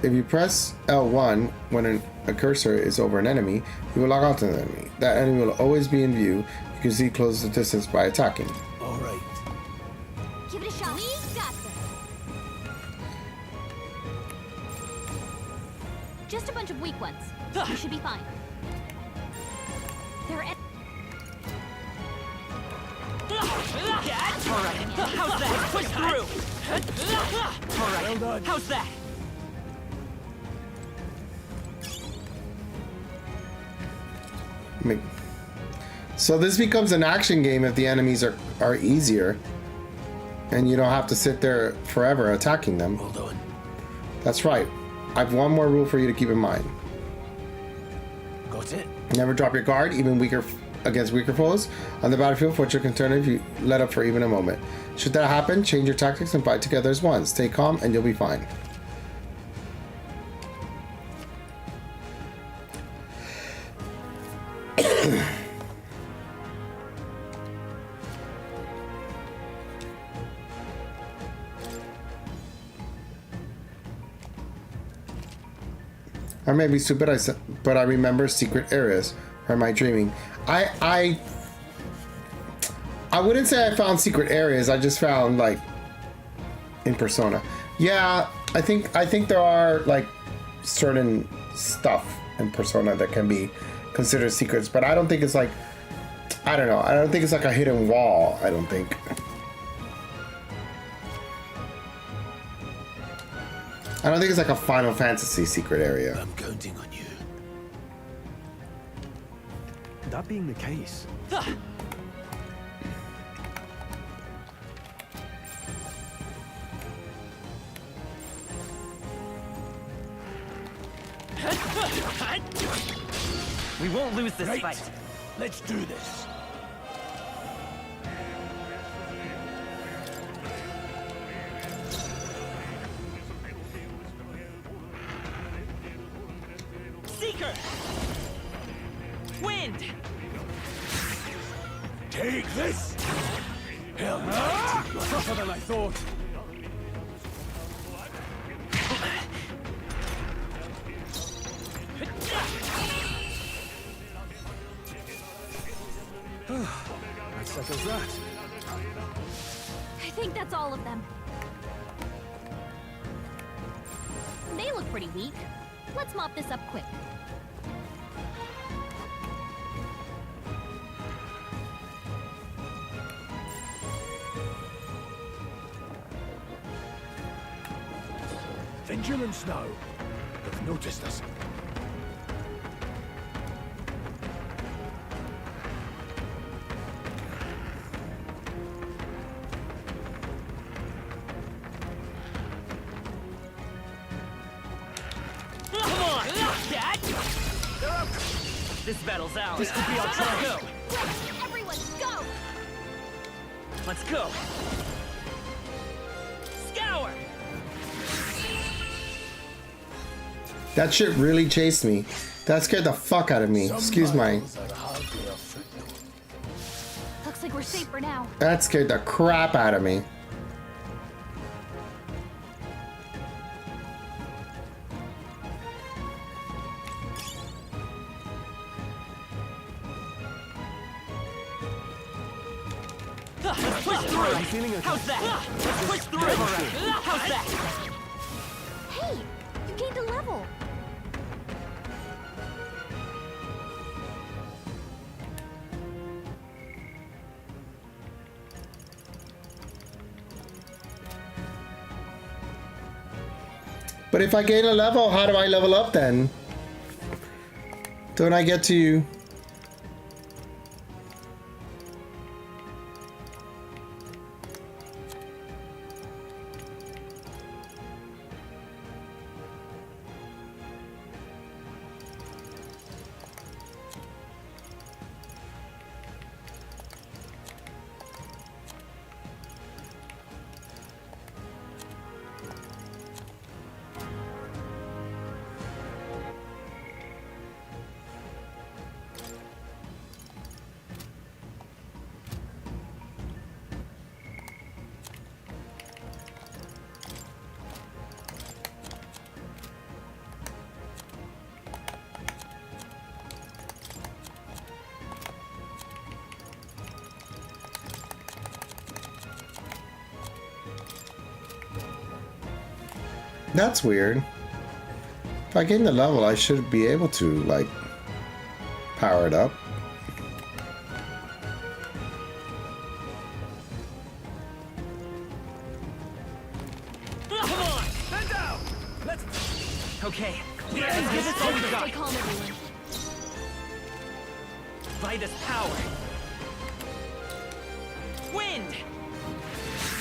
If you press L1 when a cursor is over an enemy, you will log onto the enemy. That enemy will always be in view. You can see close the distance by attacking. All right. Give it a shot. We got this. Just a bunch of weak ones. You should be fine. There are. Alright, how's that? Push through! Alright, well how's that? So this becomes an action game if the enemies are easier. And you don't have to sit there forever attacking them. Well done. That's right. I've one more rule for you to keep in mind. Got it? Never drop your guard, even against weaker foes. On the battlefield, fortune can turn if you let up for even a moment. Should that happen, change your tactics and fight together as one. Stay calm and you'll be fine. I may be stupid, but I remember secret areas. Or am I dreaming? I wouldn't say I found secret areas. I just found like in Persona. Yeah, I think there are like certain stuff in Persona that can be considered secrets, but I don't think it's like, I don't know. I don't think it's like a hidden wall. I don't think. I don't think it's like a Final Fantasy secret area. I'm counting on you. That being the case, we won't lose this fight. Let's do this. Seeker! Wind! Take this! Hell, tougher than I thought. That settles that. I think that's all of them. They look pretty weak. Let's mop this up quick. Vigilance now. They've noticed us. This battle's ours. This could be our chance. Go. Everyone, go! Let's go. Scour. That shit really chased me. That scared the fuck out of me. Excuse my... Looks like we're safe for now. That scared the crap out of me. Let's push through. I'm feeling okay. How's that? Let's push through. How's that? Hey, you gained a level. But if I gain a level, how do I level up then? Don't I get to... That's weird. If I gain the level, I should be able to, like, power it up. Come on! Stand down! Let's... Okay. Let's give this all we got. Stay calm, everyone. By this power. Wind!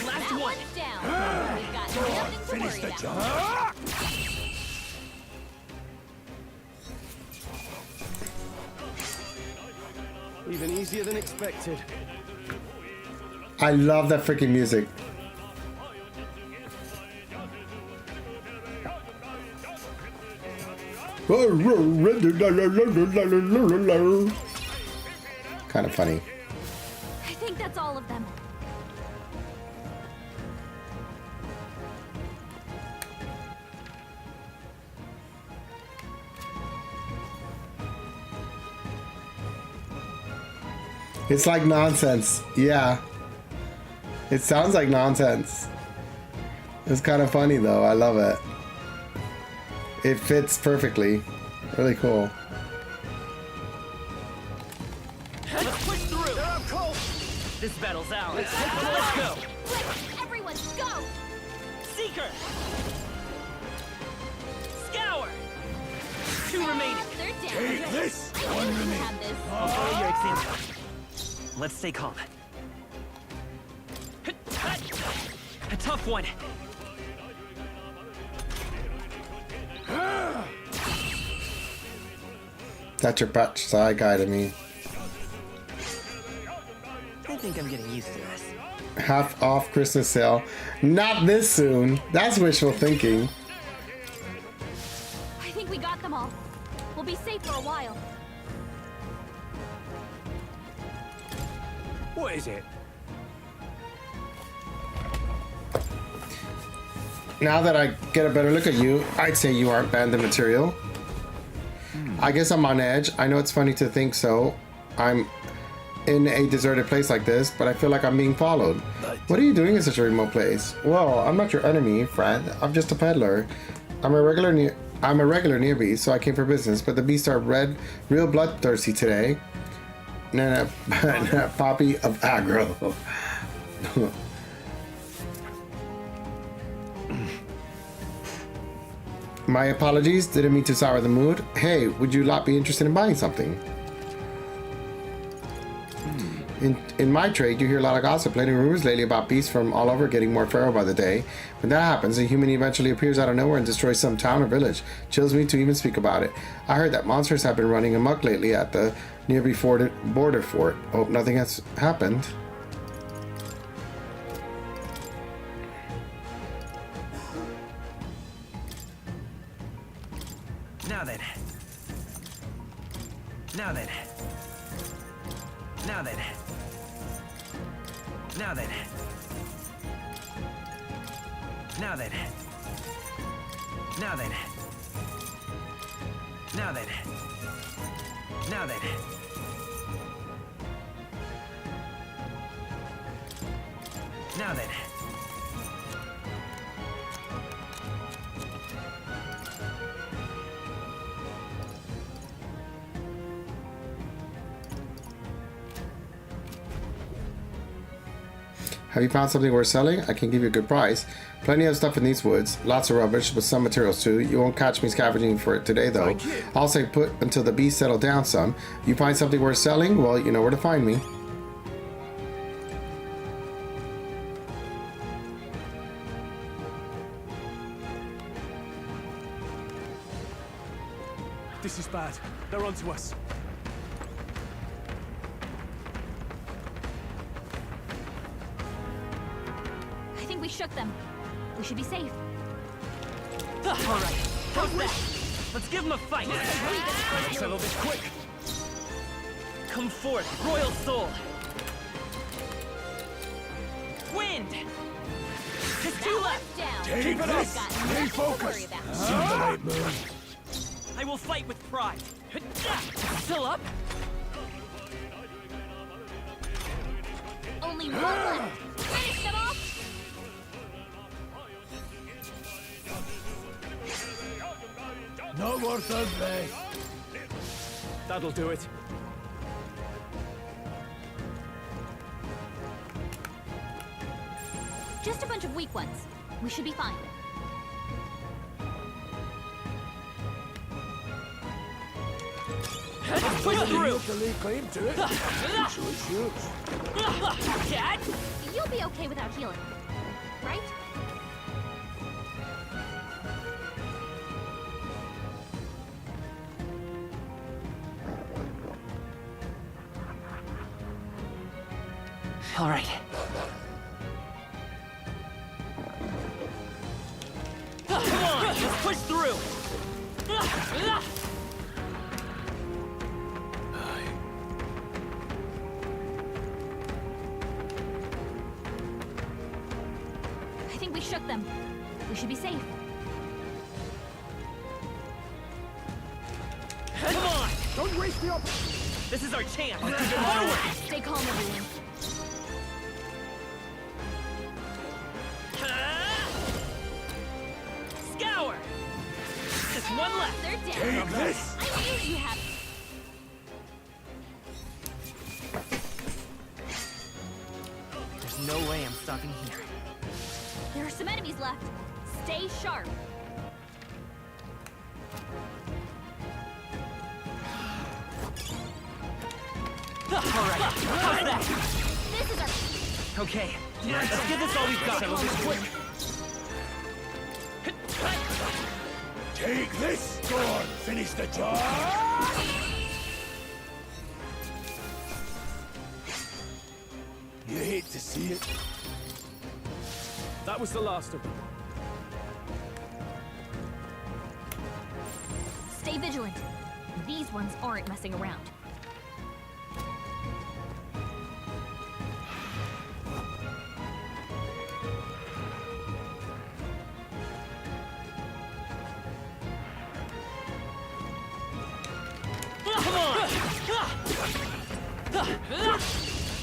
Last That one! one's down. We've got nothing to worry about. Even easier than expected. I love that freaking music. Kind of funny. I think that's all of them. It's like nonsense. Yeah. It sounds like nonsense. It's kind of funny though. I love it. It fits perfectly. Really cool. Let's push through! They're up close! This battle's ours. Let's go! Everyone, go! Seeker! Scour! 2 remaining. They're down. Take this! I knew One you remaining. had this. I'll follow your example. Let's stay calm. A tough one. That's your patch side guy to me. I think I'm getting used to this. Half off Christmas sale. Not this soon. That's wishful thinking. I think we got them all. We'll be safe for a while. What is it? Now that I get a better look at you, I'd say you aren't bandit material. I guess I'm on edge. I know it's funny to think so. I'm in a deserted place like this, but I feel like I'm being followed. What are you doing in such a remote place? Well, I'm not your enemy, friend. I'm just a peddler. I'm a regular near beast, so I came for business, but the beasts are real bloodthirsty today. Nah, Poppy of aggro. My apologies, didn't mean to sour the mood. Hey, would you lot be interested in buying something? In my trade, you hear a lot of gossip, plenty of rumors lately about beasts from all over getting more feral by the day. When that happens, a human eventually appears out of nowhere and destroys some town or village. Chills me to even speak about it. I heard that monsters have been running amok lately at the nearby border fort. Hope nothing has happened. Now then. Now then. Now then. Now then. Now then. Now then. Now then. Now then. Now then. Have you found something worth selling? I can give you a good price. Plenty of stuff in these woods. Lots of rubbish, but some materials too. You won't catch me scavenging for it today, though. I'll say put until the beasts settle down some. You find something worth selling? Well, you know where to find me. This is bad. They're onto us. I think we shook them. We should be safe. All right. How's that? Let's give them a fight. Let's settle this quick. Come forth, royal soul. Wind. Just two left. Take Keep it up. Stay focused. See the right move. I will fight with pride. Still up? Only one left. Finish them off. No more third place. That'll do it. Just a bunch of weak ones. We should be fine. Push through. Claim to it. Cat. You'll be okay without healing, right? All right. Come on, let's push through. I think we shook them. We should be safe. Come on! Don't waste the opportunity. This is our chance. Forward! Stay calm, everyone. Scour! Just one left. They're dead. Take this. I knew you had. There's no way I'm stopping here. There are some enemies left. Stay sharp. All right, how's that? This is our. Okay, let's give this all we've got. Settle this quick. Take this. Go on, finish the job. You hate to see it. That was the last of them. Stay vigilant. These ones aren't messing around. Come on!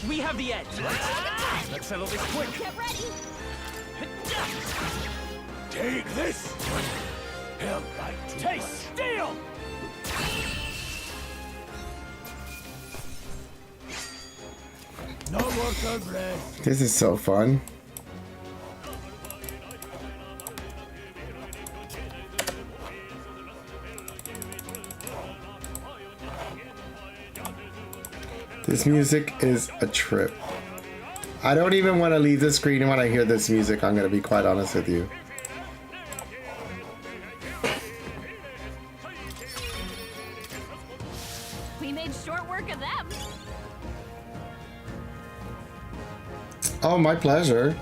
We have the edge. Let's settle this quick. Get ready. Take this. Held by two. Taste steel! No more third place. This is so fun. This music is a trip. I don't even want to leave the screen when I hear this music, I'm going to be quite honest with you. We made short work of them. Oh, my pleasure.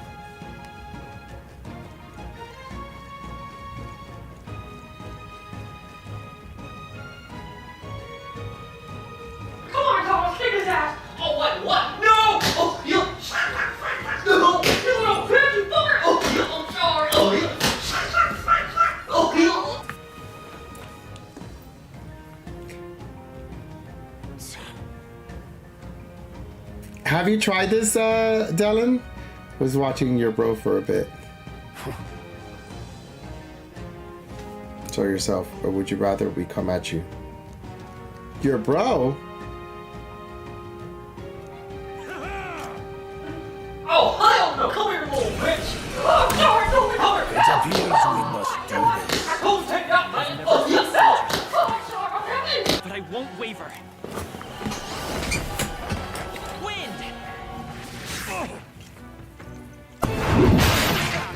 have you tried this, Dylan? Was watching your bro for a bit. Show yourself, or would you rather we come at you? Your bro? Oh, hell no! Come here, little bitch! Oh, come here! It appears we must do this. But I won't waver. Wind!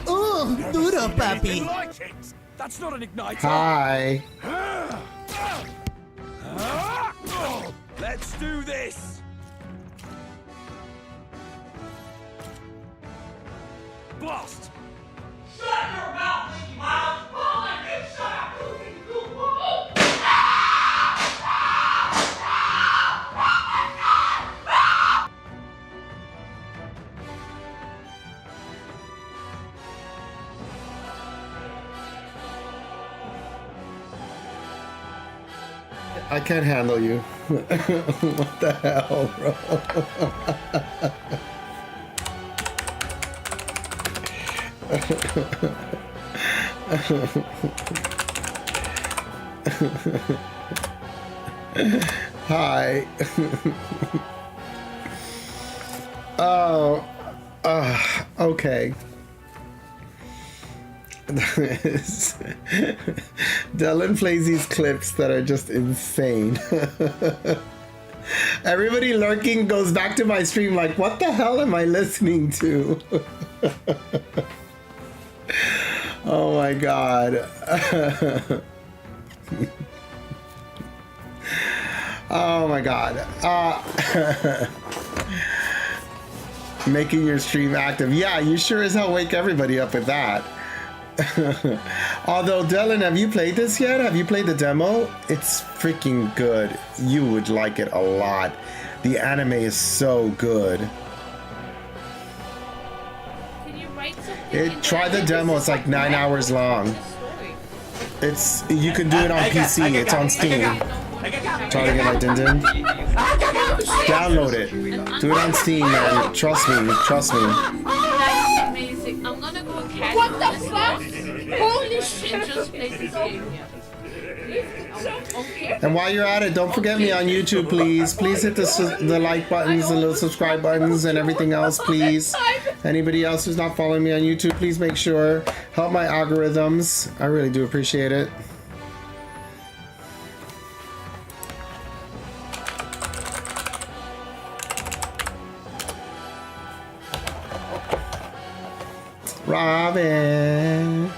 Oh, duro, papi. That's not an igniter. Hi. Let's do this. Blast! Shut your mouth, Mickey Mouse! Oh, my God, shut up! I can't handle you. What the hell, bro? Hi. Oh, okay. Dylan plays these clips that are just insane. Everybody lurking goes back to my stream like, what the hell am I listening to? Oh my god. Oh my god. Making your stream active. Yeah, you sure as hell wake everybody up with that. Although, Dylan, have you played this yet? Have you played the demo? It's freaking good. You would like it a lot. The anime is so good. Can you write something? Try the demo. It's like 9 hours long. It's you can do it on PC. It's on Steam. Try to get my din din. Download it. Do it on Steam, man. Trust me. Trust me. That's amazing. I'm gonna go catch what the fuck? Holy shit! Just play this game. And while you're at it, don't forget me on YouTube, please. Please hit the like buttons, the little subscribe buttons, and everything else, please. Anybody else who's not following me on YouTube, please make sure. Help my algorithms. I really do appreciate it. Robin.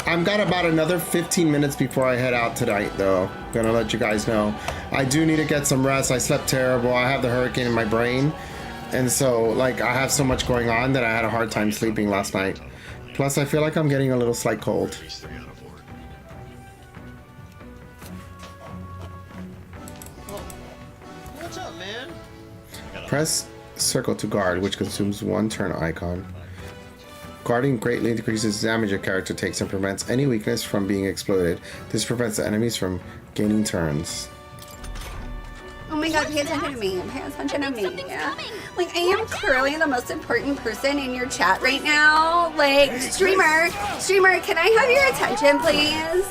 I'm got about another 15 minutes before I head out tonight, though. Gonna let you guys know. I do need to get some rest. I slept terrible. I have the hurricane in my brain, and so like I have so much going on that I had a hard time sleeping last night. Plus, I feel like I'm getting a little slight cold. What's up, man? Press circle to guard, which consumes one turn icon. Guarding greatly decreases damage a character takes and prevents any weakness from being exploited. This prevents the enemies from gaining turns. Oh my god, pay attention to me. Pay attention to me. Like, I am clearly the most important person in your chat right now. Like, streamer, can I have your attention, please?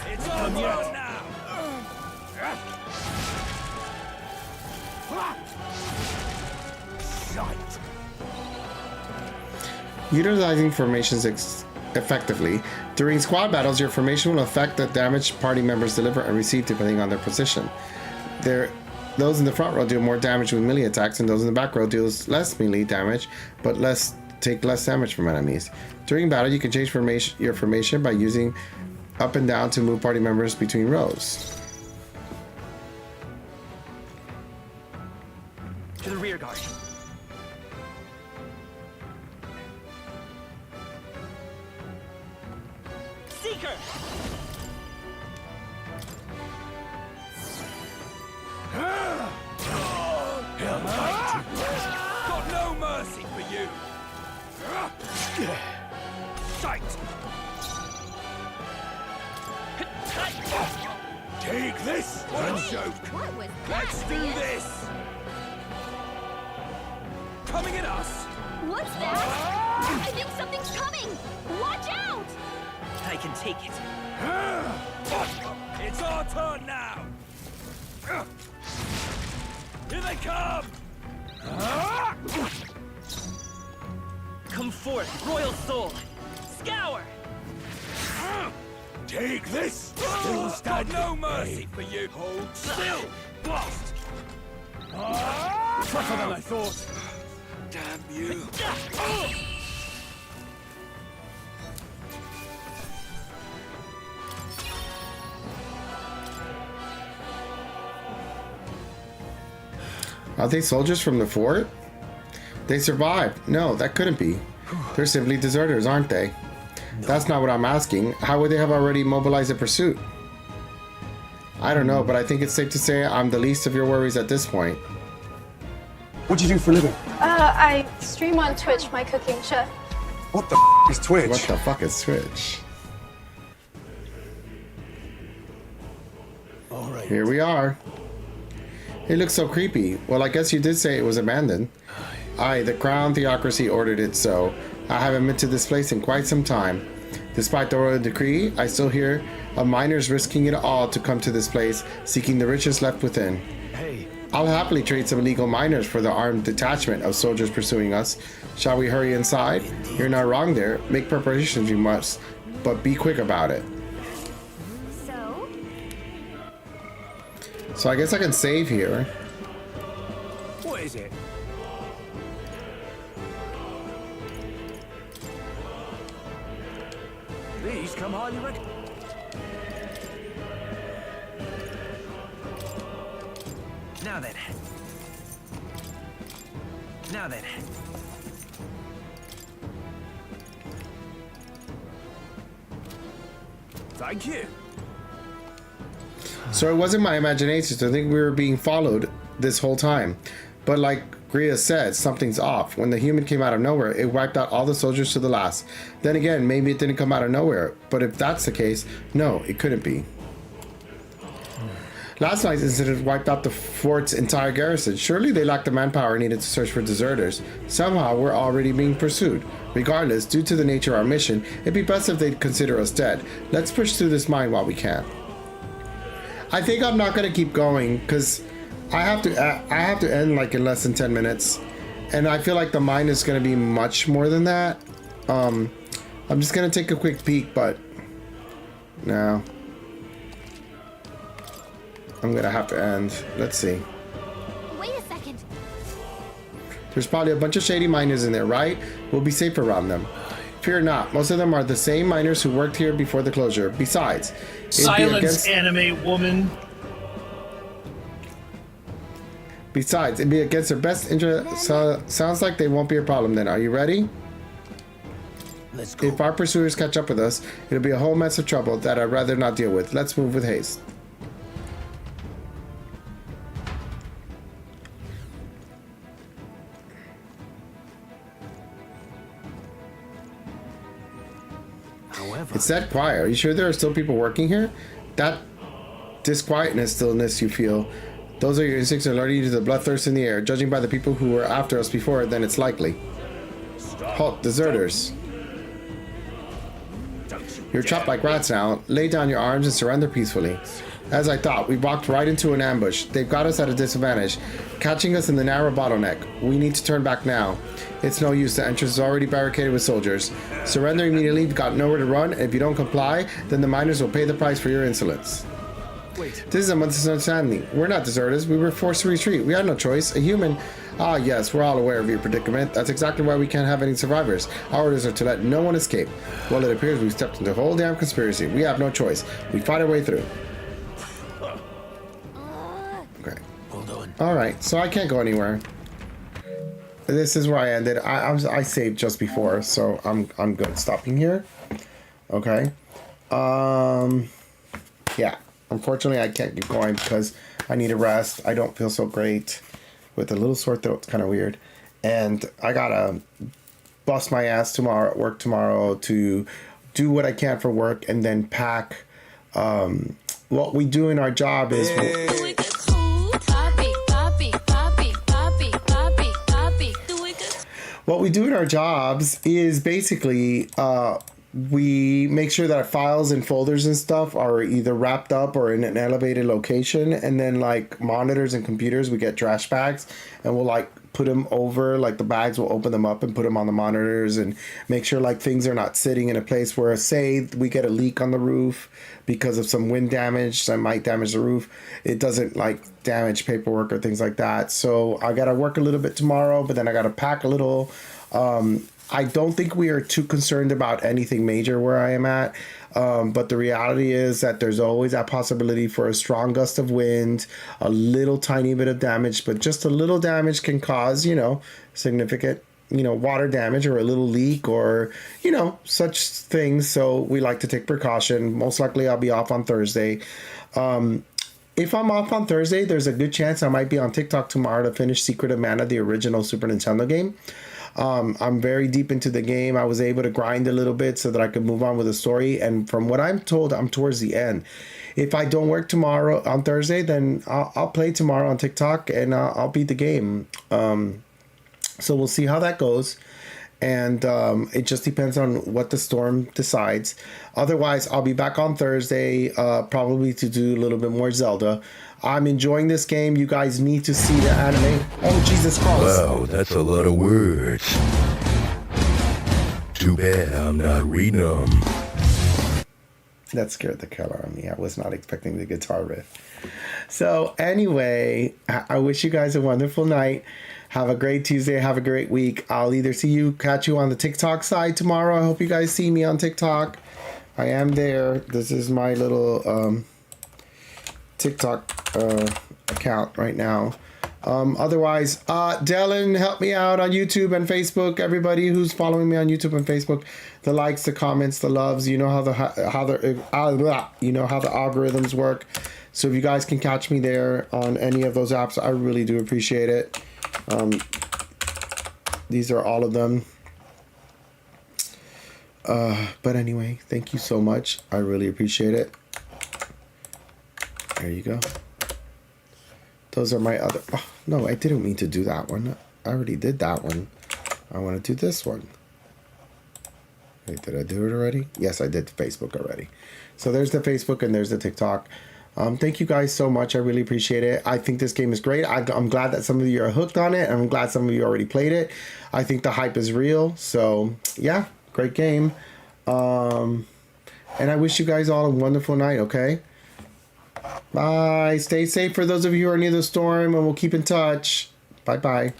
Utilizing formations effectively. During squad battles, your formation will affect the damage party members deliver and receive depending on their position. Those in the front row deal more damage with melee attacks, and those in the back row deal less melee damage, but take less damage from enemies. During battle, you can change your formation by using up and down to move party members between rows. To the rear guard. Seeker! Got no mercy for you. Sight. Take this! What a joke! What was Let's do this! Coming at us! What's that? I think something's coming! Watch out! I can take it. It's our turn now! Here they come! Come forth, royal soul! Scour! Take this! Still standing. No mercy for you! Hold still! Blast! Tougher than I thought. Damn you! Are they soldiers from the fort? They survived. No, that couldn't be. They're simply deserters, aren't they? No. That's not what I'm asking. How would they have already mobilized a pursuit? I don't know, but I think it's safe to say I'm the least of your worries at this point. What do you do for a living? I stream on Twitch, my cooking chef. What the is Twitch? What the fuck is Twitch? All right. Here we are. It looks so creepy. Well, I guess you did say it was abandoned. Aye, the Crown Theocracy ordered it so. I haven't been to this place in quite some time. Despite the royal decree, I still hear of miners risking it all to come to this place, seeking the riches left within. Hey. I'll happily trade some illegal miners for the armed detachment of soldiers pursuing us. Shall we hurry inside? You're not wrong there. Make preparations you must, but be quick about it. So I guess I can save here. What is it? These come highly recommended. Now then. Now then. Thank you. So it wasn't my imagination to think we were being followed this whole time. But like Gria said, something's off. When the human came out of nowhere, it wiped out all the soldiers to the last. Then again, maybe it didn't come out of nowhere. But if that's the case, no, it couldn't be. Last night's incident wiped out the fort's entire garrison. Surely they lacked the manpower needed to search for deserters. Somehow we're already being pursued. Regardless, due to the nature of our mission, it'd be best if they'd consider us dead. Let's push through this mine while we can. I think I'm not gonna keep going because I have to end like in less than 10 minutes, and I feel like the mine is gonna be much more than that. I'm just gonna take a quick peek, but no, I'm gonna have to end. Let's see. Wait a second. There's probably a bunch of shady miners in there, right? We'll be safe around them. Fear not, most of them are the same miners who worked here before the closure. Besides, silence, anime woman. Besides, it'd be against their best interest. So, sounds like they won't be a problem then. Are you ready? Let's go. If our pursuers catch up with us, it'll be a whole mess of trouble that I'd rather not deal with. Let's move with haste. However, It's that quiet. Are you sure there are still people working here? That disquietness, stillness you feel, those are your instincts alerting you to the bloodthirst in the air. Judging by the people who were after us before, then it's likely. Halt, deserters. You're trapped like rats now. Lay down your arms and surrender peacefully. As I thought, we walked right into an ambush. They've got us at a disadvantage, catching us in the narrow bottleneck. We need to turn back now. It's no use, the entrance is already barricaded with soldiers. Surrender immediately, you've got nowhere to run, and if you don't comply, then the miners will pay the price for your insolence. wait. This is a misunderstanding. We're not deserters, we were forced to retreat. We had no choice. A human... Ah yes, we're all aware of your predicament. That's exactly why we can't have any survivors. Our orders are to let no one escape. Well, it appears we've stepped into a whole damn conspiracy. We have no choice. We fight our way through. Okay. Hold on. Alright, so I can't go anywhere. This is where I ended. I saved just before, so I'm good stopping here. Okay. Yeah. Unfortunately, I can't keep going because I need a rest. I don't feel so great. With a little sore throat, it's kind of weird. And I gotta bust my ass tomorrow at work tomorrow to do what I can for work and then pack what we do in our job is what we do in our jobs is basically we make sure that files and folders and stuff are either wrapped up or in an elevated location, and then like monitors and computers, we get trash bags and we'll like put them over, like the bags, will open them up and put them on the monitors and make sure like things are not sitting in a place where, say we get a leak on the roof because of some wind damage that might damage the roof, it doesn't like damage paperwork or things like that. So I gotta work a little bit tomorrow, but then I gotta pack a little. I don't think we are too concerned about anything major where I am at. But the reality is that there's always that possibility for a strong gust of wind, a little tiny bit of damage, but just a little damage can cause, you know, significant, you know, water damage or a little leak or, you know, such things. So we like to take precaution. Most likely I'll be off on Thursday. If I'm off on Thursday, there's a good chance I might be on TikTok tomorrow to finish Secret of Mana, the original Super Nintendo game. I'm very deep into the game. I was able to grind a little bit so that I could move on with the story. And from what I'm told, I'm towards the end. If I don't work tomorrow on Thursday, then I'll play tomorrow on TikTok and I'll beat the game. So we'll see how that goes. And it just depends on what the storm decides. Otherwise, I'll be back on Thursday, probably to do a little bit more Zelda. I'm enjoying this game. You guys need to see the anime. Oh, Jesus Christ. Wow, that's a lot of words. Too bad I'm not reading them. That scared the hell out of me. I was not expecting the guitar riff. So anyway, I wish you guys a wonderful night. Have a great Tuesday. Have a great week. I'll either catch you on the TikTok side tomorrow. I hope you guys see me on TikTok. I am there. This is my little TikTok account right now. Otherwise, Dylan, help me out on YouTube and Facebook. Everybody who's following me on YouTube and Facebook, the likes, the comments, the loves. You know how the algorithms work. So if you guys can catch me there on any of those apps, I really do appreciate it. These are all of them. But anyway, thank you so much. I really appreciate it. There you go. Those are my other... Oh, no, I didn't mean to do that one. I already did that one. I want to do this one. Wait, did I do it already? Yes, I did Facebook already. So there's the Facebook and there's the TikTok. Thank you guys so much. I really appreciate it. I think this game is great. I'm glad that some of you are hooked on it. I'm glad some of you already played it. I think the hype is real. So, yeah, great game. And I wish you guys all a wonderful night, okay? Bye. Stay safe for those of you who are near the storm, and we'll keep in touch. Bye-bye.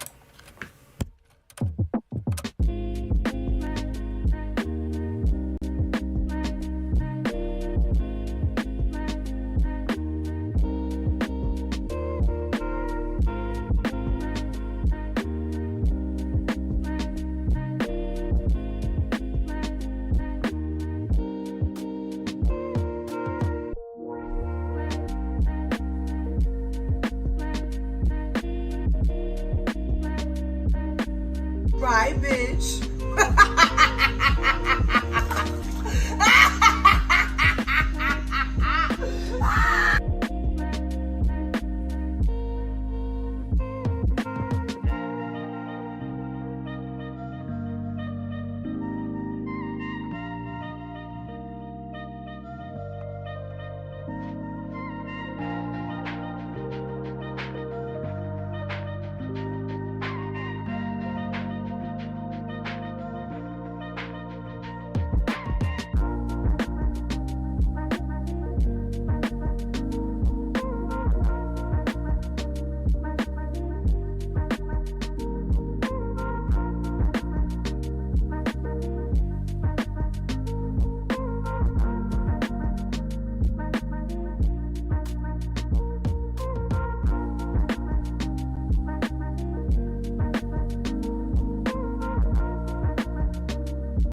Right, bitch.